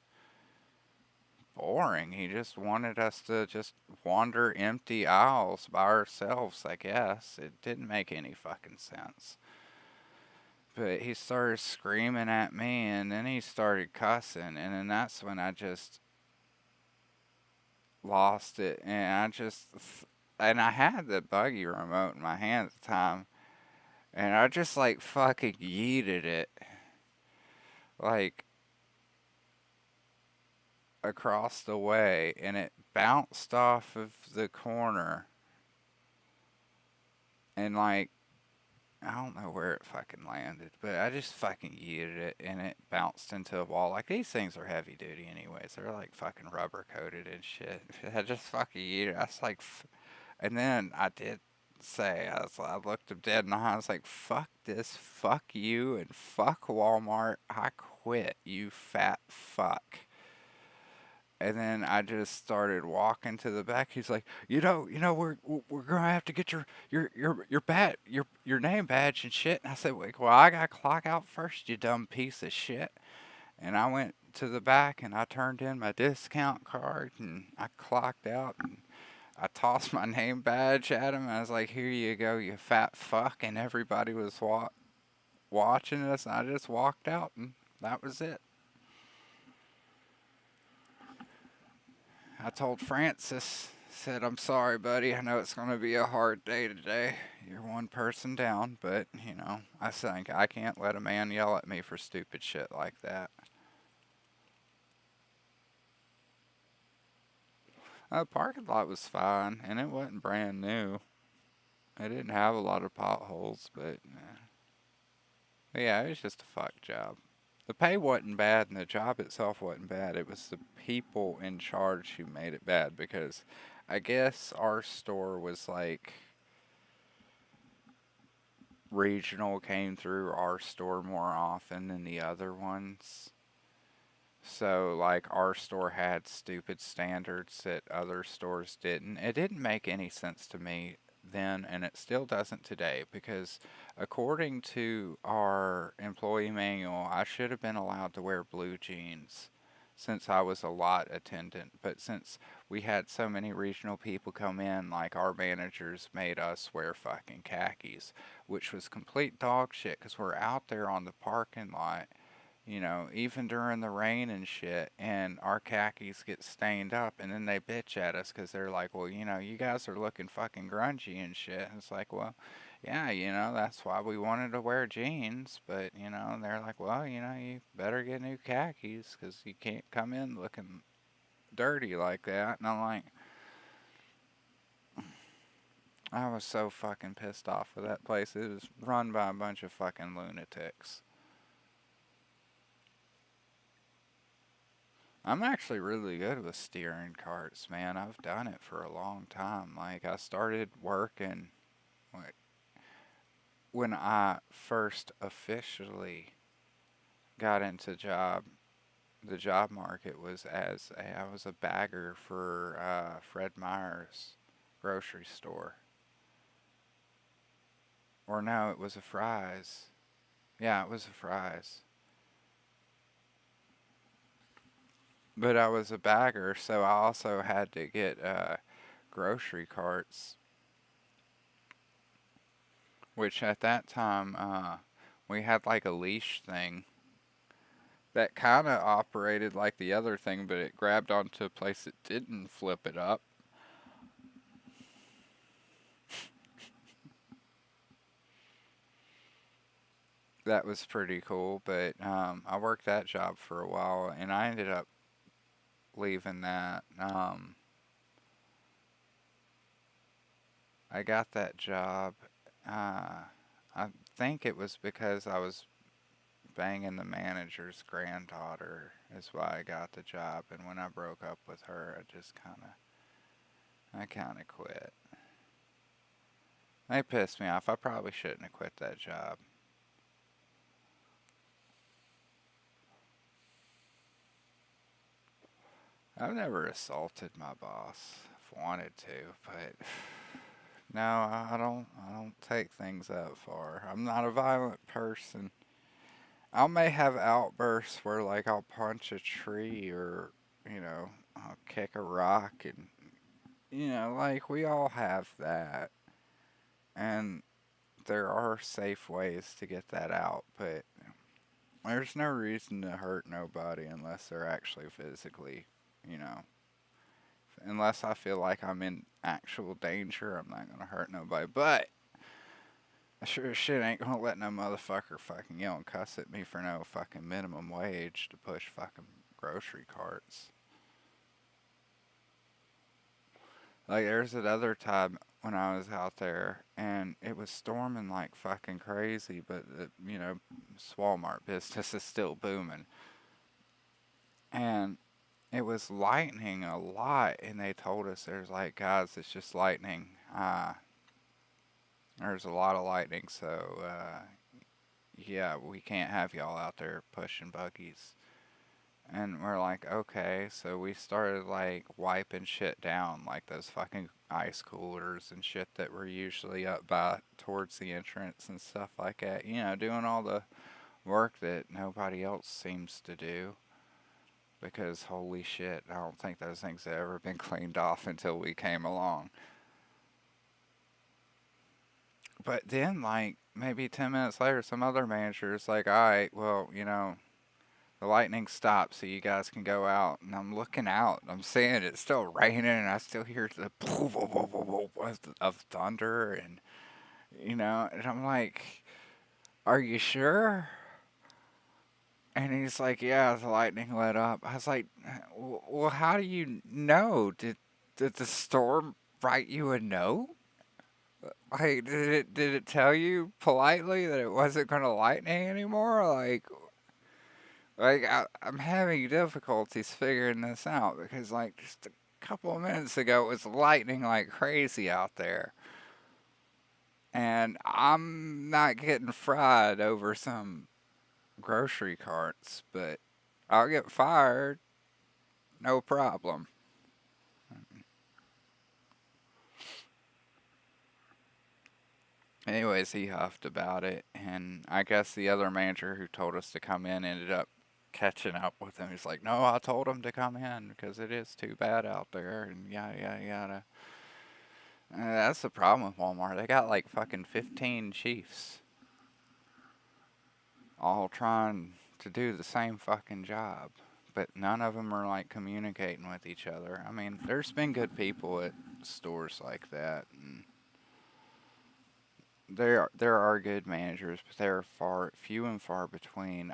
S1: boring. He just wanted us to just wander empty aisles by ourselves, I guess. It didn't make any fucking sense. But he started screaming at me, and then he started cussing, and then that's when I just lost it. And I had the buggy remote in my hand at the time, and I just like fucking yeeted it. Like, across the way, and it bounced off of the corner, and like, I don't know where it fucking landed, but I just fucking yeeted it, and it bounced into a wall. Like, these things are heavy duty anyways. They're like fucking rubber coated and shit. I just fucking yeeted it. I was like, and then I did say, I looked him dead in the eye. I was like, fuck this, fuck you, and fuck Walmart. I quit, you fat fuck. And then I just started walking to the back. He's like, we're gonna have to get your name badge and shit. And I said, well, I gotta clock out first, you dumb piece of shit. And I went to the back and I turned in my discount card and I clocked out and I tossed my name badge at him. And I was like, here you go, you fat fuck. And everybody was watching us. And I just walked out and that was it. I told Francis, said, I'm sorry, buddy. I know it's going to be a hard day today. You're one person down, but, I think I can't let a man yell at me for stupid shit like that. The parking lot was fine, and it wasn't brand new. It didn't have a lot of potholes, but yeah, it was just a fuck job. The pay wasn't bad, and the job itself wasn't bad. It was the people in charge who made it bad, because I guess our store was like regional, came through our store more often than the other ones. So, like, our store had stupid standards that other stores didn't. It didn't make any sense to me then, and it still doesn't today, because according to our employee manual, I should have been allowed to wear blue jeans since I was a lot attendant. But since we had so many regional people come in, like, our managers made us wear fucking khakis, which was complete dog shit, because we're out there on the parking lot, even during the rain and shit, and our khakis get stained up, and then they bitch at us because they're like, well, you guys are looking fucking grungy and shit. And it's like, well, yeah, that's why we wanted to wear jeans, but, they're like, well, you better get new khakis because you can't come in looking dirty like that. And I'm like, I was so fucking pissed off with that place. It was run by a bunch of fucking lunatics. I'm actually really good with steering carts, man. I've done it for a long time. Like, I started working, when I first officially got into the job market was I was a bagger for Fred Meyer's grocery store. Or no, it was a Fry's. Yeah, it was a Fry's. But I was a bagger, so I also had to get grocery carts. Which at that time, we had like a leash thing that kind of operated like the other thing, but it grabbed onto a place that didn't flip it up. That was pretty cool, but I worked that job for a while, and I ended up leaving that. I got that job. I think it was because I was banging the manager's granddaughter is why I got the job. And when I broke up with her, I kind of quit. They pissed me off. I probably shouldn't have quit that job. I've never assaulted my boss. I've wanted to, but no, I don't take that far. I'm not a violent person. I may have outbursts where, like, I'll punch a tree or, I'll kick a rock, and, like, we all have that. And there are safe ways to get that out, but there's no reason to hurt nobody unless they're actually physically, unless I feel like I'm in actual danger, I'm not gonna hurt nobody. But I sure as shit ain't gonna let no motherfucker fucking yell and cuss at me for no fucking minimum wage to push fucking grocery carts. Like, there's another time when I was out there, and it was storming like fucking crazy, but, Walmart business is still booming. And it was lightning a lot, and they told us, there's like, guys, it's just lightning. There's a lot of lightning, so, yeah, we can't have y'all out there pushing buggies. And we're like, okay, so we started like wiping shit down, like those fucking ice coolers and shit that were usually up by towards the entrance and stuff like that. Doing all the work that nobody else seems to do. Because holy shit, I don't think those things have ever been cleaned off until we came along. But then, like, maybe 10 minutes later, some other manager's like, alright, well, the lightning stopped so you guys can go out. And I'm looking out. I'm seeing it's still raining and I still hear the of thunder. And, and I'm like, are you sure? And he's like, yeah, the lightning let up. I was like, well, how do you know? Did the storm write you a note? Like, did it tell you politely that it wasn't going to lightning anymore? Like, I'm having difficulties figuring this out because, like, just a couple of minutes ago, it was lightning like crazy out there. And I'm not getting fried over some grocery carts, but I'll get fired. No problem. Anyways, he huffed about it, and I guess the other manager who told us to come in ended up catching up with him. He's like, no, I told him to come in because it is too bad out there, and yada, yada, yada. And that's the problem with Walmart. They got like fucking 15 chiefs all trying to do the same fucking job, but none of them are like communicating with each other. I mean, there's been good people at stores like that, and there are good managers, but they're few and far between.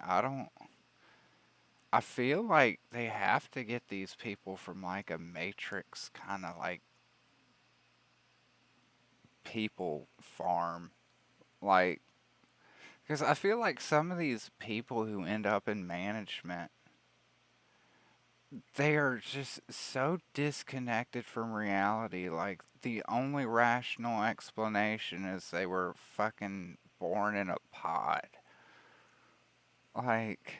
S1: I feel like they have to get these people from like a Matrix kind of like people farm. Like, because I feel like some of these people who end up in management, they are just so disconnected from reality. Like, the only rational explanation is they were fucking born in a pod. Like,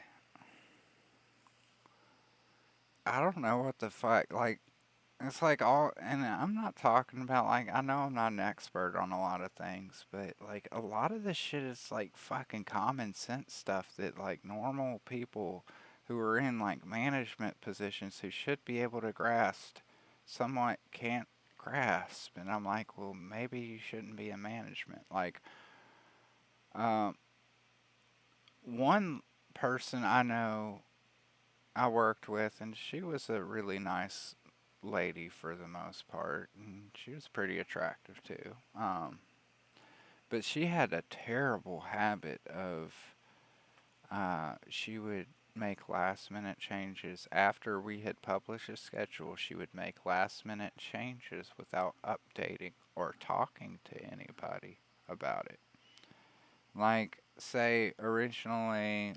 S1: I don't know what the fuck, like, it's like all, and I'm not talking about, like, I know I'm not an expert on a lot of things, but, like, a lot of this shit is, like, fucking common sense stuff that, like, normal people who are in, like, management positions who should be able to grasp somewhat can't grasp. And I'm like, well, maybe you shouldn't be in management. Like, one person I know I worked with, and she was a really nice lady for the most part, and she was pretty attractive too. But she had a terrible habit of, she would make last minute changes. After we had published a schedule, she would make last minute changes without updating or talking to anybody about it. Like, say, originally,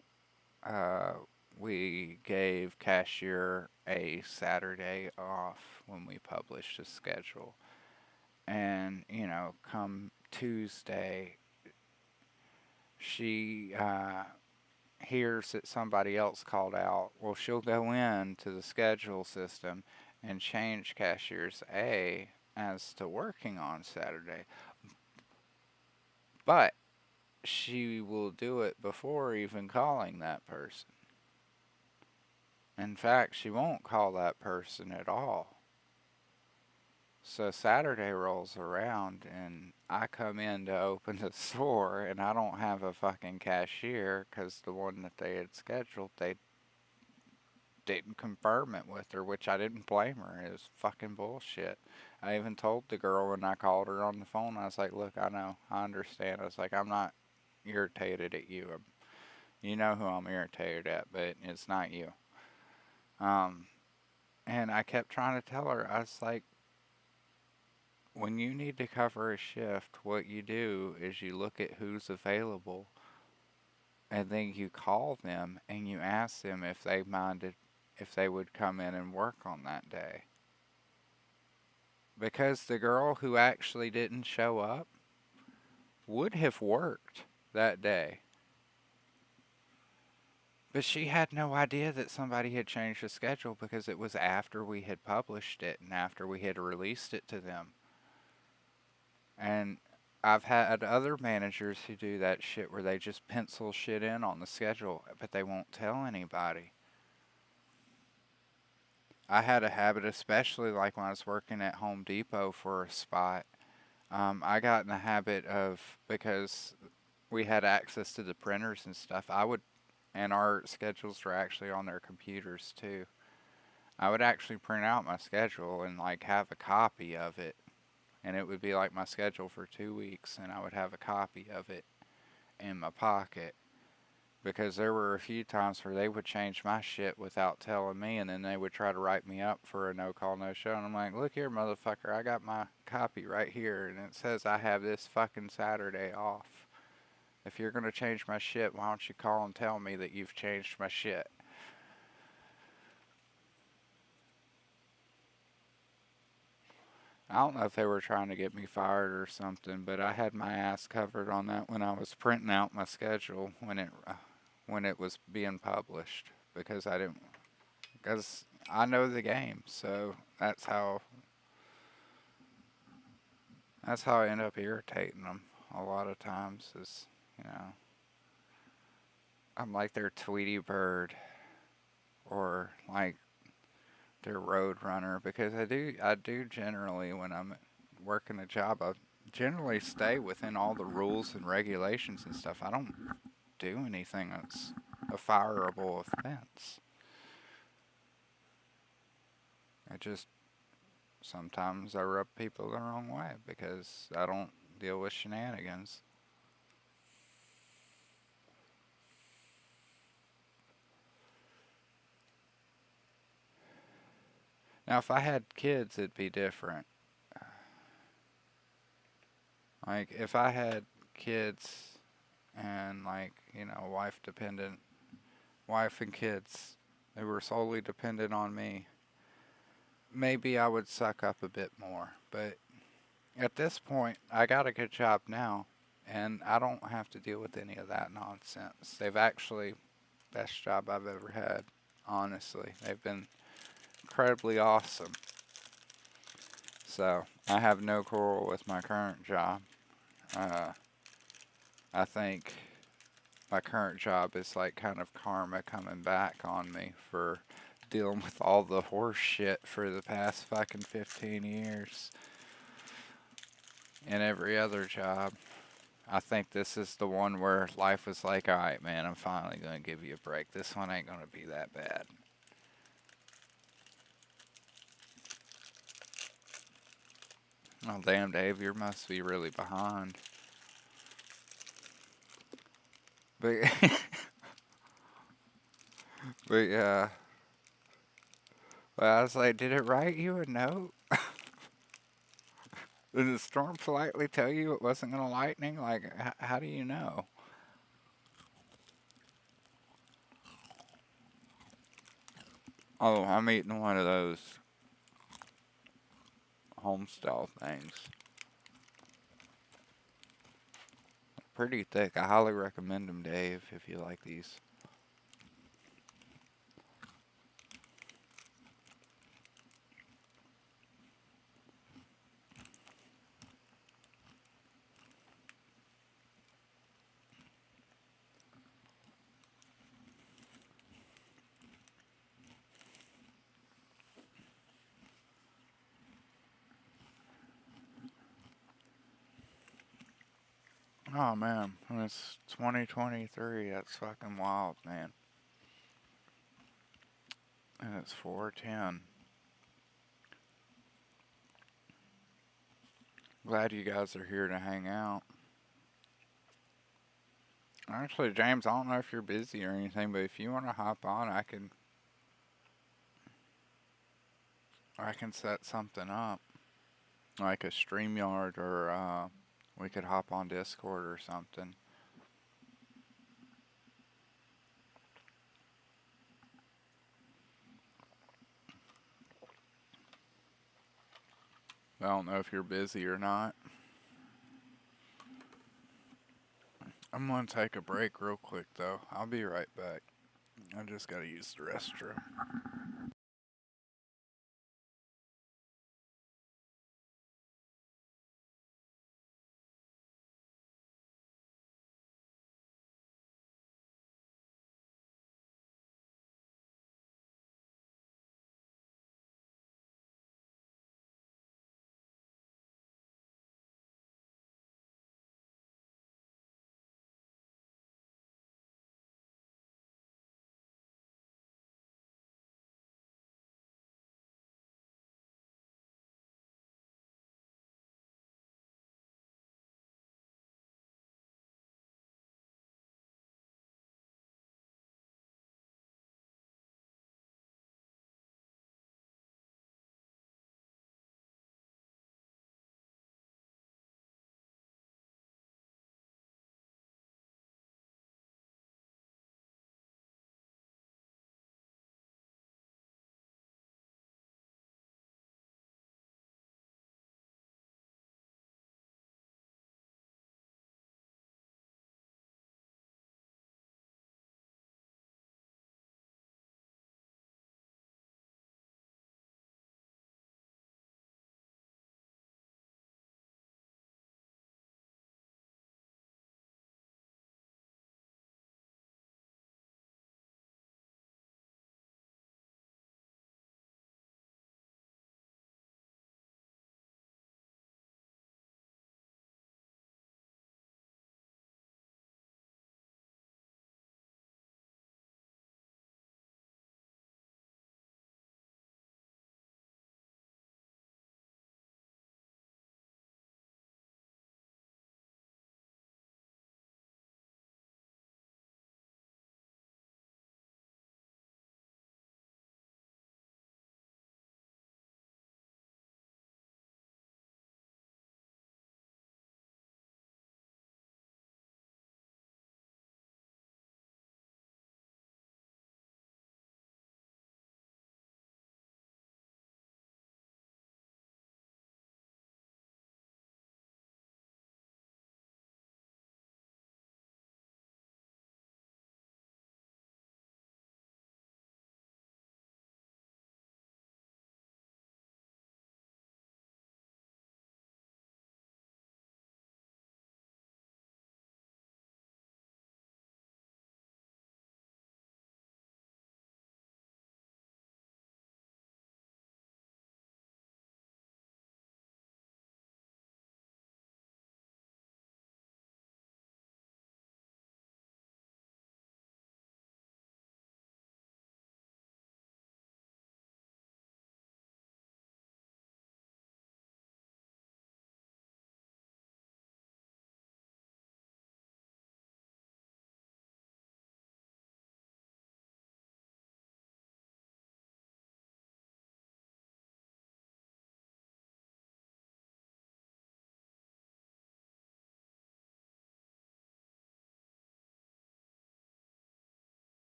S1: we gave cashier a Saturday off when we published a schedule. And, come Tuesday, she hears that somebody else called out. Well, she'll go in to the schedule system and change cashier's A as to working on Saturday. But she will do it before even calling that person. In fact, she won't call that person at all. So Saturday rolls around and I come in to open the store and I don't have a fucking cashier because the one that they had scheduled, they didn't confirm it with her, which I didn't blame her. It was fucking bullshit. I even told the girl when I called her on the phone, I was like, look, I know, I understand. I was like, I'm not irritated at you. You know who I'm irritated at, but it's not you. And I kept trying to tell her, I was like, when you need to cover a shift, what you do is you look at who's available and then you call them and you ask them if they minded, if they would come in and work on that day. Because the girl who actually didn't show up would have worked that day. But she had no idea that somebody had changed the schedule because it was after we had published it and after we had released it to them. And I've had other managers who do that shit where they just pencil shit in on the schedule, but they won't tell anybody. I had a habit, especially like when I was working at Home Depot for a spot, I got in the habit of, because we had access to the printers and stuff, and our schedules were actually on their computers too. I would actually print out my schedule and like have a copy of it. And it would be like my schedule for 2 weeks, and I would have a copy of it in my pocket. Because there were a few times where they would change my shit without telling me, and then they would try to write me up for a no-call, no-show. And I'm like, look here, motherfucker, I got my copy right here, and it says I have this fucking Saturday off. If you're going to change my shit, why don't you call and tell me that you've changed my shit? I don't know if they were trying to get me fired or something, but I had my ass covered on that when I was printing out my schedule when it was being published, because I know the game, so that's how I end up irritating them a lot of times. Is, you know, I'm like their Tweety Bird or like their road runner, because I do generally, when I'm working a job, I generally stay within all the rules and regulations and stuff. I don't do anything that's a fireable offense. Sometimes I rub people the wrong way because I don't deal with shenanigans. Now, if I had kids, it'd be different. Like, if I had kids and, like, you know, wife and kids, they were solely dependent on me, maybe I would suck up a bit more. But at this point, I got a good job now, and I don't have to deal with any of that nonsense. They've actually, best job I've ever had, honestly. They've been incredibly awesome. So I have no quarrel with my current job. I think my current job is like kind of karma coming back on me for dealing with all the horse shit for the past fucking 15 years. In every other job, I think this is the one where life was like, alright man, I'm finally going to give you a break. This one ain't going to be that bad. Oh, damn, Dave, you must be really behind. But, yeah. Well, I was like, did it write you a note? Did the storm politely tell you it wasn't going to lightning? Like, how do you know? Oh, I'm eating one of those homestyle things. Pretty thick. I highly recommend them, Dave, if you like these. Oh man, it's 2023. That's fucking wild, man. And it's 4:10. Glad you guys are here to hang out. Actually, James, I don't know if you're busy or anything, but if you want to hop on, I can set something up. like a StreamYard, or we could hop on Discord or something. I don't know if you're busy or not. I'm gonna take a break real quick though. I'll be right back. I just gotta use the restroom.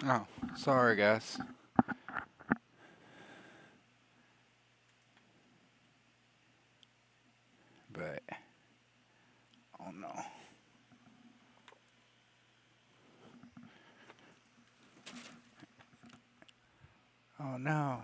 S1: Oh, sorry guys. Oh no.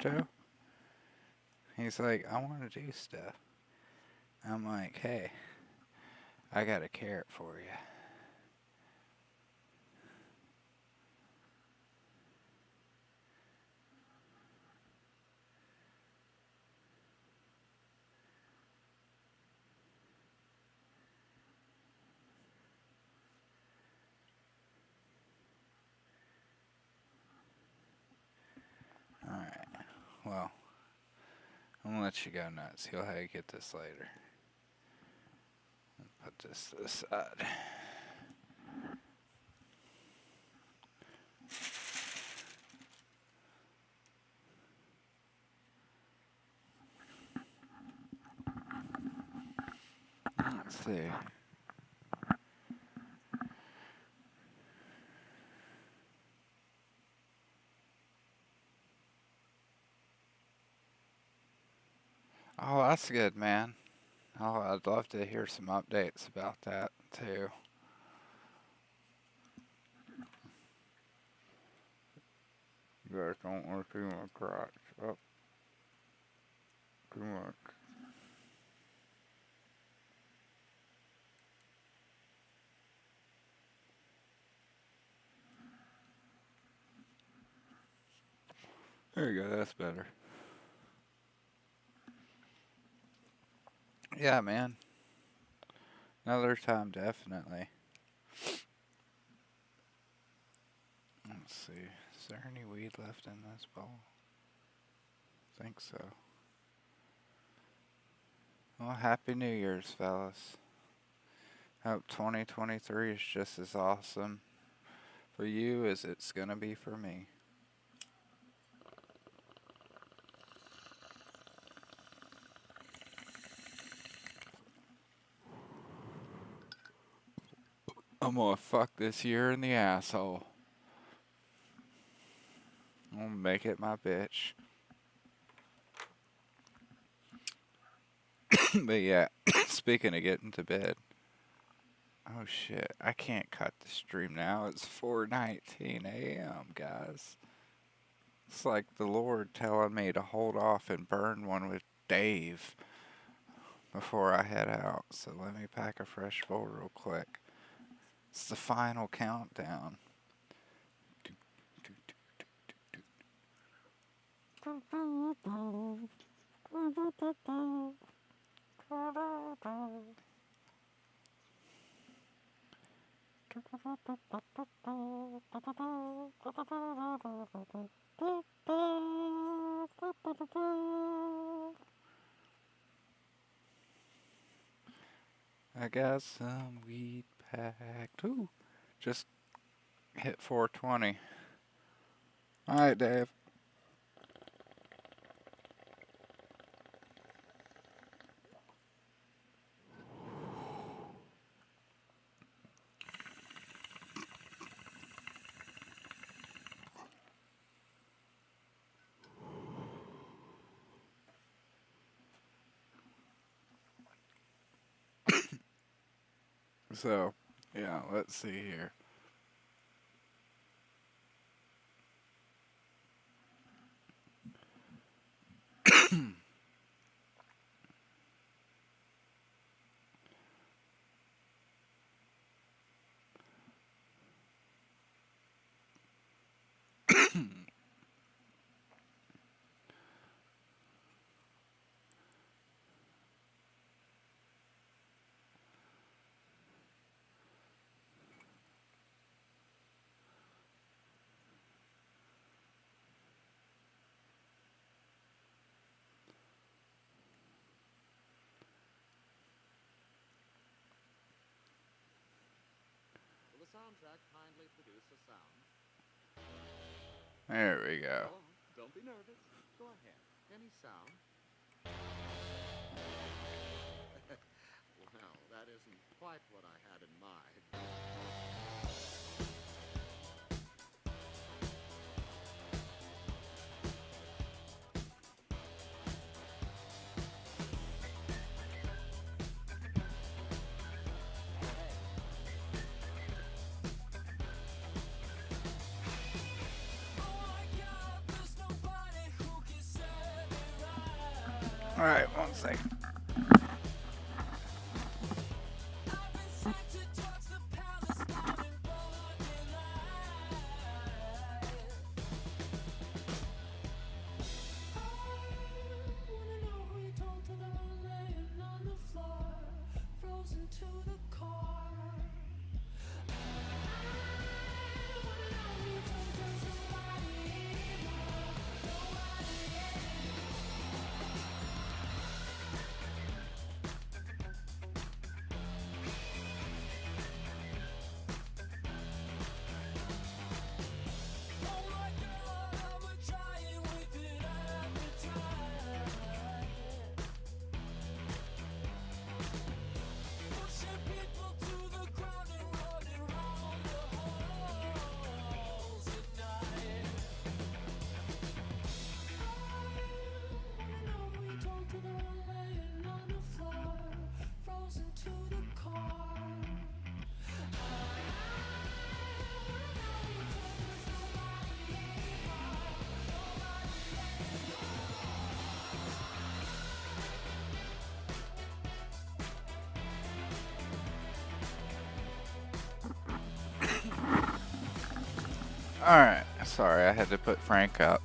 S1: Joe? He's like, I want to do stuff. I'm like, hey, I got a carrot for you. Alright, well, I'm gonna let you go nuts. He'll have you get this later. Put this to the side. Let's see. Oh, that's good, man. Oh, I'd love to hear some updates about that, too. You guys don't want to see my crotch. Oh, too much. There you go, that's better. Yeah, man. Another time, definitely. Let's see. Is there any weed left in this bowl? I think so. Well, Happy New Year's, fellas. Hope 2023 is just as awesome for you as it's gonna be for me. I'm gonna fuck this year in the asshole. I'm gonna make it my bitch. But yeah, speaking of getting to bed. Oh shit, I can't cut the stream now. It's 4:19 a.m., guys. It's like the Lord telling me to hold off and burn one with Dave before I head out. So let me pack a fresh bowl real quick. It's the final countdown. I got some weed packed. Ooh, just hit 420. Alright, Dave. So, yeah, let's see here.
S7: Will the soundtrack kindly produce a sound?
S1: There we go.
S7: Don't be nervous. Go ahead. Any sound. quite what I had in mind.
S1: Alright, one second. Alright, sorry, I had to put Frank up.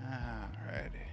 S1: Alrighty.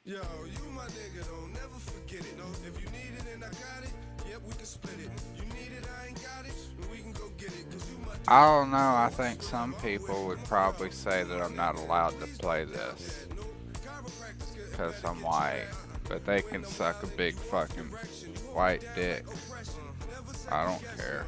S3: Yo, you my nigga, don't never forget it. No, if you need it and I got it, yep, we can split it. You need it, I ain't got it, and we can go get it. Cause you my
S1: I don't know, I think some people would probably say that I'm not allowed to play this because I'm white, but they can suck a big fucking white dick. I don't care.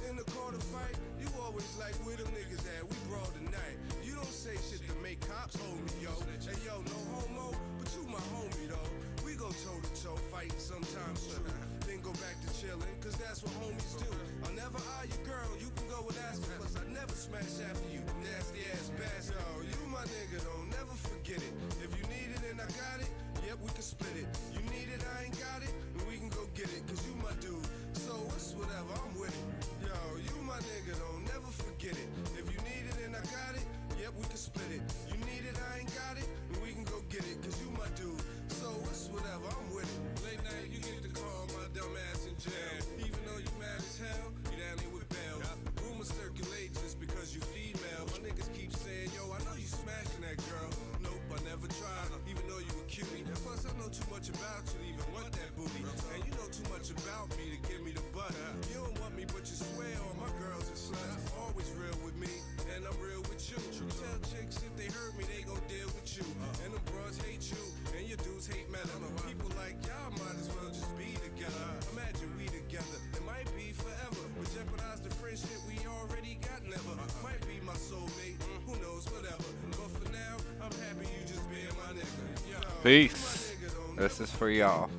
S3: in the quarter fight, you always like where them niggas at. We brawl tonight. You don't say shit to make cops hold me, yo. Hey, yo, no homo, but you my homie, though. We go toe to toe, fighting sometimes too. Then go back to chilling, cause that's what homies do. I'll never eye your girl, you can go and ask her. Plus, I never smash after you, nasty ass bastard. Yo, you my nigga, don't never forget it. If you need it and I got it, yep, we can split it. You need it, I ain't got it, and we can go get it, cause you my dude. So it's whatever, I'm with it. Yo, you my nigga, don't never forget it. If you need it and I got it, yep, we can split it. You need it, I ain't got it, and we can go get it, cause you my dude. So it's whatever, I'm with it. Late night, you get to call my dumb ass in jail. Even though you mad as hell, you down here with bail. Rumors circulate just because you female. My niggas keep saying, yo, I know you smashing that girl. Nope, I never tried, even though you a cutie. Plus, I know too much about you to even want that booty. And you know too much about me to give me the butt. You don't want me, but you swear all my girls are sluts. Always real with me, and I'm real with you. Tell chicks if they hurt me, they gon' deal with you. And them bros hate you, and your dudes hate metal. People like y'all might as well just be together. Imagine we together, it might be forever. But jeopardize the friendship we already got, never. Might be my soulmate, who knows, whatever. But for now, I'm happy you just being my nigga. Yo,
S1: Peace. This is for y'all.